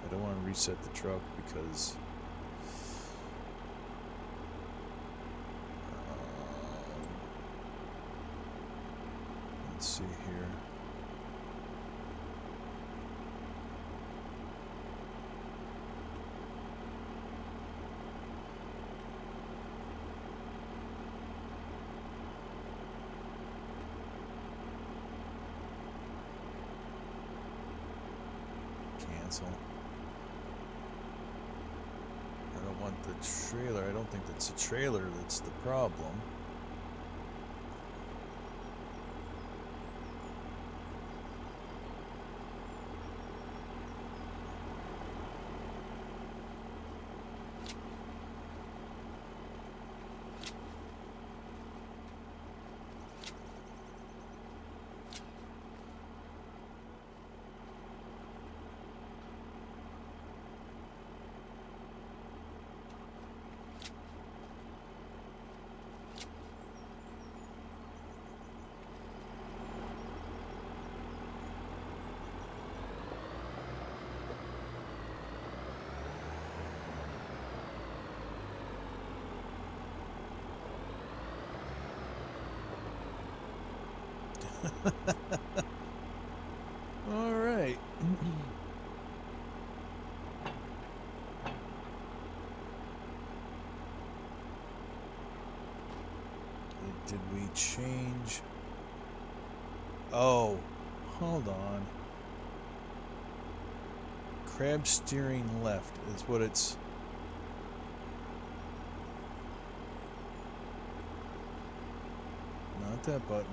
I don't want to reset the truck because let's see here. Cancel. I don't want the trailer. I don't think that's the trailer that's the problem. All right. Did we change? Oh, hold on. Crab steering left is what it's. Not that button.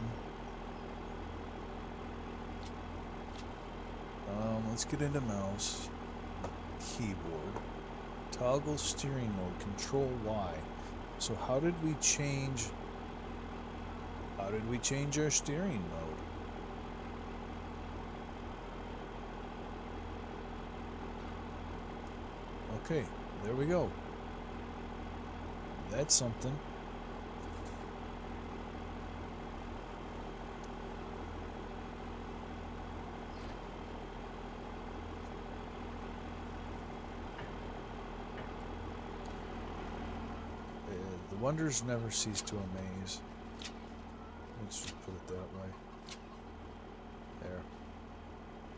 Let's get into mouse. Keyboard. Toggle steering mode. Control Y. So how did we change? How did we change our steering mode? Okay, there we go. That's something. The wonders never cease to amaze. Let's just put it that way. There.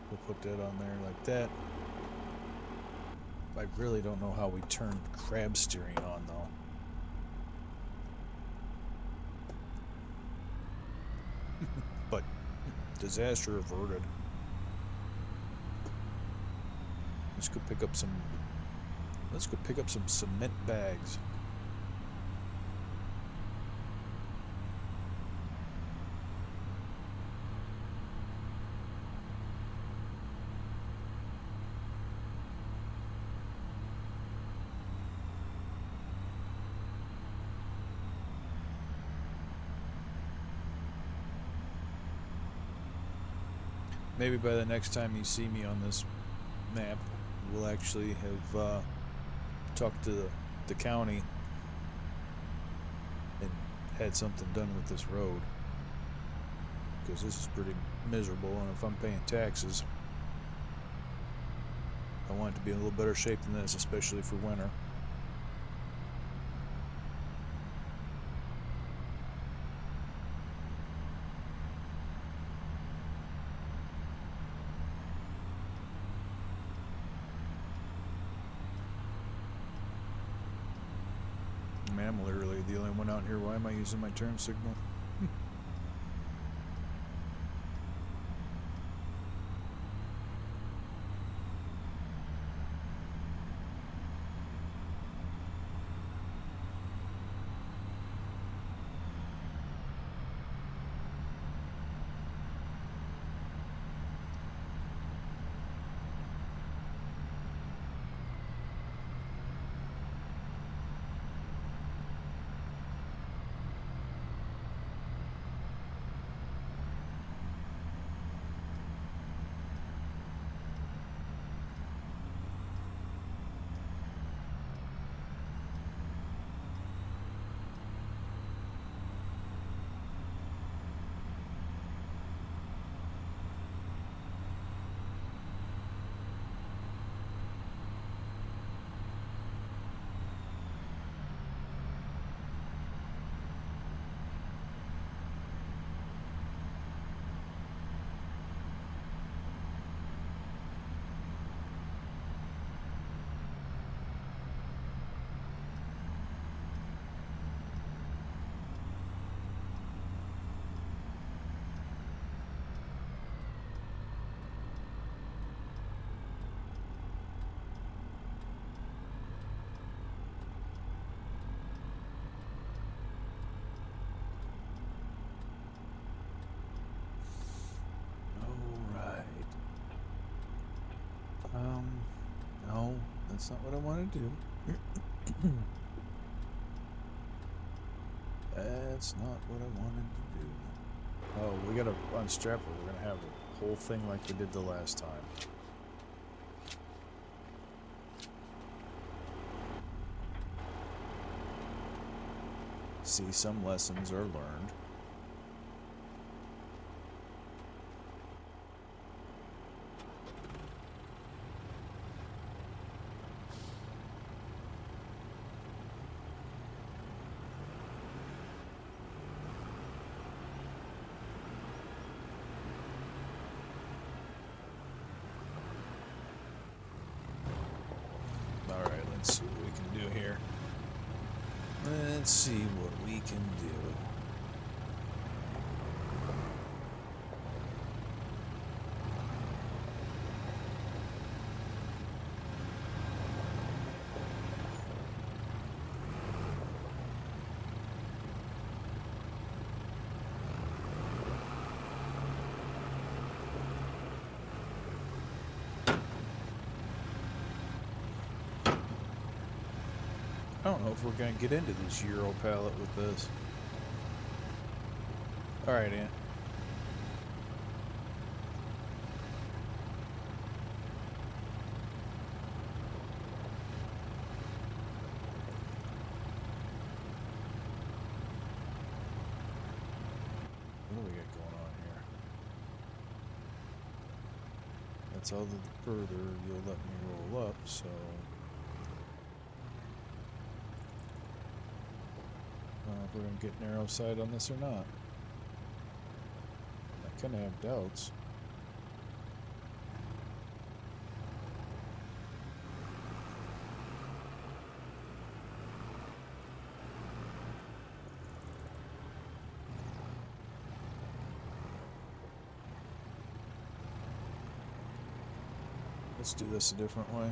We'll put that on there like that. I really don't know how we turned crab steering on though. But disaster averted. Let's go pick up some cement bags. Maybe by the next time you see me on this map, we'll actually have talked to the county and had something done with this road. Because this is pretty miserable, and if I'm paying taxes, I want it to be in a little better shape than this, especially for winter. Man, I'm literally the only one out here. Why am I using my turn signal? That's not what I want to do. That's not what I wanted to do. Oh, we gotta unstrap it. We're gonna have a whole thing like we did the last time. See, some lessons are learned. Alright, let's see what we can do here. Let's see what we can do. I don't know if we're going to get into this Euro pallet with this. Alright, Aunt. What do we got going on here? That's all the further you'll let me roll up, so... I don't know if we're going to get narrow side on this or not. I kind of have doubts. Let's do this a different way.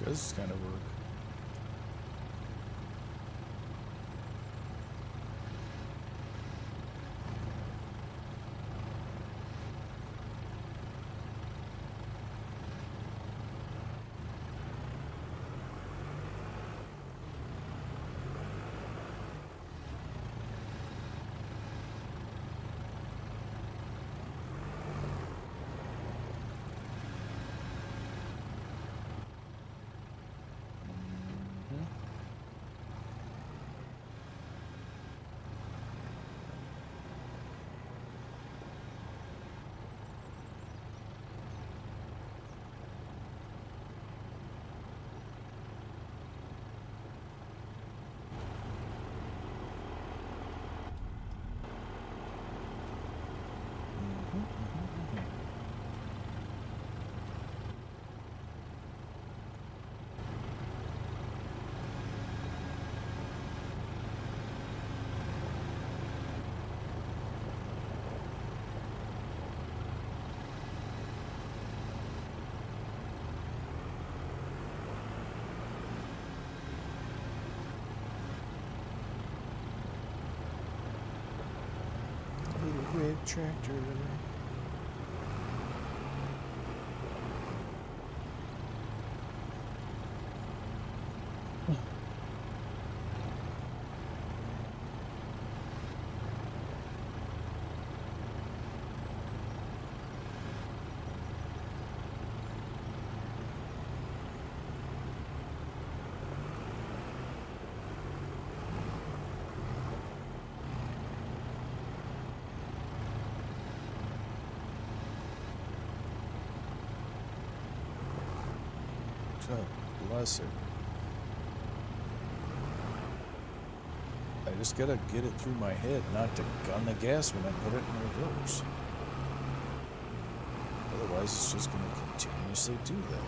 Does kind of work. tractor. Oh, bless her. I just gotta get it through my head not to gun the gas when I put it in reverse. Otherwise, it's just gonna continuously do that.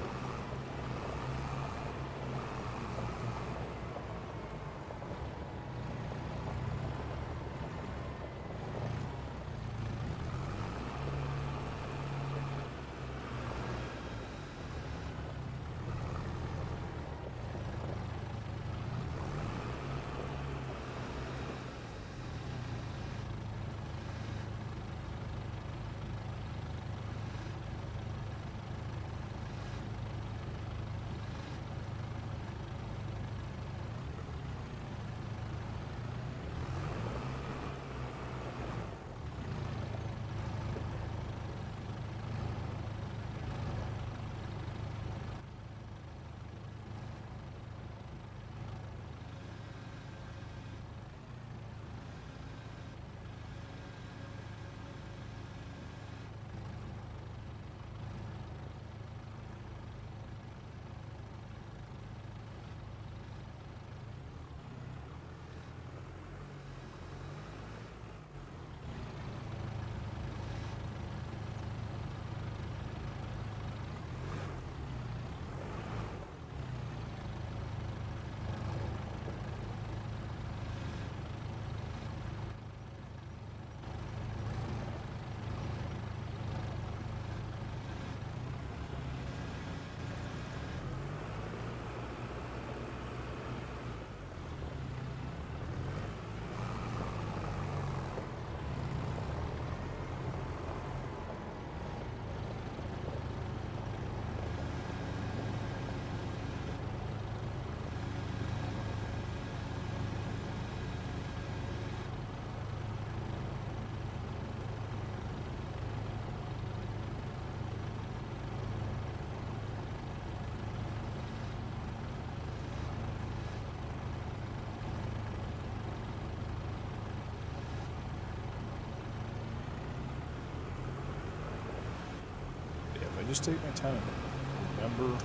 I just take my time and remember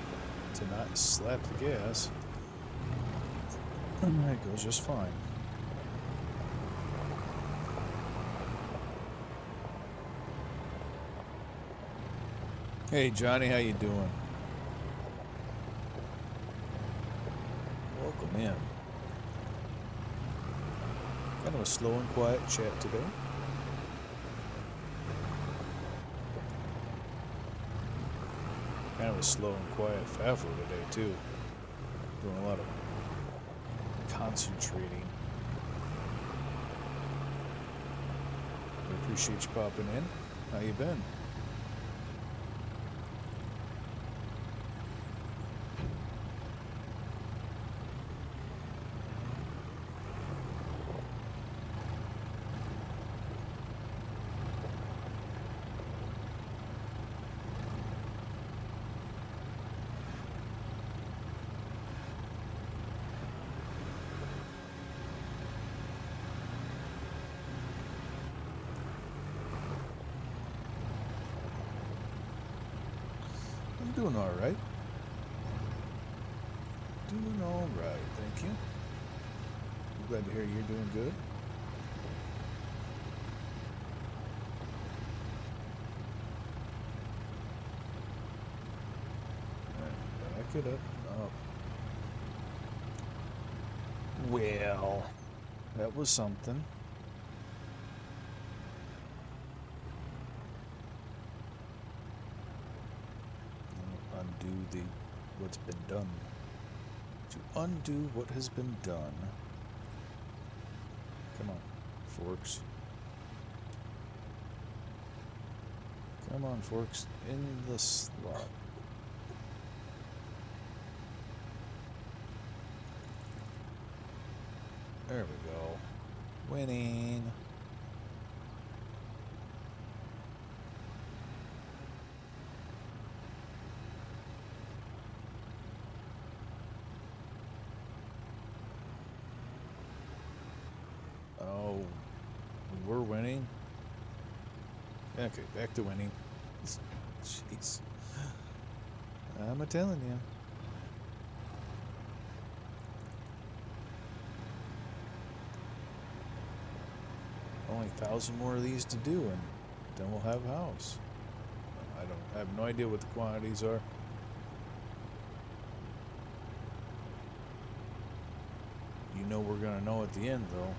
to not slap the gas, and that goes just fine. Hey Johnny, how you doing? Welcome in. Kind of a slow and quiet chat today. Kind of a slow and quiet FAFO today too. Doing a lot of concentrating. I appreciate you popping in. How you been? Doing all right. Doing all right, thank you. I'm glad to hear you're doing good. Alright, back it up. Oh. Well, that was something. Undo what's been done. To undo what has been done. Come on, forks. Come on, forks. In the slot. There we go. Winning. Oh, we're winning. Okay, back to winning. Jeez. I'm a telling you. Only 1,000 more of these to do, and then we'll have a house. I have no idea what the quantities are. You know we're gonna know at the end, though.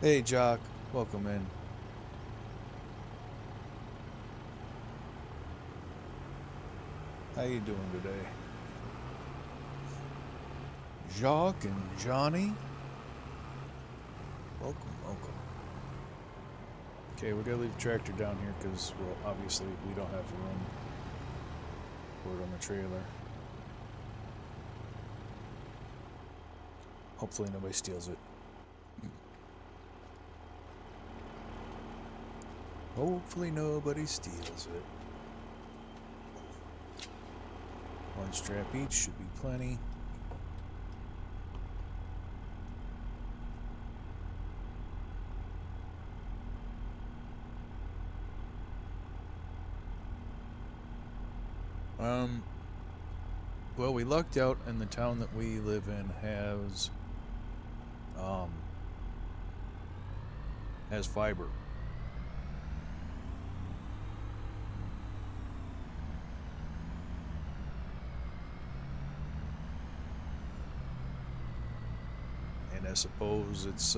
Hey, Jock. Welcome in. How you doing today? Jacques and Johnny? Welcome, welcome. Okay, we gotta leave the tractor down here because, well, obviously we don't have room for it on the trailer. Hopefully nobody steals it. Hopefully nobody steals it. One strap each should be plenty. Well, we lucked out, and the town that we live in has fiber. And I suppose it's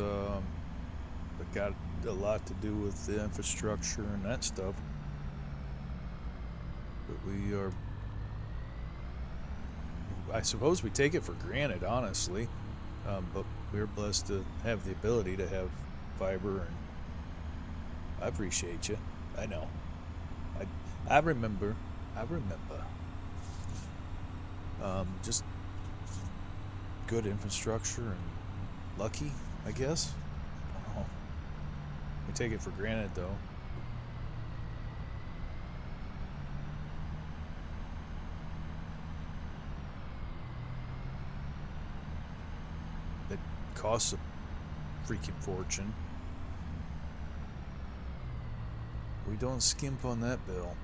got a lot to do with the infrastructure and that stuff. But I suppose we take it for granted, honestly. But we're blessed to have the ability to have fiber, and I appreciate you. I know. I remember. Just good infrastructure and lucky, I guess. I don't know. We take it for granted, though. It costs a freaking fortune. We don't skimp on that bill.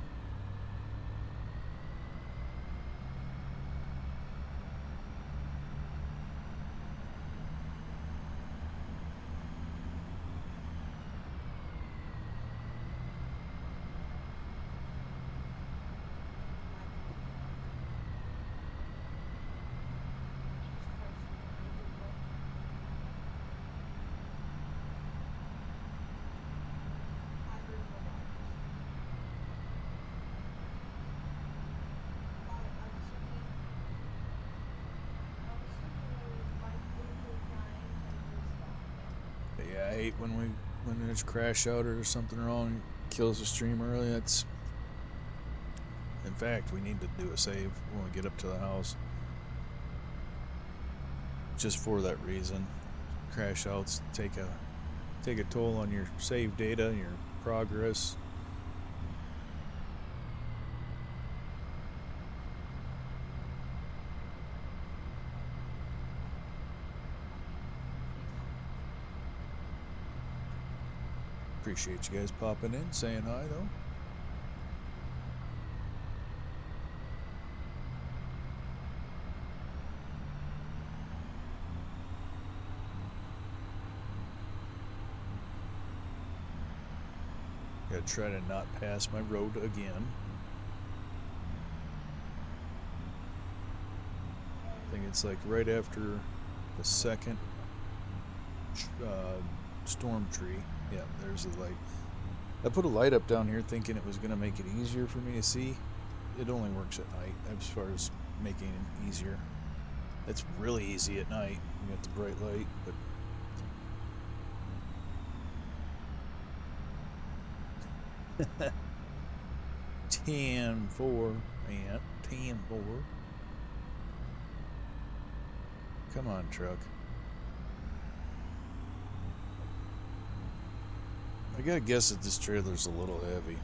Yeah, I hate when there's a crash out or something wrong, kills the stream early. That's, in fact, we need to do a save when we get up to the house. Just for that reason. Crash outs take a toll on your save data and your progress. Appreciate you guys popping in, saying hi though. Gotta try to not pass my road again. I think it's like right after the second storm tree. Yeah, there's a light. I put a light up down here thinking it was going to make it easier for me to see. It only works at night as far as making it easier. It's really easy at night. You got the bright light, but 10-4, and 10-4. Come on, truck. I gotta guess that this trailer's a little heavy.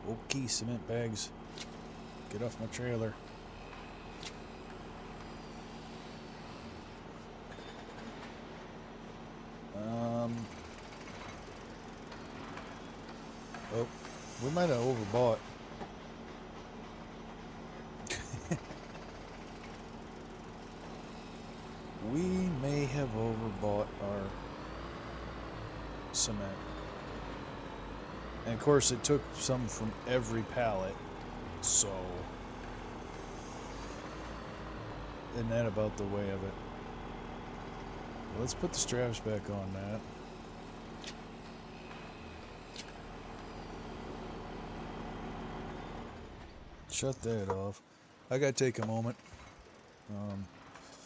Okay, cement bags. Get off my trailer. Oh, we might have overbought. We may have overbought our cement. And of course it took some from every pallet, so isn't that about the way of it? Let's put the straps back on that. Shut that off. I gotta take a moment.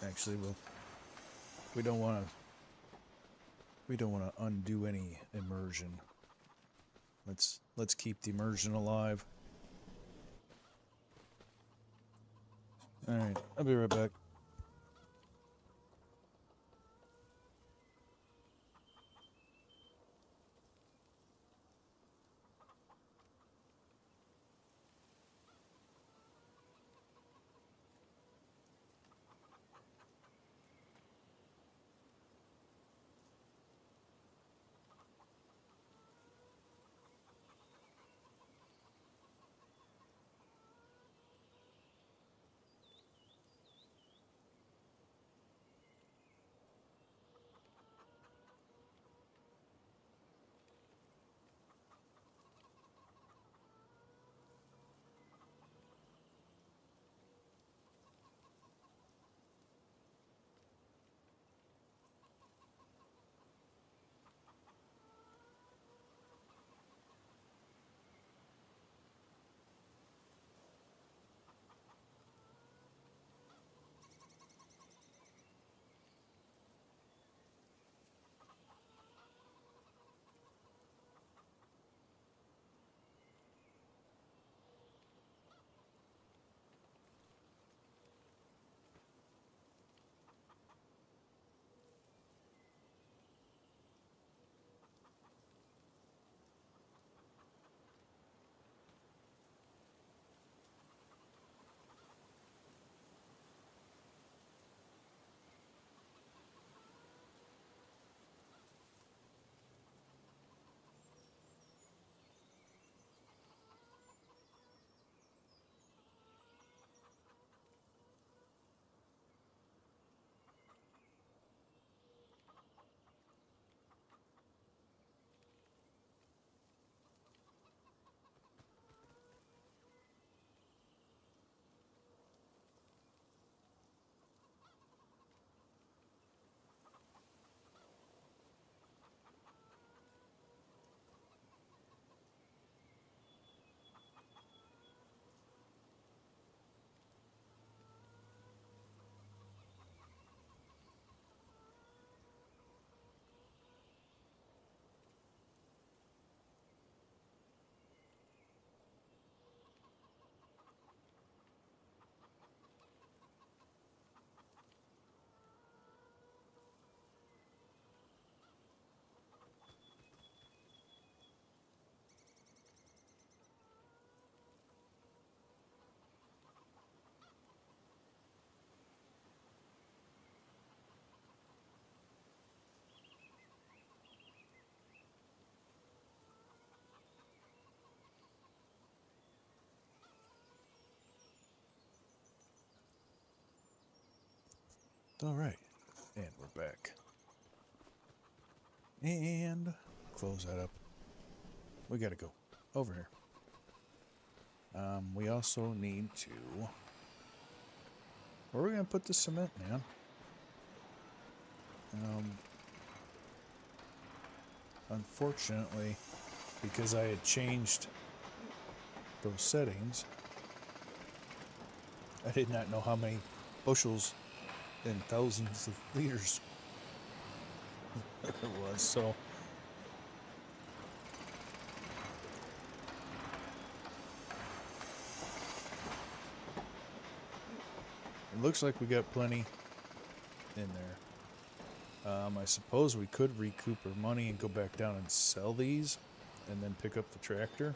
Actually, we don't want to undo any immersion. Let's keep the immersion alive. All right, I'll be right back. All right, and we're back. And close that up. We gotta go over here. We also need to. Where are we gonna put the cement, man? Unfortunately, because I had changed those settings, I did not know how many bushels and thousands of liters it was, so it looks like we got plenty in there. I suppose we could recoup our money and go back down and sell these and then pick up the tractor.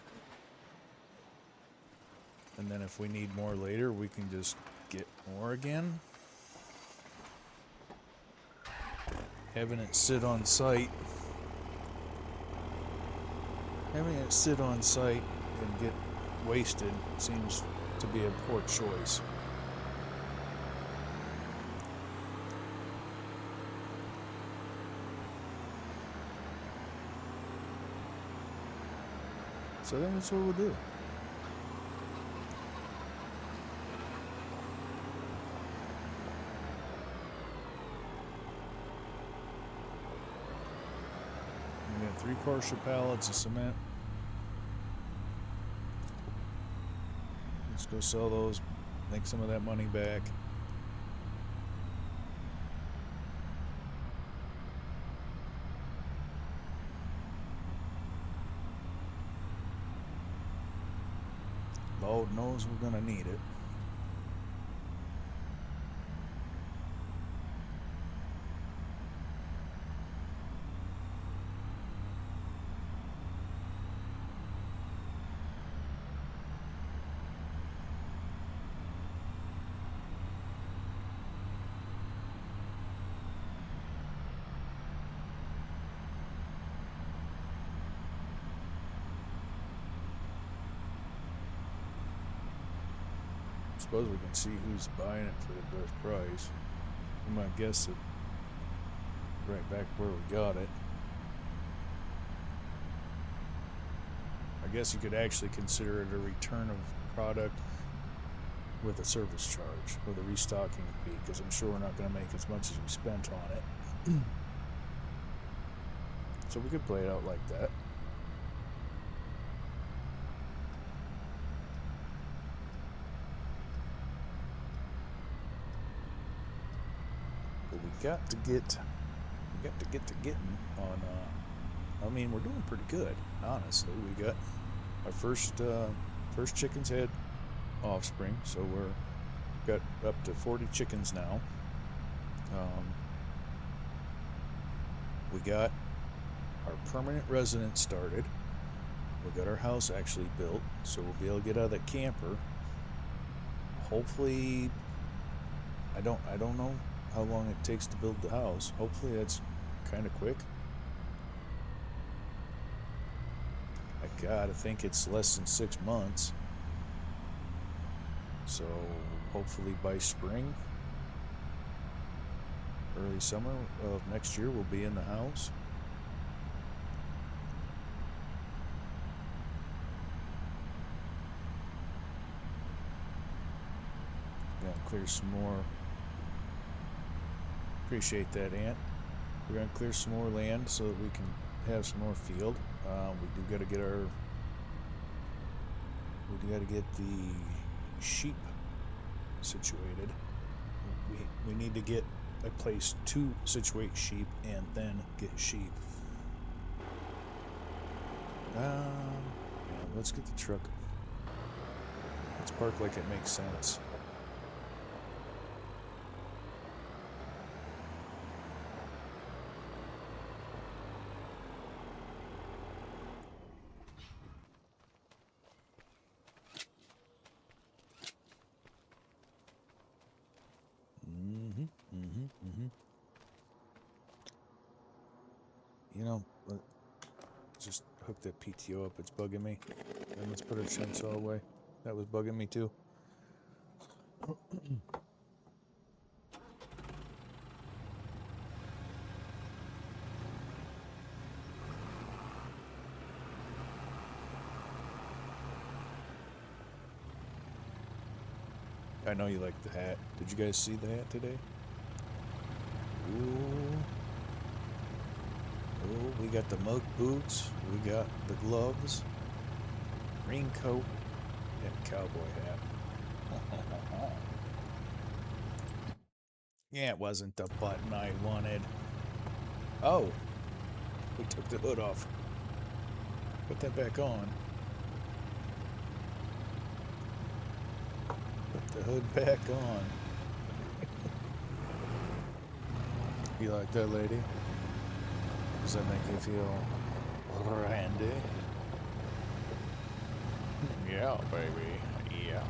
And then if we need more later, we can just get more again. Having it sit on site and get wasted seems to be a poor choice. So I think that's what we'll do. We got 3 partial pallets of cement. Let's go sell those, make some of that money back. Lord knows we're gonna need it. Suppose we can see who's buying it for the best price. We might guess it right back where we got it. I guess you could actually consider it a return of product with a service charge, with a restocking fee, because I'm sure we're not going to make as much as we spent on it. So we could play it out like that. But we got to get to getting on. I mean, we're doing pretty good, honestly. We got our first chickens had offspring, so got up to 40 chickens now. We got our permanent residence started. We got our house actually built, so we'll be able to get out of that camper. Hopefully, I don't know how long it takes to build the house. Hopefully that's kind of quick. I gotta think it's less than 6 months. So hopefully by spring, early summer of next year, we'll be in the house. Gonna clear some more. Appreciate that, Ant. We're gonna clear some more land so that we can have some more field. We do gotta get the sheep situated. We need to get a place to situate sheep and then get sheep. Yeah, let's get the truck. Let's park like it makes sense. You know, just hook that PTO up. It's bugging me. And let's put our chainsaw away. That was bugging me too. I know you like the hat. Did you guys see the hat today? Ooh. Oh, we got the mug boots. We got the gloves. Raincoat. And cowboy hat. Yeah, it wasn't the button I wanted. Oh. We took the hood off. Put that back on. Put the hood back on. You like that, lady? Does that make you feel randy? Yeah, baby. Yeah.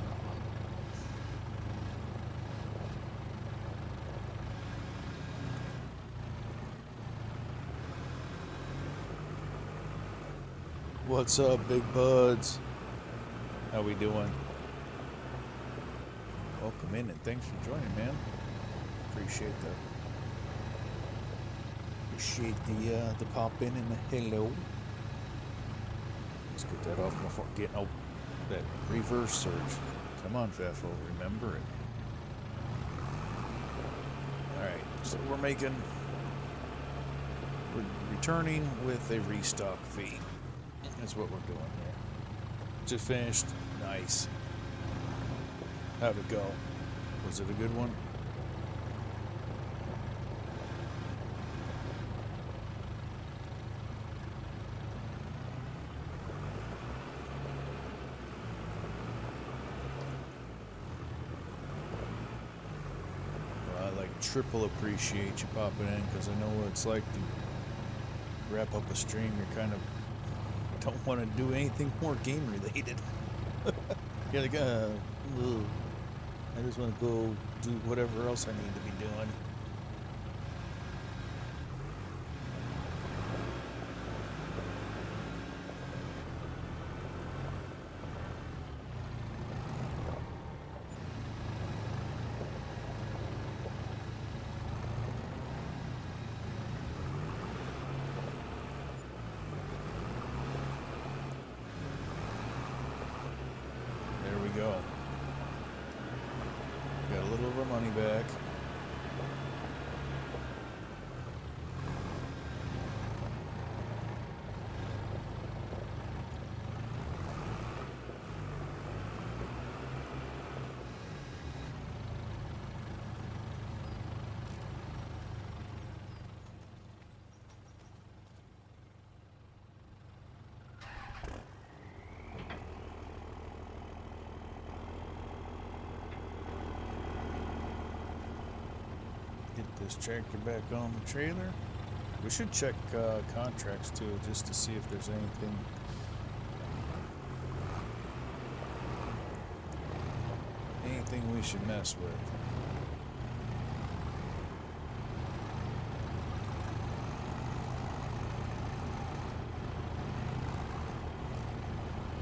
What's up, big buds? How we doing? Welcome in and thanks for joining, man. Appreciate the pop in and the hello. Let's get that off before getting that reverse surge. Come on, Feffo, remember it. Alright, so we're returning with a restock fee. That's what we're doing here. Just finished. Nice. How'd it go? Was it a good one? Well, I like triple appreciate you popping in because I know what it's like to wrap up a stream. You're kind of don't want to do anything more game related. You're like, ugh, I just want to go do whatever else I need to be doing. Go. Got a little of our money back. This tractor back on the trailer. We should check contracts too, just to see if there's anything we should mess with.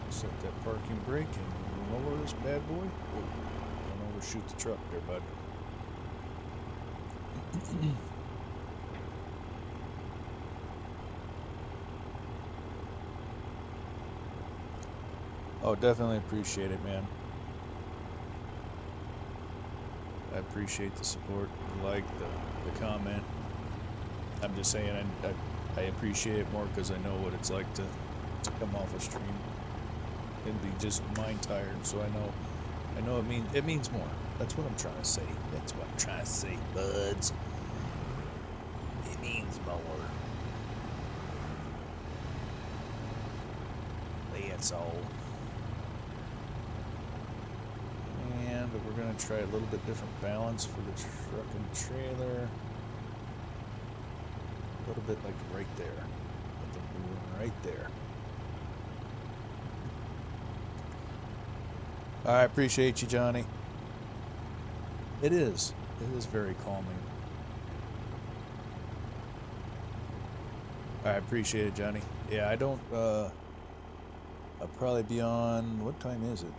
Set that parking brake and lower this bad boy. Whoa. Don't overshoot the truck there, bud. Oh, definitely appreciate it, man. I appreciate the support, the like, the comment. I'm just saying I appreciate it more because I know what it's like to come off a stream and be just mind tired. So I know it means more. That's what I'm trying to say. That's what I'm trying to say, buds. It means more. That's all. And we're going to try a little bit different balance for the truck and trailer. A little bit like right there. I think we were right there. I appreciate you, Johnny. It is very calming. I appreciate it, Johnny. Yeah, I don't, I'll probably be on, what time is it?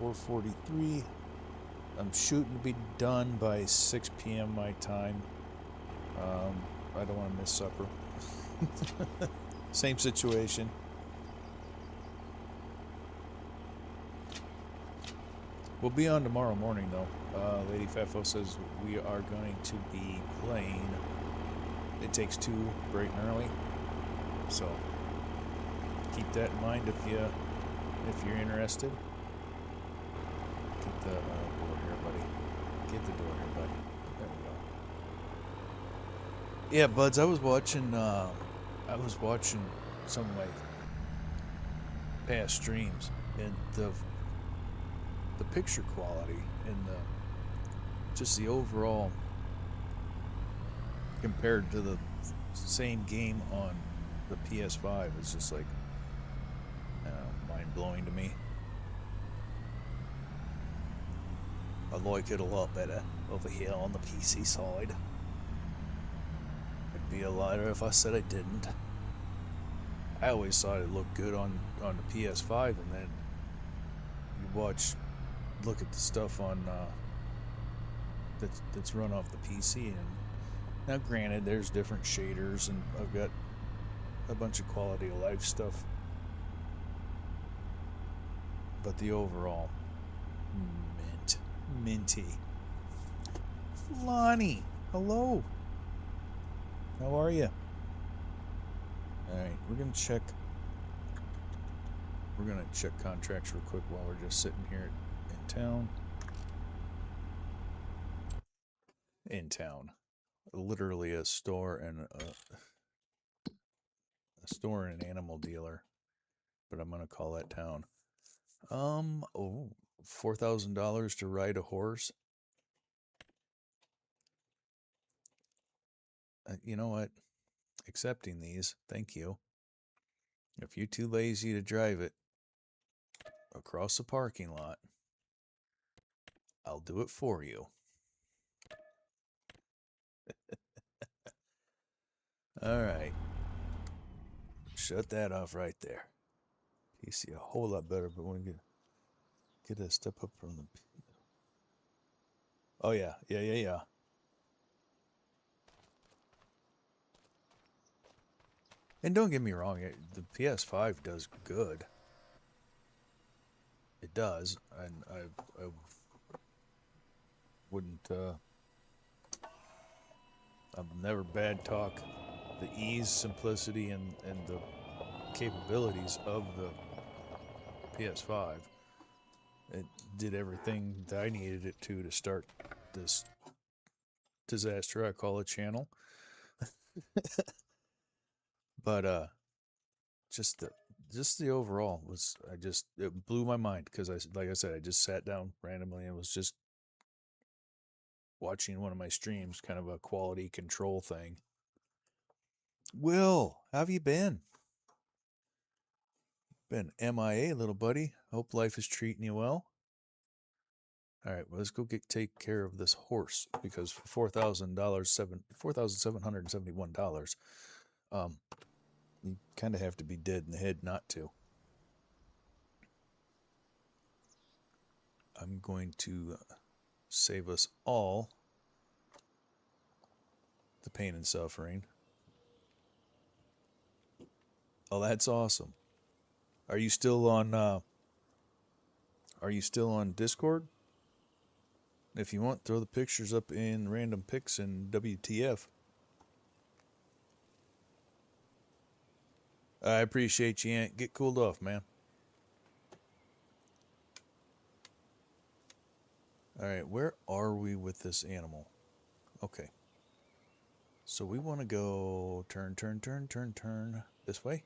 4:43. I'm shooting to be done by 6 p.m. my time. I don't want to miss supper. Same situation. We'll be on tomorrow morning, though. Lady Fafo says we are going to be playing It Takes Two bright and early. So keep that in mind if you're interested. Get the door here, buddy. Get the door here, buddy. There we go. Yeah, buds. I was watching some of my past streams, and the picture quality and just the overall compared to the same game on the PS5 is just like mind blowing to me. I like it a lot better over here on the PC side. I'd be a liar if I said I didn't. I always thought it looked good on the PS5, and then you look at the stuff on that's run off the PC. And now, granted, there's different shaders, and I've got a bunch of quality of life stuff, but the overall minty. Lonnie, hello. How are you? All right, we're gonna check contracts real quick while we're just sitting here in town. Literally a store and an animal dealer, but I'm gonna call that town. $4,000 to ride a horse. You know what? Accepting these, thank you. If you're too lazy to drive it across the parking lot, I'll do it for you. All right. Shut that off right there. PC a whole lot better, but when you get a step up from the... Oh, yeah. And don't get me wrong, the PS5 does good. It does, and I wouldn't... I've never bad talk the ease, simplicity, and the capabilities of the PS5. It did everything that I needed it to start this disaster I call a channel. But just the overall was, it blew my mind, because like I said, I just sat down randomly and was just watching one of my streams, kind of a quality control thing. Will, how have you been? Been MIA, little buddy. Hope life is treating you well. All right, well, let's go take care of this horse, because for $4,771, you kind of have to be dead in the head not to. I'm going to save us all the pain and suffering. Oh, that's awesome. Are you still on Discord? If you want, throw the pictures up in random pics in WTF. I appreciate you, Aunt. Get cooled off, man. All right, where are we with this animal? Okay. So we want to go turn this way.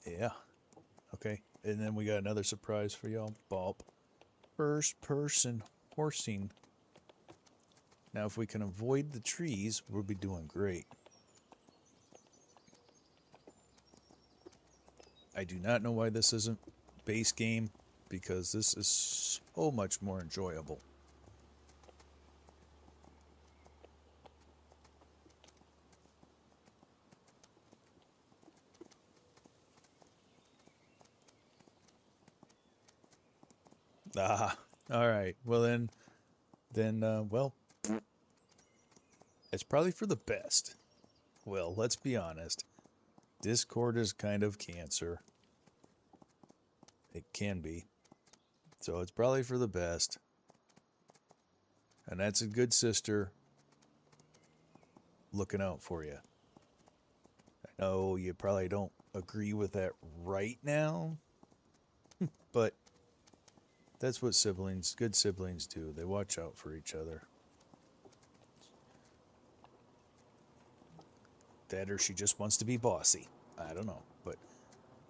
Yeah. Okay. And then we got another surprise for y'all. Bob. First person horsing. Now, if we can avoid the trees, we'll be doing great. I do not know why this isn't base game, because this is so much more enjoyable. Ah, all right. Well, well, it's probably for the best. Well, let's be honest. Discord is kind of cancer. It can be. So it's probably for the best. And that's a good sister looking out for you. I know you probably don't agree with that right now, but that's what good siblings do. They watch out for each other. That or she just wants to be bossy. I don't know, but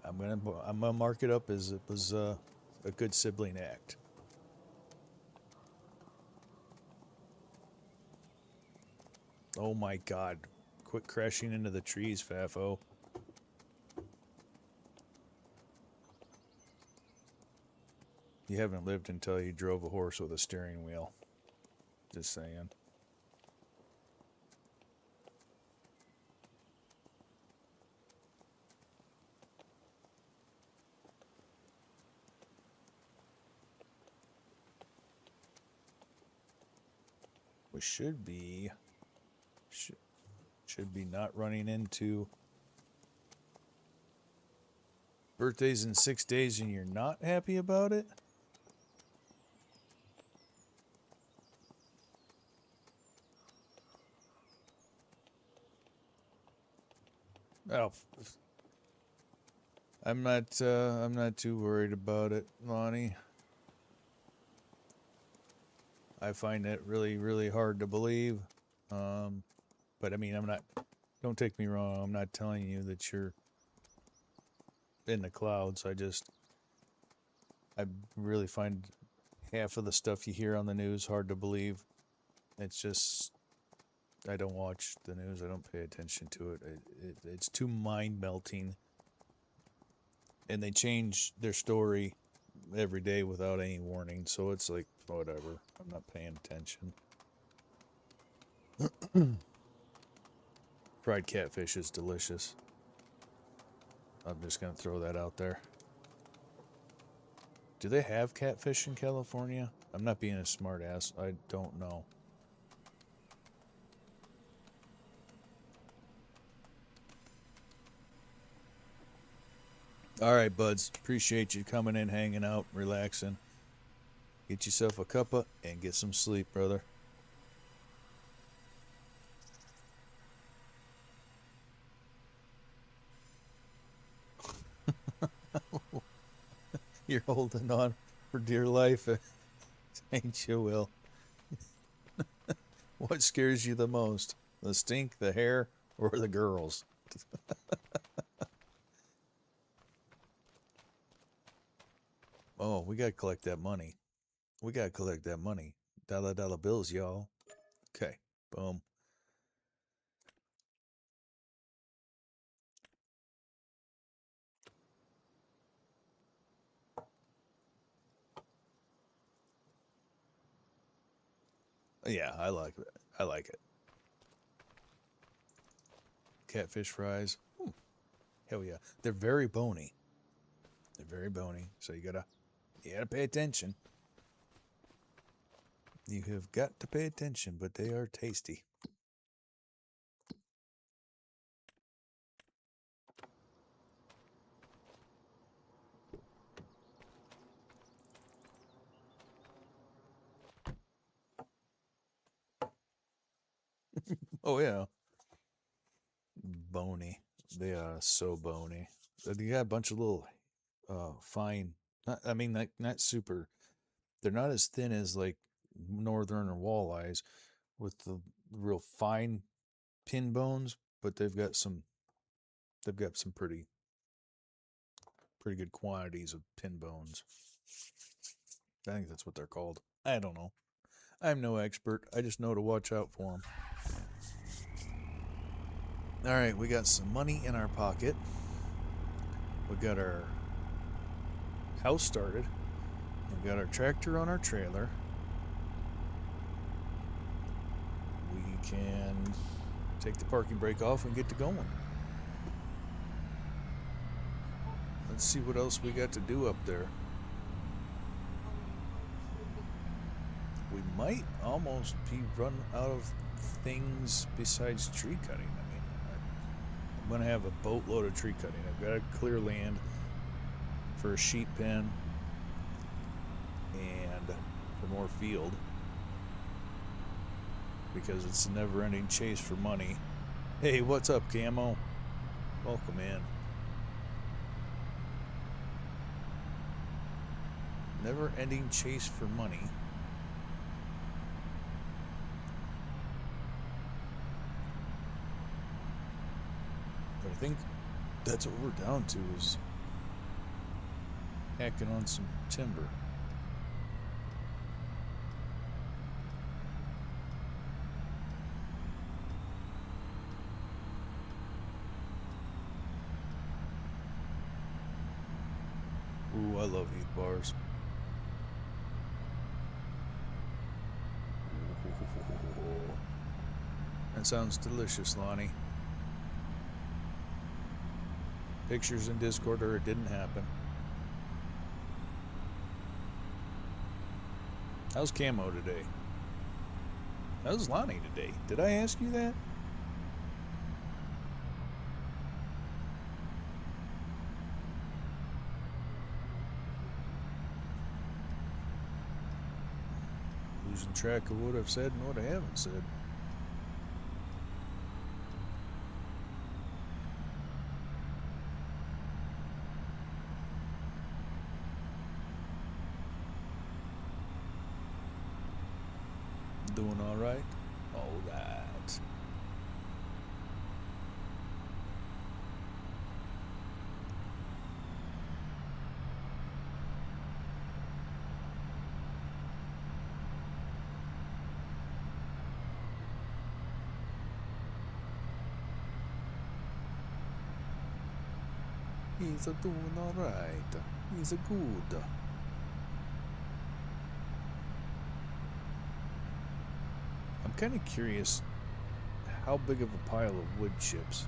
I'm gonna mark it up as it was a good sibling act. Oh my God! Quit crashing into the trees, Fafo. You haven't lived until you drove a horse with a steering wheel. Just saying. We should be not running into birthdays in 6 days and you're not happy about it. Oh, I'm not too worried about it, Lonnie. I find it really, really hard to believe. But I mean, don't take me wrong. I'm not telling you that you're in the clouds. I really find half of the stuff you hear on the news hard to believe. It's just, I don't watch the news. I don't pay attention to it. It's too mind-melting. And they change their story every day without any warning. So it's like, whatever. I'm not paying attention. Fried catfish is delicious. I'm just going to throw that out there. Do they have catfish in California? I'm not being a smart ass. I don't know. All right, buds. Appreciate you coming in, hanging out, relaxing. Get yourself a cuppa and get some sleep, brother. You're holding on for dear life, ain't you, Will? What scares you the most? The stink, the hair, or the girls? Oh, we gotta collect that money. We gotta collect that money. Dollar bills, y'all. Okay, boom. Yeah, I like it. I like it. Catfish fries. Ooh, hell yeah. They're very bony. They're very bony, so you gotta pay attention. You have got to pay attention, but they are tasty. Oh yeah. Bony. They are so bony. They got a bunch of little fine, not super, they're not as thin as like northern or walleyes with the real fine pin bones, but they've got some pretty good quantities of pin bones. I think that's what they're called. I don't know. I'm no expert. I just know to watch out for them. All right, we got some money in our pocket. We got our house started. We got our tractor on our trailer. We can take the parking brake off and get to going. Let's see what else we got to do up there. We might almost be run out of things besides tree cutting. I mean, I'm going to have a boatload of tree cutting. I've got to clear land for a sheep pen. and for more field, because it's a never-ending chase for money. Hey, what's up, Camo? Welcome in. Never-ending chase for money. But I think that's what we're down to, is hacking on some timber. Ooh, I love heat bars. Ooh, that sounds delicious, Lonnie. Pictures in Discord, or it didn't happen. How's Camo today? How's Lonnie today? Did I ask you that? Losing track of what I've said and what I haven't said. Doing all right? All right. He's a doing all right. He's a good. I'm kind of curious how big of a pile of wood chips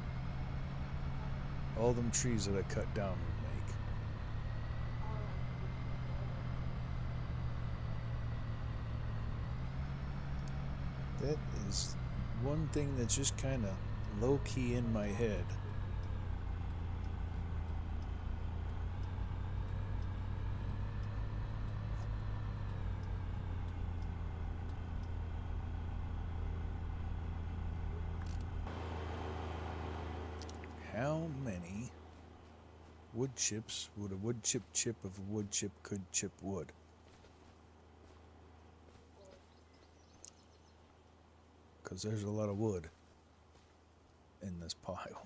all them trees that I cut down would make. That is one thing that's just kind of low-key in my head. How many wood chips would a wood chip of a wood chip could chip wood? Because there's a lot of wood in this pile.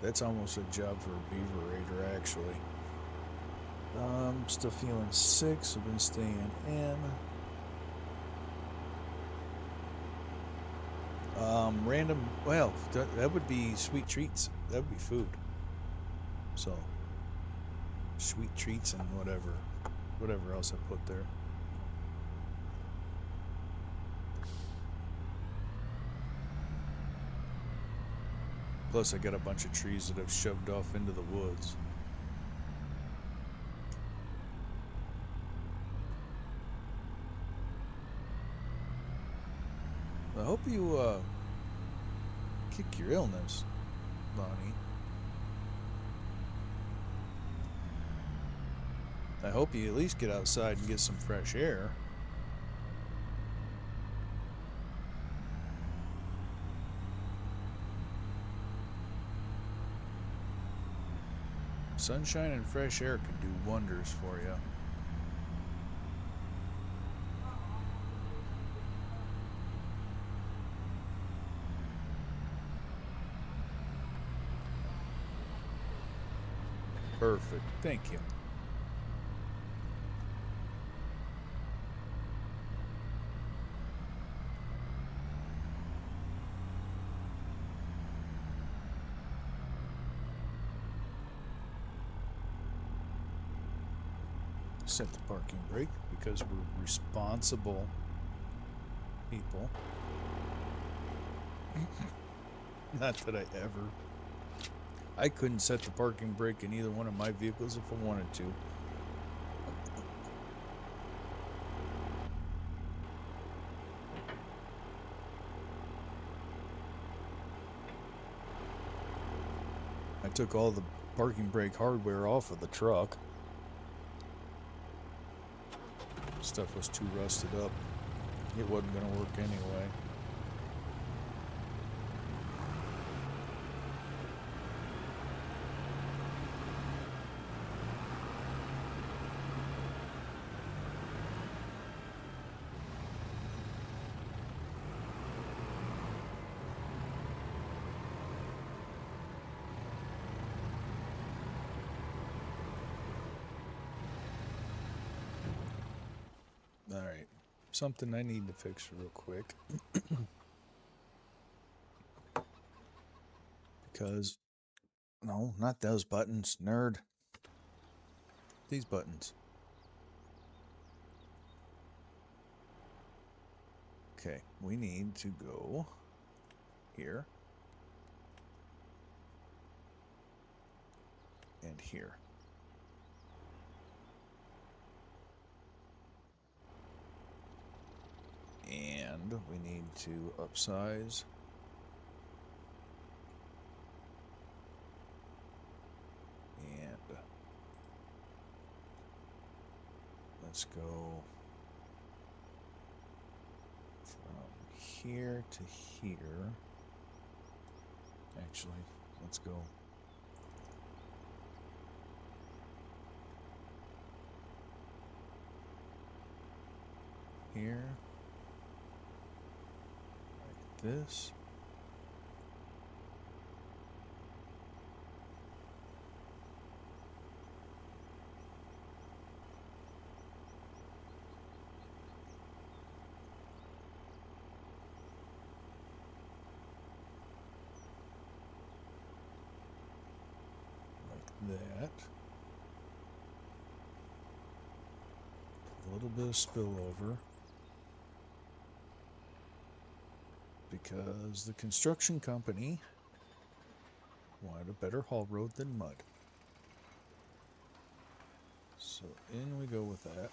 That's almost a job for a beaver raider, actually. I'm still feeling sick, so I've been staying in. Random, well, that would be sweet treats. That would be food. So, sweet treats and whatever else I put there. Plus, I got a bunch of trees that I've shoved off into the woods. I hope you kick your illness, Lonnie. I hope you at least get outside and get some fresh air. Sunshine and fresh air can do wonders for you. Perfect. Thank you. Set the parking brake because we're responsible people. Not that I couldn't set the parking brake in either one of my vehicles if I wanted to. I took all the parking brake hardware off of the truck. Stuff was too rusted up. It wasn't going to work anyway. Alright, something I need to fix real quick. Because, no, not those buttons, nerd. These buttons. Okay, we need to go here. And here. And we need to upsize. And let's go from here to here. Actually, let's go here. This. Like that. A little bit of spillover. Because the construction company wanted a better haul road than mud. So in we go with that.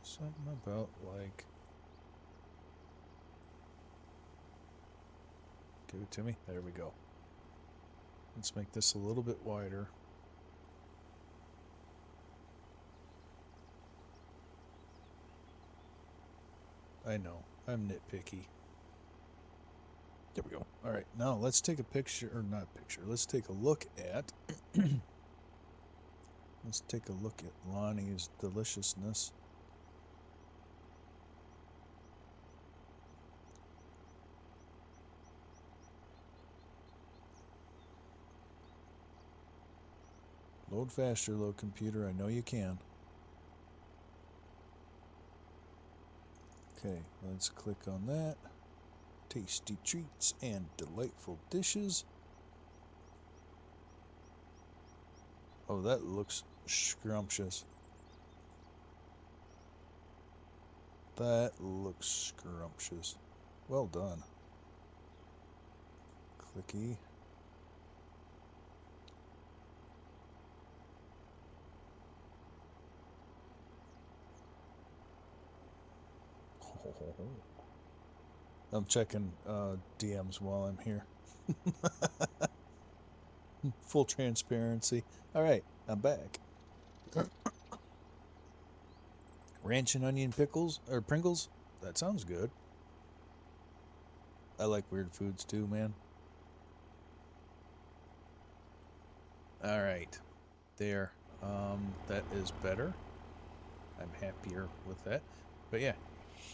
Something about like, give it to me. There we go. Let's make this a little bit wider. I know, I'm nitpicky. There we go. All right, now let's take a picture, or not picture. Let's take a look at. Let's take a look at Lonnie's deliciousness. Load faster, load computer. I know you can. Okay, let's click on that. Tasty treats and delightful dishes. Oh, that looks scrumptious. That looks scrumptious. Well done. Clicky. I'm checking DMs while I'm here. Full transparency. All right, I'm back. Ranch and onion pickles or Pringles. That sounds good. I like weird foods too, man. All right, there. That is better. I'm happier with that. But yeah,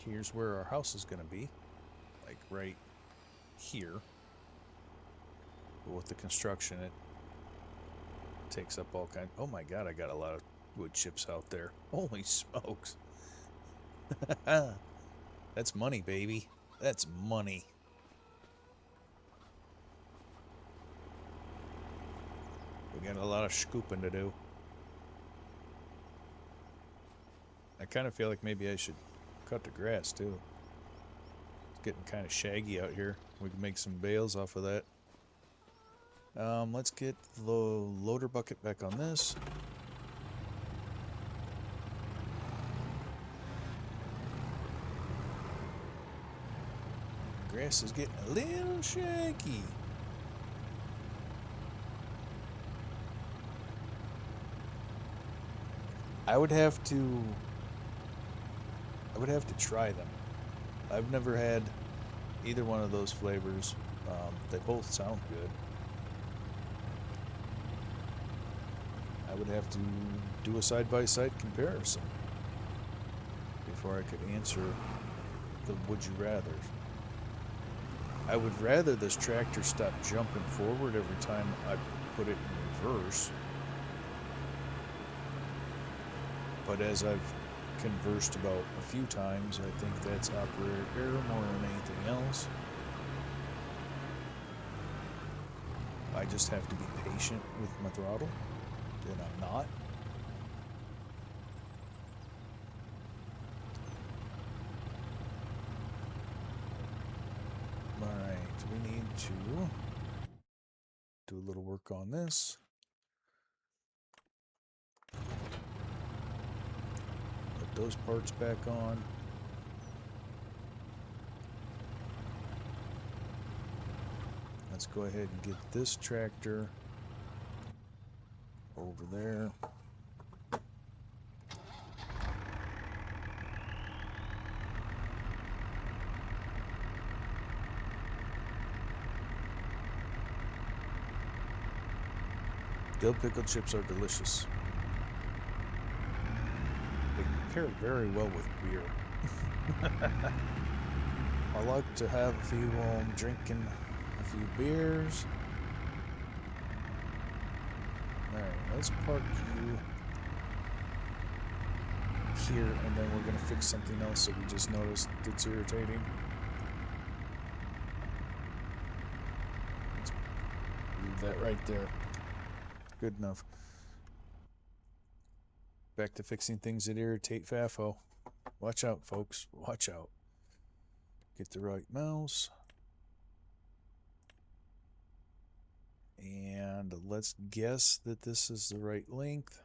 here's where our house is gonna be. Like right here. But with the construction, it takes up all kinds. Oh my god, I got a lot of wood chips out there. Holy smokes. That's money, baby. That's money. We got a lot of scooping to do. I kind of feel like maybe I should cut the grass too. It's getting kind of shaggy out here. We can make some bales off of that. Let's get the loader bucket back on this. Grass is getting a little shaky. I would have to try them. I've never had either one of those flavors. They both sound good. I would have to do a side-by-side comparison before I could answer the would you rather. I would rather this tractor stop jumping forward every time I put it in reverse. But as I've conversed about a few times, I think that's operator error more than anything else. I just have to be patient with my throttle, and I'm not. Alright, we need to do a little work on this. Put those parts back on. Let's go ahead and get this tractor over there. Dill pickle chips are delicious. They pair very well with beer. I like to have a few while I'm drinking a few beers. Alright, let's park you here, and then we're going to fix something else that we just noticed that's irritating. Let's leave that right there. Good enough. Back to fixing things that irritate Fafo. Watch out, folks. Watch out. Get the right mouse. And let's guess that this is the right length.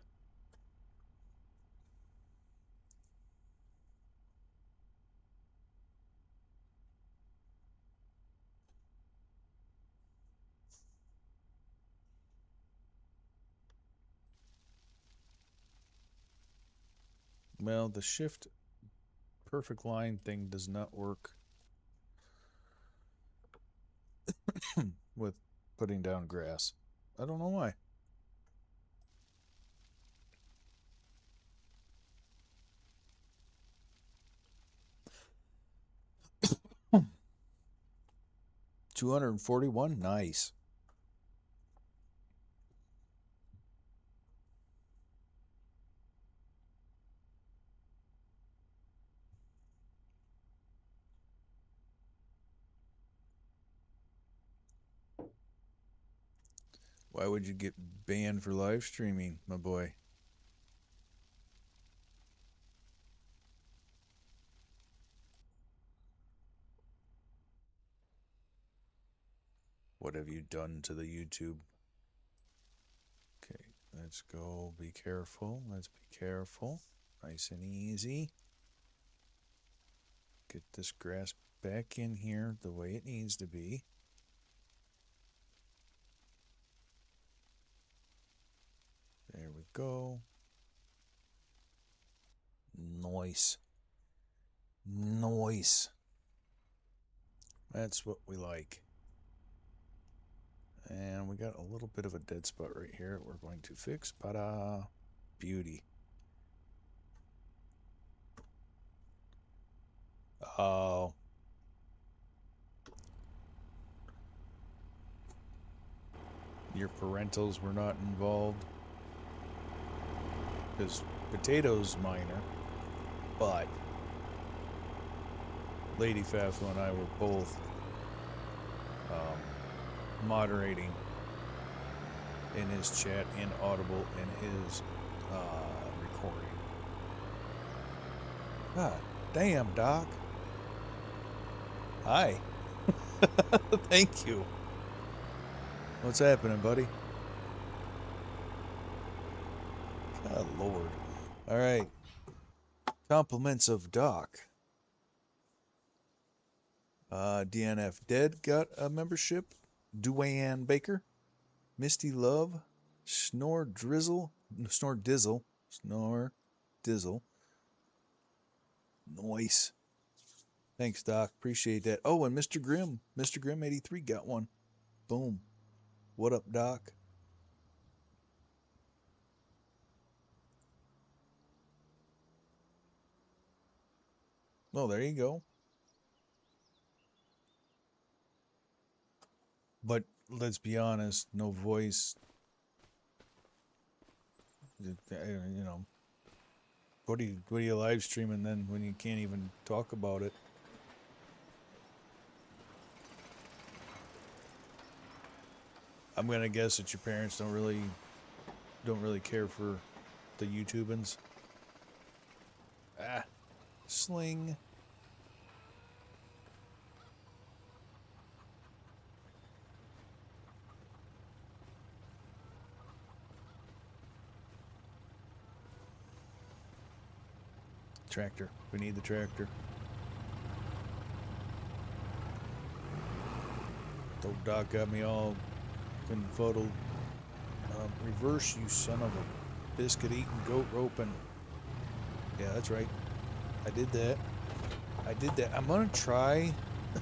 Well, the shift perfect line thing does not work with putting down grass. I don't know why. $241, nice. Why would you get banned for live streaming, my boy? What have you done to the YouTube? Okay, let's go. Be careful. Let's be careful. Nice and easy. Get this grass back in here the way it needs to be. There we go. Nice. Nice. That's what we like. And we got a little bit of a dead spot right here that we're going to fix. Ta-da! Beauty. Oh. Your parentals were not involved. Because potatoes minor, but Lady Fafo and I were both moderating in his chat and Audible in his recording. God damn, Doc. Hi. Thank you. What's happening, buddy? God Lord. All right. Compliments of Doc. DNF Dead got a membership. Duane Baker. Misty Love. Snore Dizzle. Nice. Thanks, Doc. Appreciate that. Oh, and Mr. Grimm. Mr. Grimm 83 got one. Boom. What up, Doc? Oh, there you go. But let's be honest, no voice. You know, what are you live streaming then when you can't even talk about it? I'm gonna guess that your parents don't really care for the YouTubans. Ah, sling. Tractor. We need the tractor. Old Doc got me all confuddled. Reverse, you son of a biscuit-eating, goat roping. Yeah, that's right. I did that. I'm gonna try.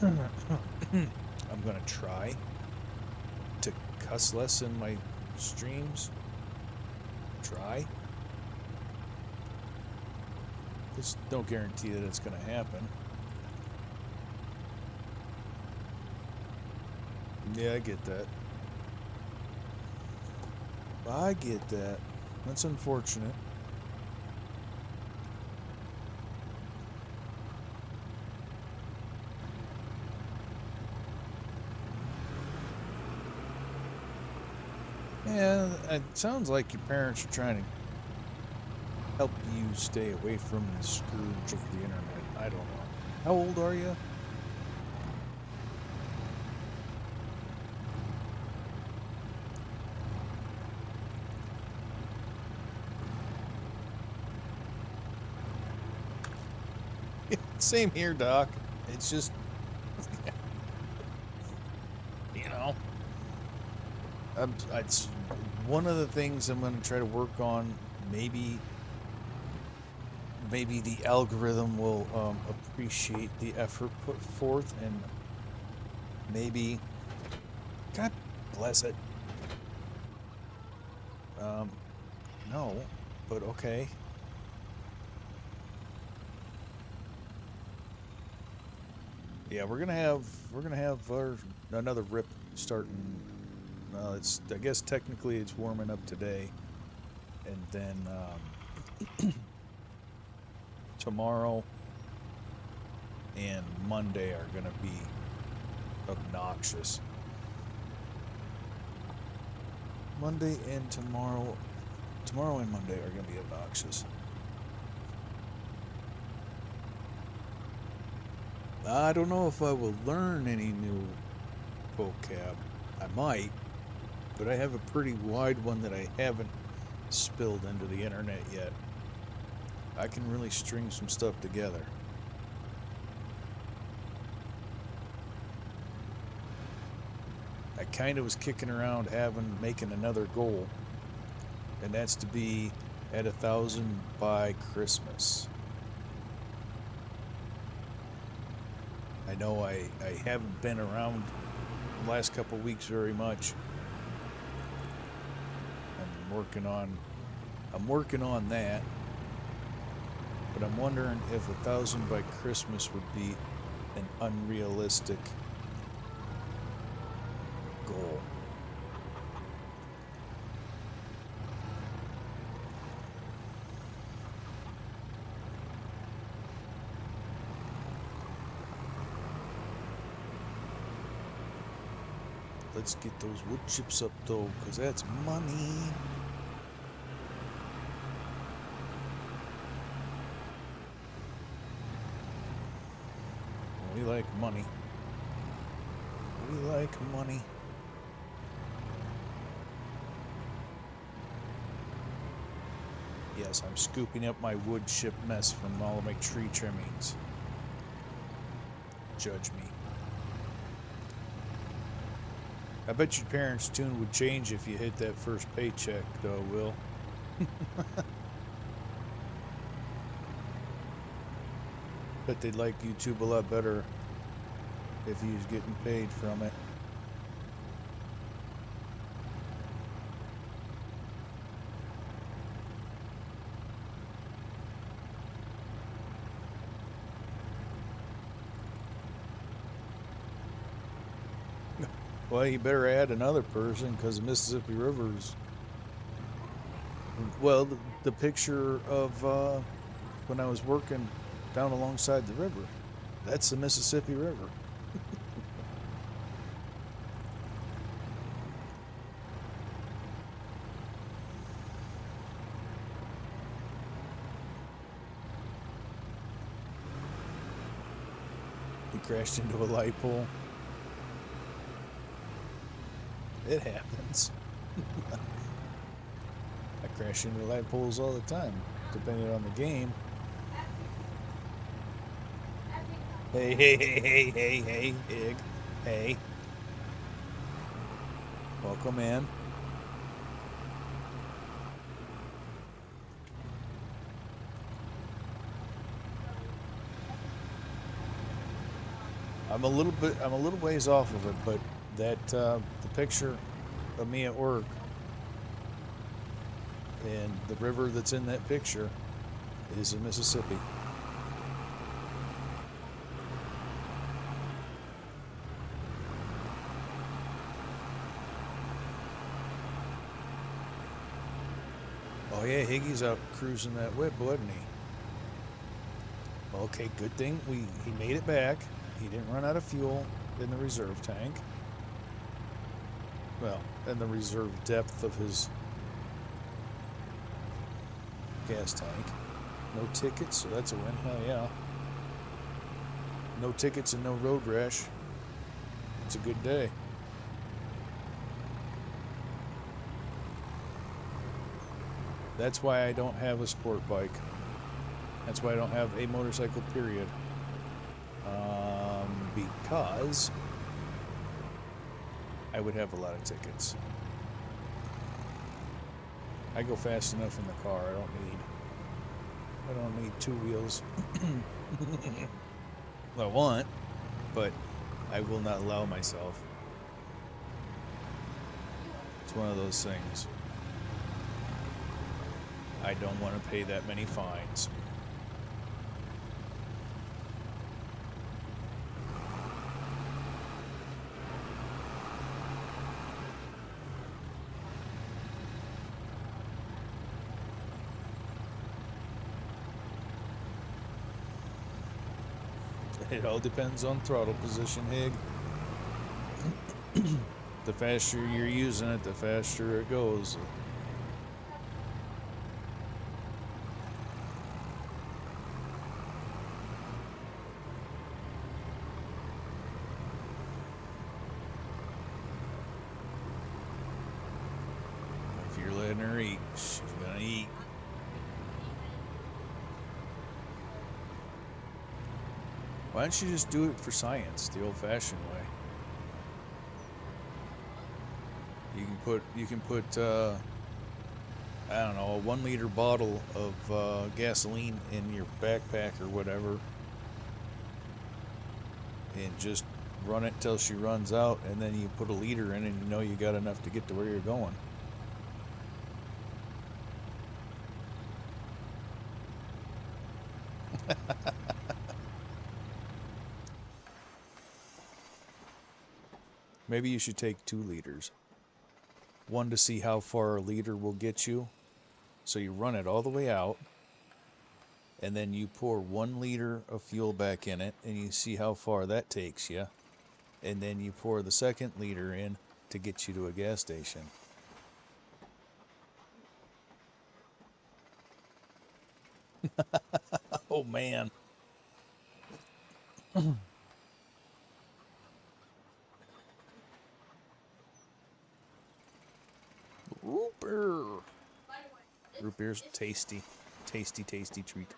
I'm gonna try to cuss less in my streams. Try. There's no guarantee that it's gonna happen. Yeah, I get that. I get that. That's unfortunate. Yeah, it sounds like your parents are trying to help you stay away from the scourge of the internet. I don't know. How old are you? Same here, Doc. It's just, you know, it's one of the things I'm going to try to work on. Maybe the algorithm will appreciate the effort put forth, and maybe, God bless it. No, but okay. Yeah, we're gonna have another rip starting. I guess technically it's warming up today, and then tomorrow and Monday are gonna be obnoxious. Monday and tomorrow and Monday are gonna be obnoxious. I don't know if I will learn any new vocab. I might, but I have a pretty wide one that I haven't spilled into the internet yet. I can really string some stuff together. I kind of was kicking around making another goal, and that's to be at 1,000 by Christmas. I know I haven't been around the last couple weeks very much. I'm working on that, but I'm wondering if 1,000 by Christmas would be an unrealistic goal. let's get those wood chips up though, because that's money. We like money. We like money. Yes, I'm scooping up my wood chip mess from all of my tree trimmings. Judge me. I bet your parents' tune would change if you hit that first paycheck, though, Will. Bet they'd like YouTube a lot better if you was getting paid from it. Well, you better add another person because the Mississippi River's. Well, the picture of when I was working down alongside the river, that's the Mississippi River. He crashed into a light pole. It happens. I crash into light poles all the time, depending on the game. Hey, hey, hey, hey, hey, hey, Hig. Hey. Welcome in. I'm a little ways off of it, but that the picture of me at work and the river that's in that picture is the Mississippi. Oh yeah, Higgy's out cruising that whip, wasn't he? Okay, good thing he made it back. He didn't run out of fuel in the reserve tank. Well, in the reserve depth of his gas tank. No tickets, so that's a win. Hell yeah. No tickets and no road rash. It's a good day. That's why I don't have a sport bike. That's why I don't have a motorcycle, period. Because I would have a lot of tickets. I go fast enough in the car. I don't need two wheels. Well, I want, but I will not allow myself. It's one of those things. I don't want to pay that many fines. It all depends on throttle position, Hig. The faster you're using it, the faster it goes. If you're letting her eat, she's gonna eat. Why don't you just do it for science, the old-fashioned way? You can put I don't know, a 1 liter bottle of gasoline in your backpack or whatever, and just run it till she runs out, and then you put a liter in, and you know you got enough to get to where you're going. Maybe you should take 2 liters. One to see how far a liter will get you. So you run it all the way out, and then you pour 1 liter of fuel back in it, and you see how far that takes you. And then you pour the second liter in, to get you to a gas station. Oh man. Root beer. Root beer's tasty. Tasty, tasty treat.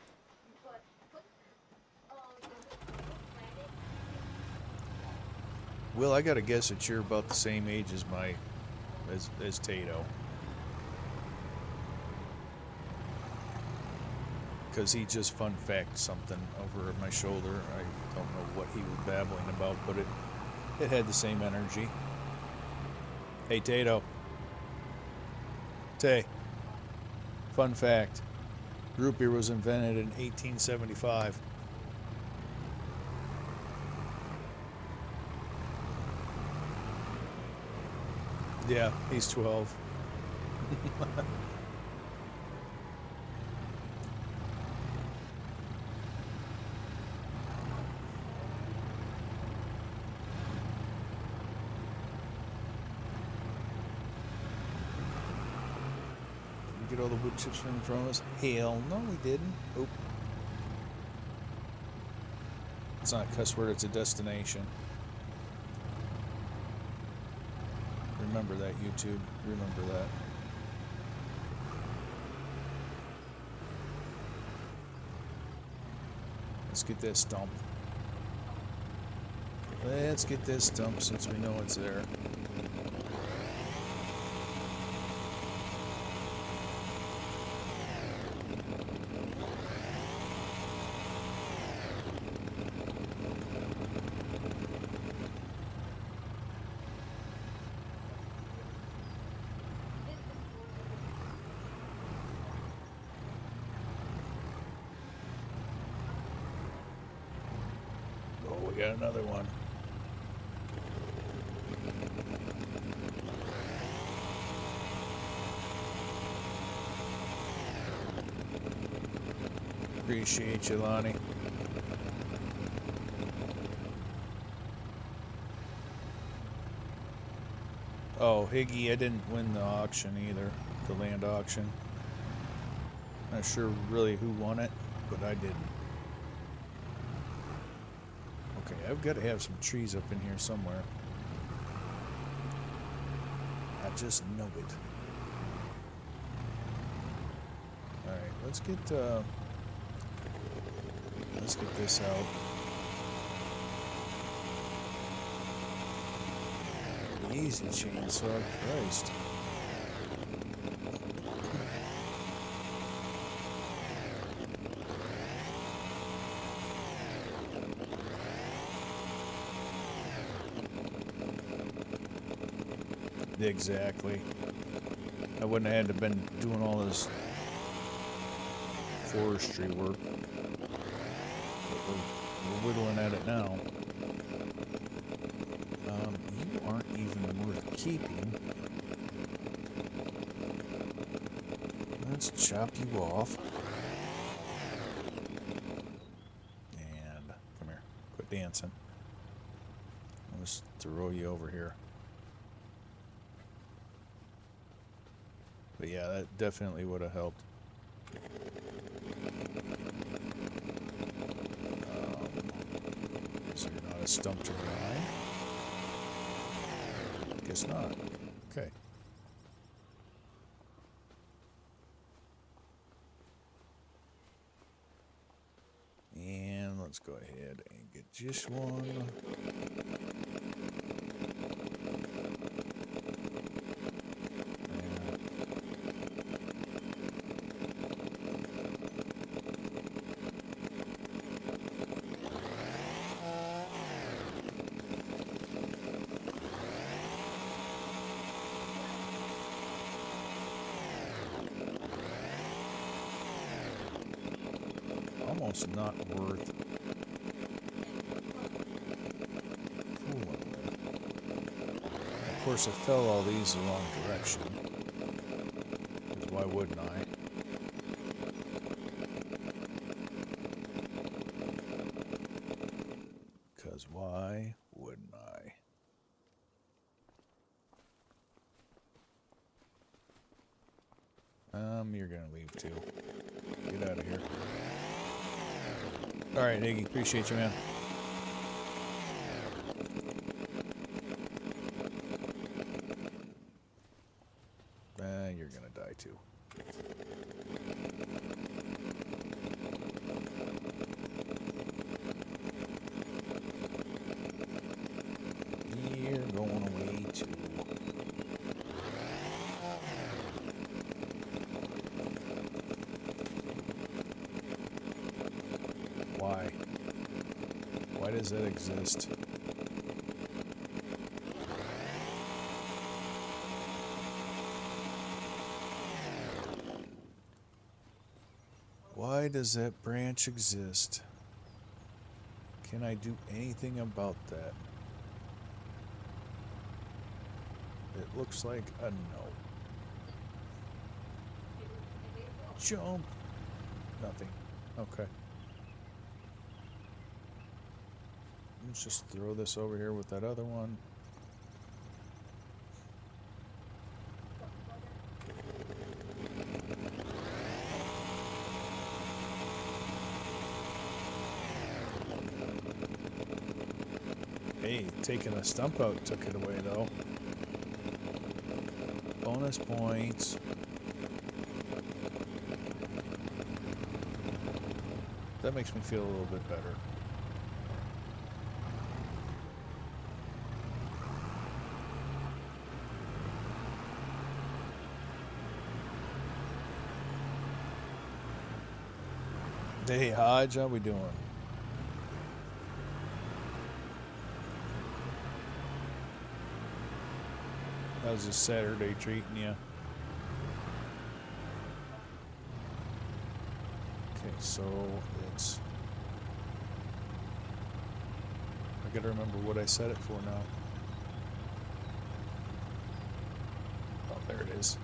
Will, I gotta guess that you're about the same age as as Tato. Because he just fun fact something over my shoulder. I don't know what he was babbling about, but it had the same energy. Hey Tato. Tay. Fun fact. Root beer was invented in 1875. Yeah, he's 12. Get all the wood chips from front of us? Hell no, we didn't. Oop. It's not a cuss word, it's a destination. Remember that, YouTube. Remember that. Let's get this stump. Let's get this stump since we know it's there. Oh, we got another one. Appreciate you, Lonnie. Oh, Higgy, I didn't win the auction either, the land auction. Not sure really who won it, but I didn't. Okay, I've got to have some trees up in here somewhere. I just know it. Alright, let's get this out. Easy chainsaw, Christ. Exactly. I wouldn't have had to been doing all this forestry work. But we're whittling at it now. You aren't even worth keeping. Let's chop you off. And come here. Quit dancing. I'll just throw you over here. But yeah, that definitely would have helped. Is there not a stump to ride? Guess not. Okay. And let's go ahead and get just one. Almost not worth fooling with. Of course, I fell all these the wrong direction. Because why wouldn't I? Because why wouldn't I? You're gonna leave too. Get out of here. Alright, Iggy, appreciate you, man. You're gonna die too. You're going away too. Why? Why does that exist? Why does that branch exist? Can I do anything about that? It looks like a no. Jump. Nothing. Okay. Let's just throw this over here with that other one. Hey, taking a stump out took it away though. Bonus points. That makes me feel a little bit better. Hey Hodge, how we doing? How's this Saturday treating you? Okay, so it's... I gotta remember what I set it for now. Oh, there it is.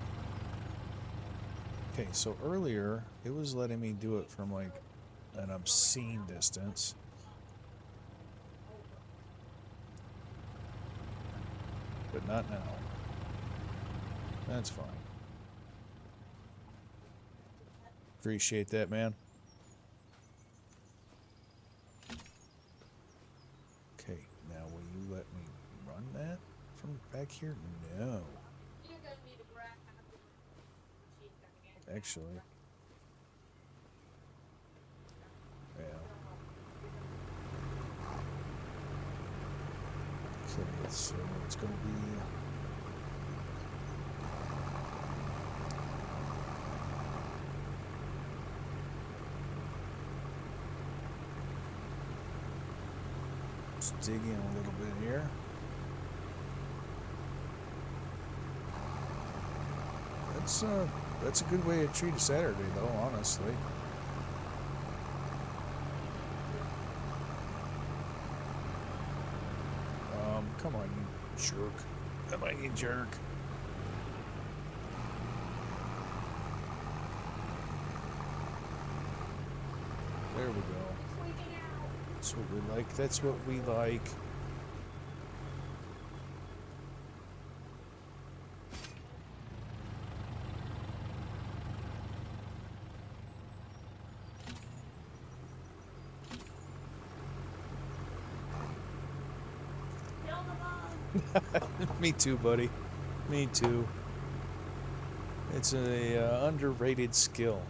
Okay, so earlier it was letting me do it from like an obscene distance. But not now. That's fine. Appreciate that, man. Okay, now will you let me run that from back here? No. Actually. Yeah. Okay, so it's going to be... Let's dig in a little bit here. That's a good way to treat a Saturday, though, honestly. Come on, you jerk. Come on, you jerk. There we go. That's what we like. That's what we like. Me too, buddy. Me too. It's a underrated skill.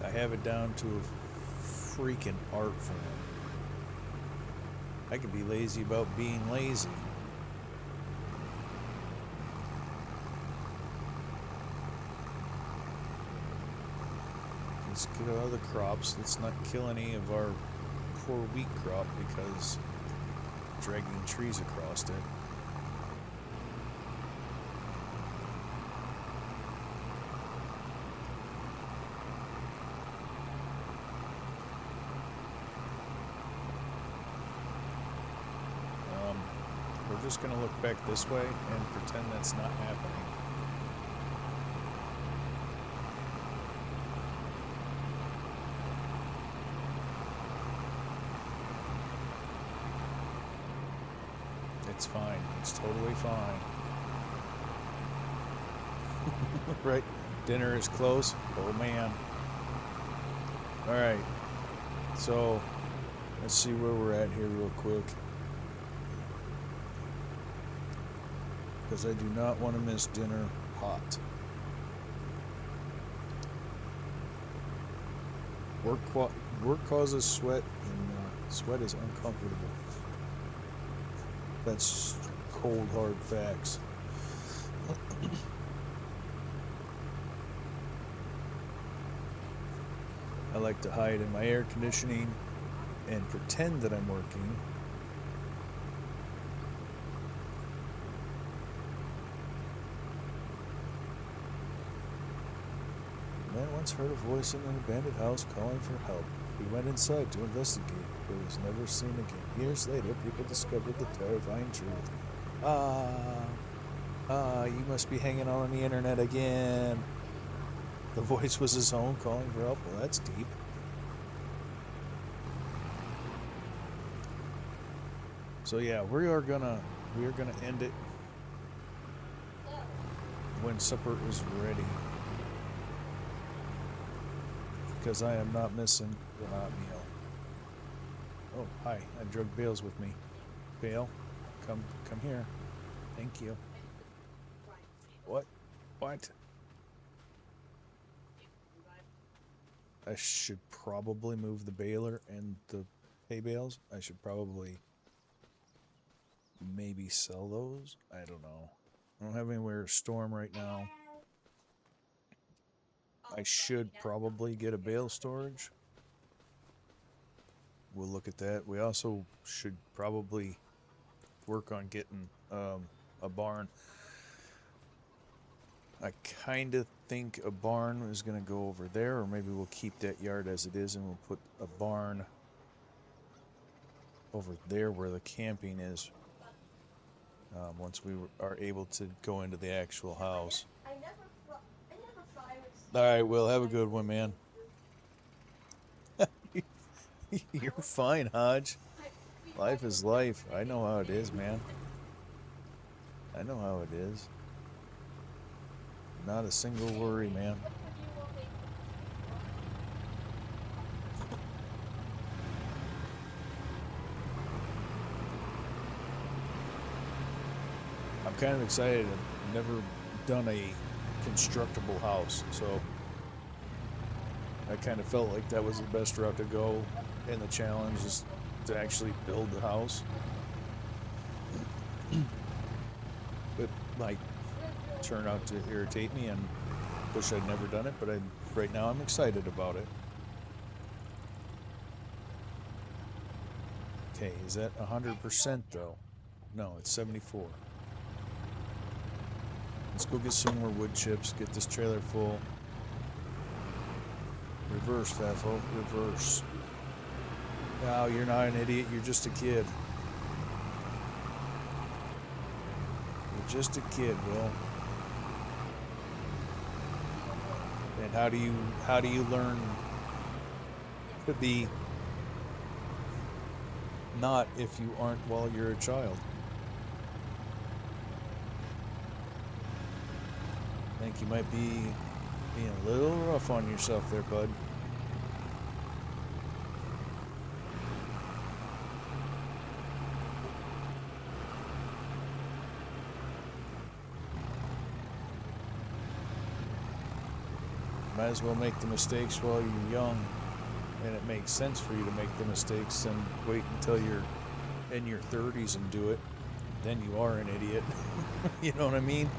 I have it down to a freaking art form. I could be lazy about being lazy. Let's get other crops. Let's not kill any of our poor wheat crop because dragging trees across it. We're just going to look back this way and pretend that's not happening. It's fine. It's totally fine. Right? Dinner is close. Oh man. Alright. So, let's see where we're at here real quick. Because I do not want to miss dinner hot. Work causes sweat, and sweat is uncomfortable. That's cold, hard facts. I like to hide in my air conditioning and pretend that I'm working. A man once heard a voice in an abandoned house calling for help. He went inside to investigate, but was never seen again. Years later, people discovered the terrifying truth. You must be hanging out on the internet again. The voice was his own calling for help. Well, that's deep. So yeah, we are gonna end it when supper is ready. Because I am not missing the hot meal. Oh, hi. I drug Bales with me. Bale, come here. Thank you. What? I should probably move the baler and the hay bales. I should probably maybe sell those. I don't know. I don't have anywhere to store them right now. I should probably get a bale storage. We'll look at that. We also should probably work on getting a barn. I kind of think a barn is going to go over there, or maybe we'll keep that yard as it is and we'll put a barn over there where the camping is once we are able to go into the actual house. All right, Will, have a good one, man. You're fine, Hodge. Life is life. I know how it is, man. I know how it is. Not a single worry, man. I'm kind of excited. I've never done a constructible house, so I kind of felt like that was the best route to go, and the challenge is to actually build the house. It might turn out to irritate me and wish I'd never done it, but right now I'm excited about it. Okay, is that 100% though? No, it's 74. Let's go get some more wood chips, get this trailer full. Reverse, Fafo, reverse. No, you're not an idiot, you're just a kid. You're just a kid, Will. And how do you learn to be not if you aren't while you're a child? I think you might be being a little rough on yourself there, bud. Might as well make the mistakes while you're young, and it makes sense for you to make the mistakes and wait until you're in your 30s and do it. Then you are an idiot. You know what I mean?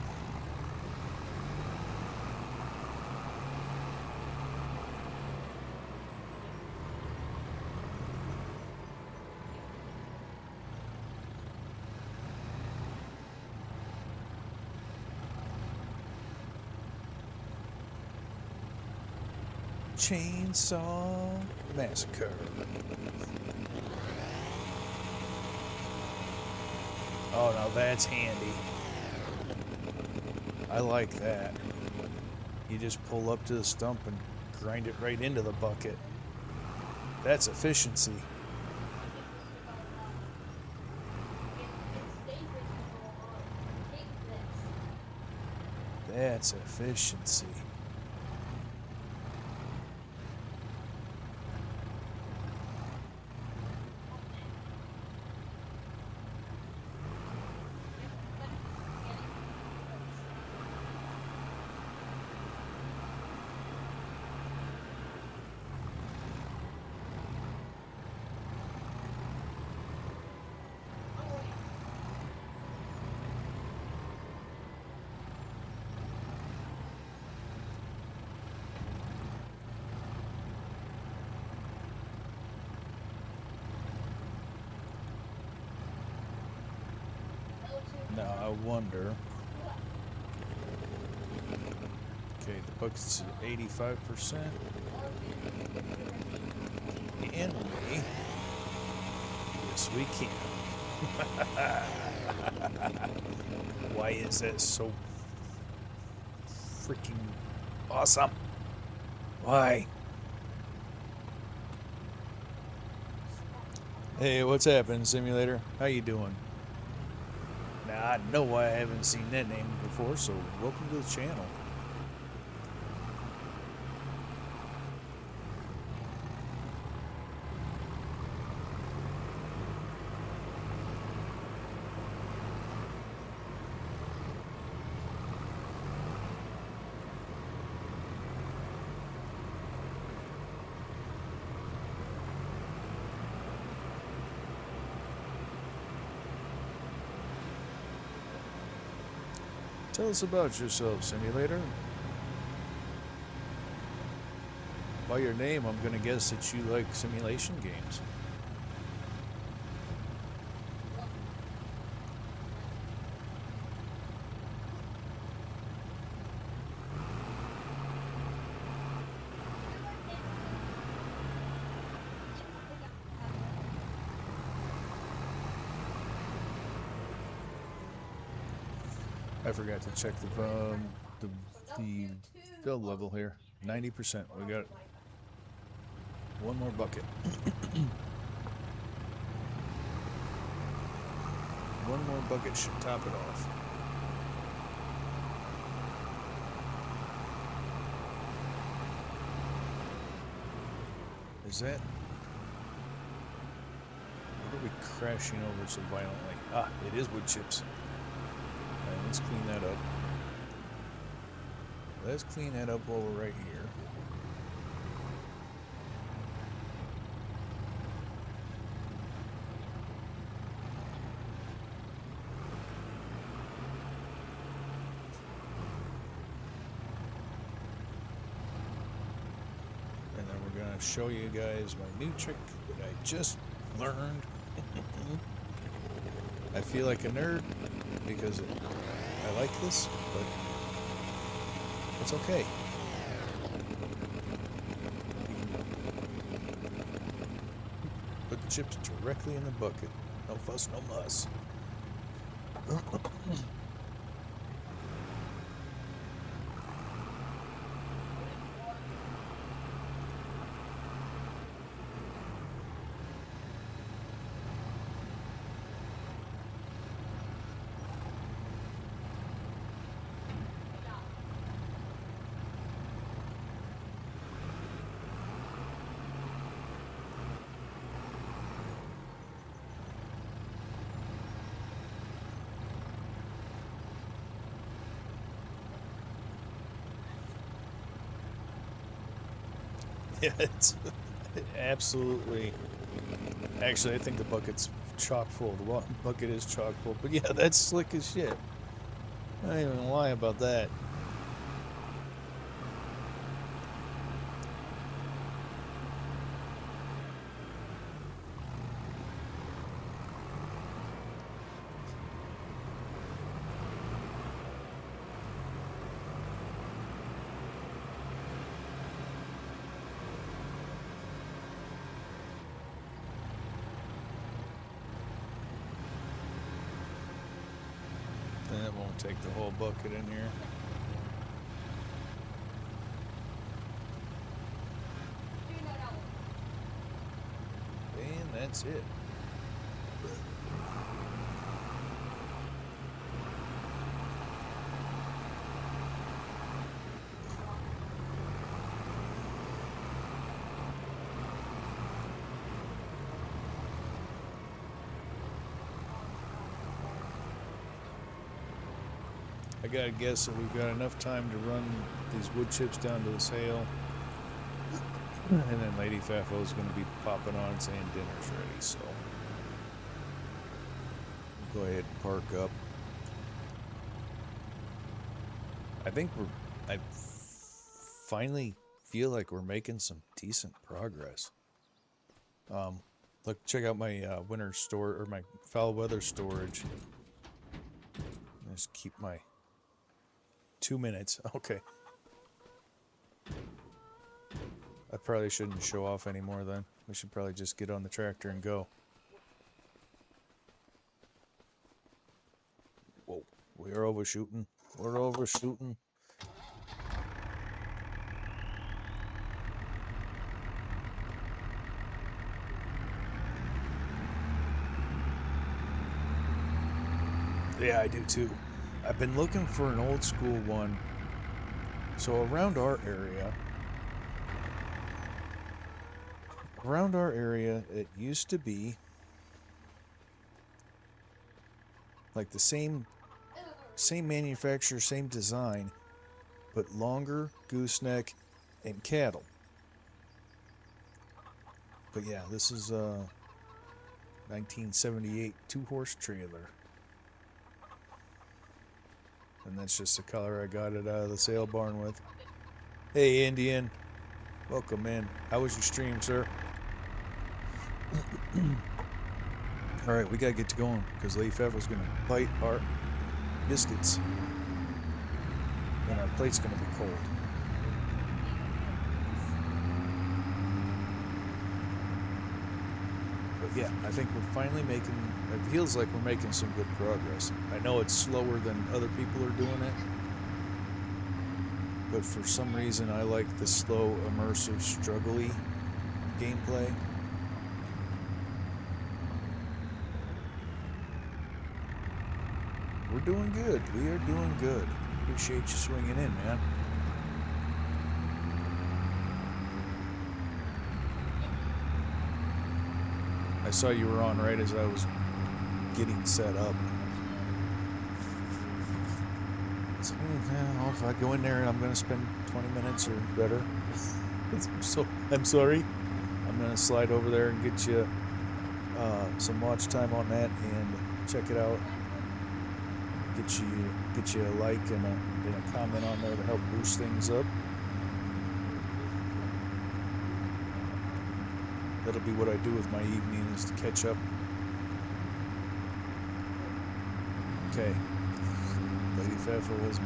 Chainsaw Massacre. Oh, now that's handy. I like that. You just pull up to the stump and grind it right into the bucket. That's efficiency. That's efficiency. Now I wonder. Okay, the bucket's at 85%. Can we? Yes, we can. Why is that so freaking awesome? Why? Hey, what's happening, Simulator? How you doing? Now, I know I haven't seen that name before, so welcome to the channel. Tell us about yourself, Simulator. By your name, I'm gonna guess that you like simulation games. I forgot to check the fill level here. 90%. We got one more bucket. One more bucket should top it off. Is that? What are we crashing over so violently? Ah, it is wood chips. Alright, let's clean that up. Let's clean that up while we're right here. And then we're going to show you guys my new trick that I just learned. I feel like a nerd because I like this, but it's okay. Put the chips directly in the bucket. No fuss, no muss. Yeah, it's absolutely. Actually, I think the bucket's chock full. The bucket is chock full. But yeah, that's slick as shit. I ain't even lie about that. That won't take the whole bucket in here. And that's it. gotta guess that we've got enough time to run these wood chips down to the sale. And then Lady Fafo is gonna be popping on saying dinner's ready, so we'll go ahead and park up. I think I finally feel like we're making some decent progress. Look, check out my winter store, or my foul weather storage. Just keep my 2 minutes. Okay. I probably shouldn't show off anymore then. We should probably just get on the tractor and go. Whoa, we're overshooting. We're overshooting. Yeah, I do too. I've been looking for an old school one. So around our area, it used to be like the same manufacturer, same design, but longer gooseneck and cattle. But yeah, this is a 1978 two-horse trailer. And that's just the color I got it out of the sale barn with. Hey, Indian. Welcome in. How was your stream, sir? Alright, we gotta get to going, because Lady Fevo's gonna bite our biscuits. And our plate's gonna be cold. But yeah, I think we're finally making, it feels like we're making some good progress. I know it's slower than other people are doing it, but for some reason I like the slow, immersive, struggly gameplay. We're doing good. We are doing good. Appreciate you swinging in, man. I saw you were on right as I was getting set up. So, well, if I go in there, I'm going to spend 20 minutes or better. I'm sorry. I'm going to slide over there and get you some watch time on that and check it out. Get you a like and a comment on there to help boost things up. That'll be what I do with my evening, is to catch up. Okay. Lady Fafo has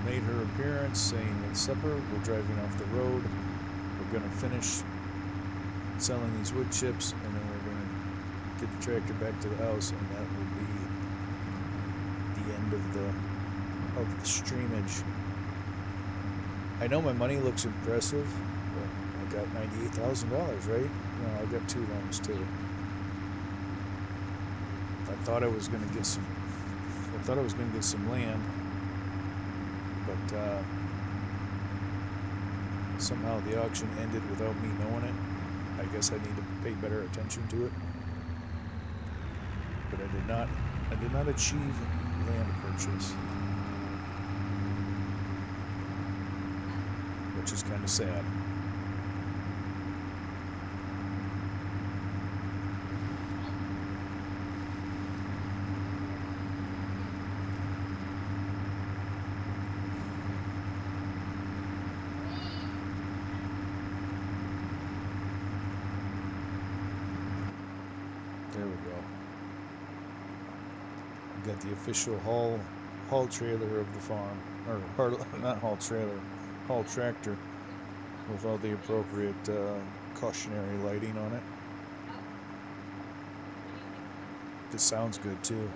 made her appearance, saying it's supper. We're driving off the road. We're going to finish selling these wood chips, and then we're going to get the tractor back to the house, and that will be the end of the streamage. I know my money looks impressive, but I got $98,000, right? No, I got 2 loans too. I thought I was going to get some land, but somehow the auction ended without me knowing it. I guess I need to pay better attention to it. But I did not achieve land purchase, which is kind of sad. There we go. We got the official haul trailer of the farm, or not haul trailer, haul tractor, with all the appropriate cautionary lighting on it. This sounds good too.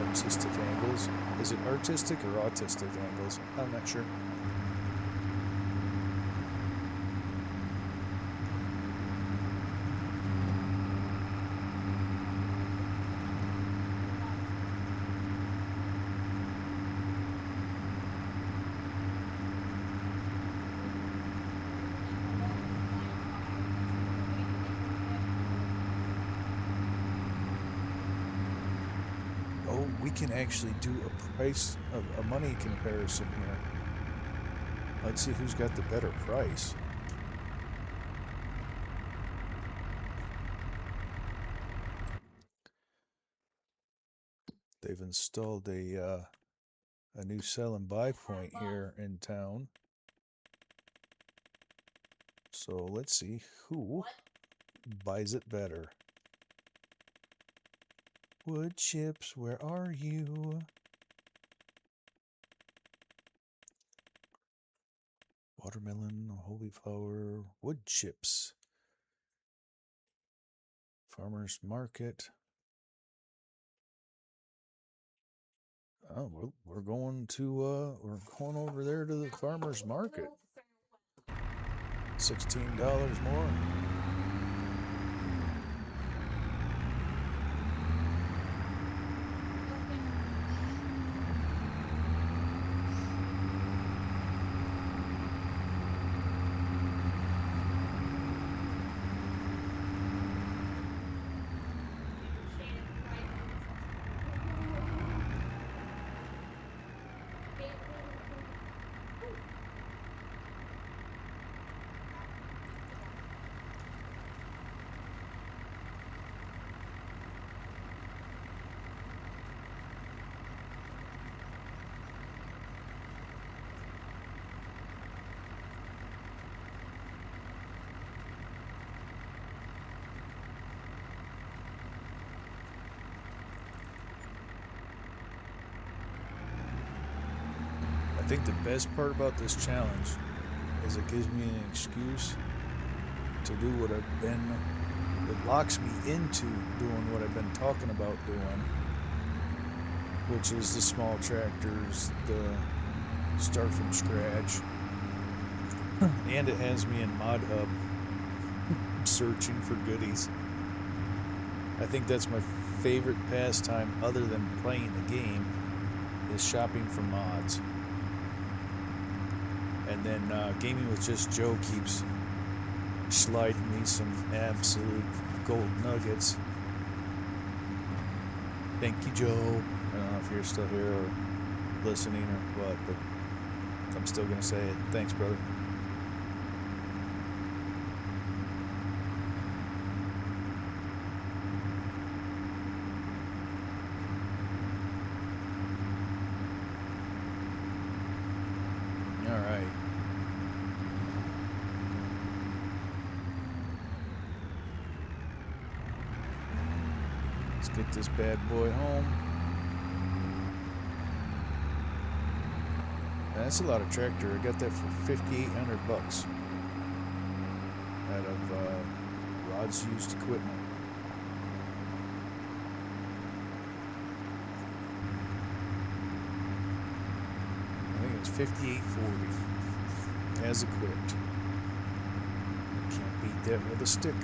Artistic angles. Is it artistic or autistic angles? I'm not sure. can actually do a money comparison here. Let's see who's got the better price. They've installed a new sell and buy point here in town. So let's see who buys it better. Wood chips, where are you? Watermelon, holy flower, wood chips. Farmers market. Oh, we're going over there to the farmers market. $16 more. I think the best part about this challenge is it gives me an excuse to do what it locks me into doing what I've been talking about doing, which is the small tractors, the start from scratch, and it has me in Mod Hub searching for goodies. I think that's my favorite pastime other than playing the game, is shopping for mods. And then Gaming with Just Joe keeps sliding me some absolute gold nuggets. Thank you, Joe. I don't know if you're still here or listening or what, but I'm still going to say it. Thanks, brother. All right. Let's get this bad boy home. That's a lot of tractor. I got that for $5,800 out of Rod's Used Equipment. I think it's $5,840 as equipped. Can't beat that with a stick.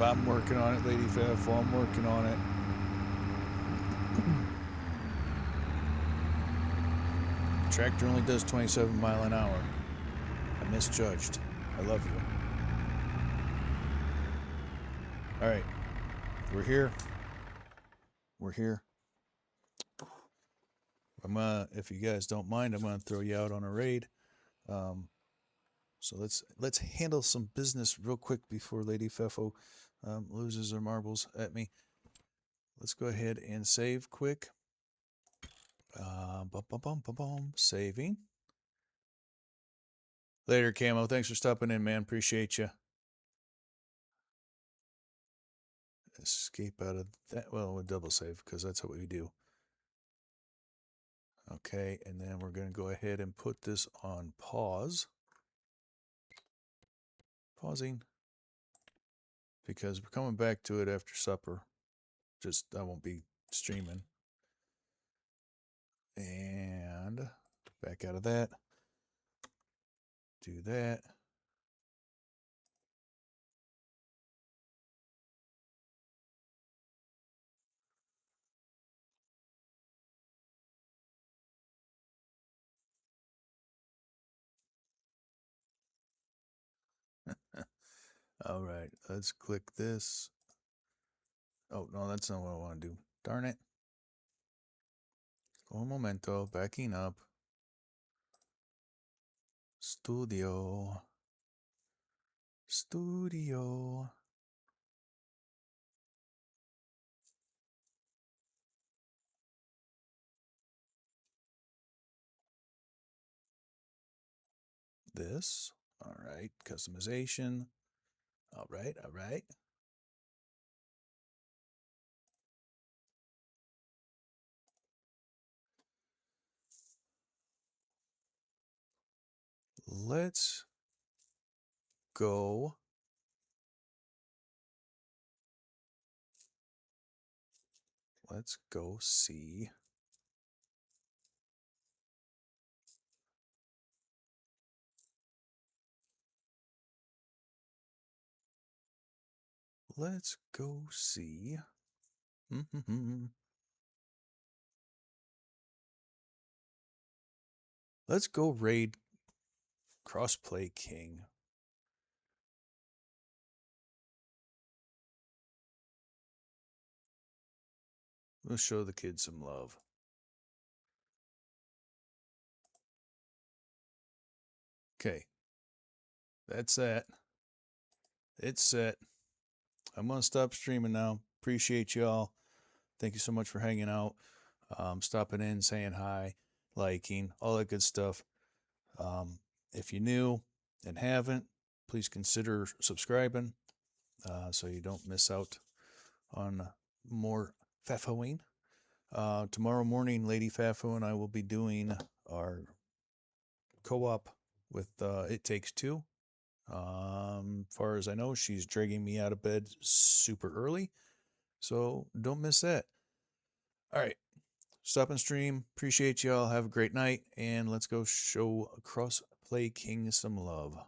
I'm working on it, Lady Faithful. I'm working on it. Tractor only does 27 miles an hour. I misjudged. I love you. All right. We're here. We're here. If you guys don't mind, I'm gonna throw you out on a raid. So let's handle some business real quick before Lady Feffo loses her marbles at me. Let's go ahead and save quick. Saving. Later, Camo. Thanks for stopping in, man. Appreciate you. Escape out of that. Well, we'll double save because that's what we do. Okay, and then we're going to go ahead and put this on pause. Pausing. Because we're coming back to it after supper. Just, I won't be streaming. And back out of that. Do that. All right, let's click this. Oh, no, that's not what I want to do. Darn it. Un momento, backing up. Studio. This. All right, customization. All right. Let's go. Let's go see. Let's go see. Let's go raid Crossplay King. We'll show the kids some love. Okay. That's that. It's set. I'm going to stop streaming now. Appreciate y'all. Thank you so much for hanging out. Stopping in, saying hi, liking, all that good stuff. If you're new and haven't, please consider subscribing so you don't miss out on more Fafoing. Tomorrow morning, Lady Fafo and I will be doing our co-op with It Takes Two. Far as I know, she's dragging me out of bed super early, so don't miss that. All right, stop and stream. Appreciate y'all. Have a great night, and let's go show Crossplay King some love.